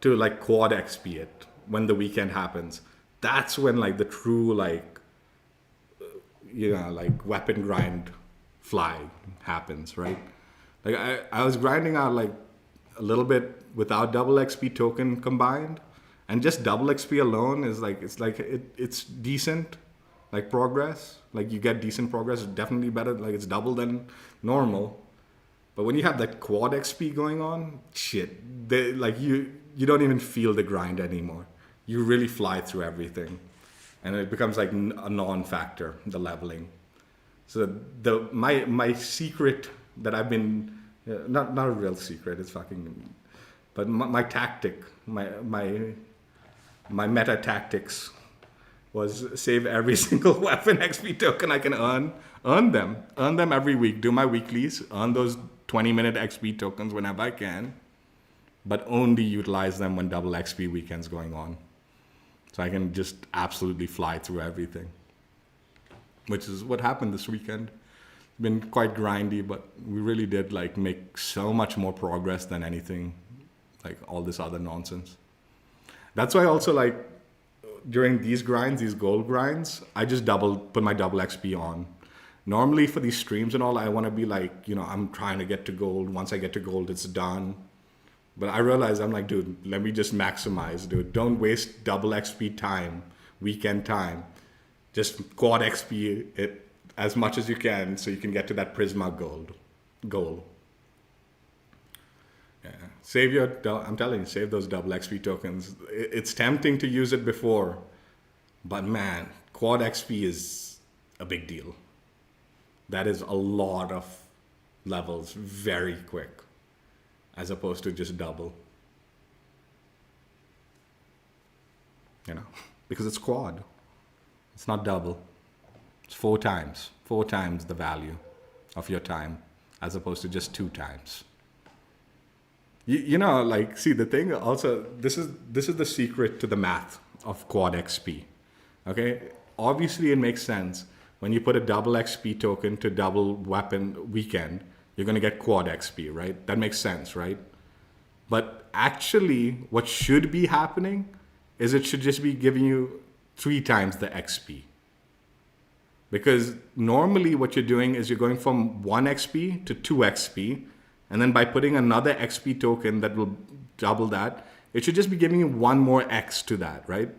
to like quad XP it when the weekend happens. That's when like the true like, like weapon grind fly happens, right? Like I was grinding out like a little bit without double XP token combined, and just double XP alone is like it's decent, like progress. Like you get decent progress, definitely better. Like it's double than normal. But when you have that quad XP going on, shit, you don't even feel the grind anymore. You really fly through everything, and it becomes like a non-factor, the leveling. So my secret that I've been not a real secret, it's fucking, but my tactic, my meta tactics was save every single weapon XP token I can earn them every week, do my weeklies, earn those 20-minute XP tokens whenever I can, but only utilize them when double XP weekend's going on. So I can just absolutely fly through everything, which is what happened this weekend. Been quite grindy, but we really did like make so much more progress than anything, like all this other nonsense. That's why also like during these grinds, these gold grinds, I just put my double XP on. Normally for these streams and all, I want to be like, I'm trying to get to gold. Once I get to gold, it's done. But I realized I'm like, dude, let me just maximize, dude. Don't waste double XP time, weekend time. Just quad XP it as much as you can so you can get to that Prisma goal. Yeah. I'm telling you, save those double XP tokens. It's tempting to use it before, but man, quad XP is a big deal. That is a lot of levels very quick, as opposed to just double. Because it's quad. It's not double. It's 4 times the value of your time, as opposed to just 2 times. See the thing also, this is the secret to the math of quad XP. Okay, obviously it makes sense. When you put a double XP token to double weapon weekend, you're going to get quad XP, right? That makes sense, right? But actually, what should be happening is it should just be giving you 3 times the XP. Because normally what you're doing is you're going from 1 XP to 2 XP, and then by putting another XP token that will double that, it should just be giving you 1 more X to that, right?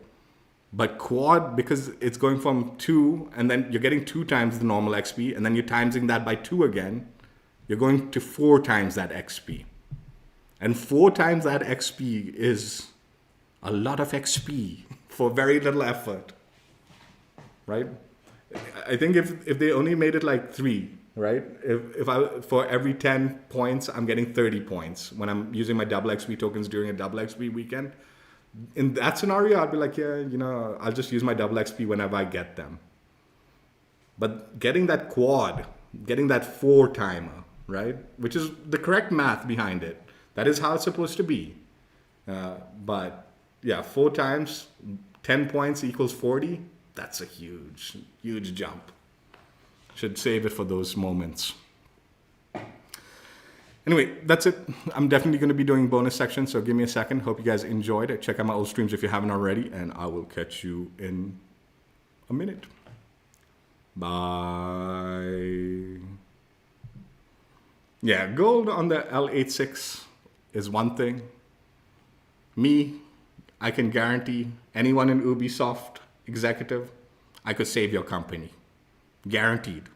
But quad, because it's going from 2, and then you're getting 2 times the normal XP, and then you're timesing that by 2 again, you're going to 4 times that XP. And 4 times that XP is a lot of XP for very little effort, right? I think if they only made it like 3, right? If for every 10 points, I'm getting 30 points when I'm using my double XP tokens during a double XP weekend. In that scenario, I'd be like, yeah, I'll just use my double XP whenever I get them. But getting that quad, getting that 4 timer, right? Which is the correct math behind it. That is how it's supposed to be. But yeah, 4 times, 10 points equals 40. That's a huge, huge jump. Should save it for those moments. Anyway, that's it. I'm definitely going to be doing bonus sections, so give me a second. Hope you guys enjoyed it. Check out my old streams if you haven't already, and I will catch you in a minute. Bye. Yeah, gold on the L86 is one thing. I can guarantee anyone in Ubisoft executive, I could save your company. Guaranteed.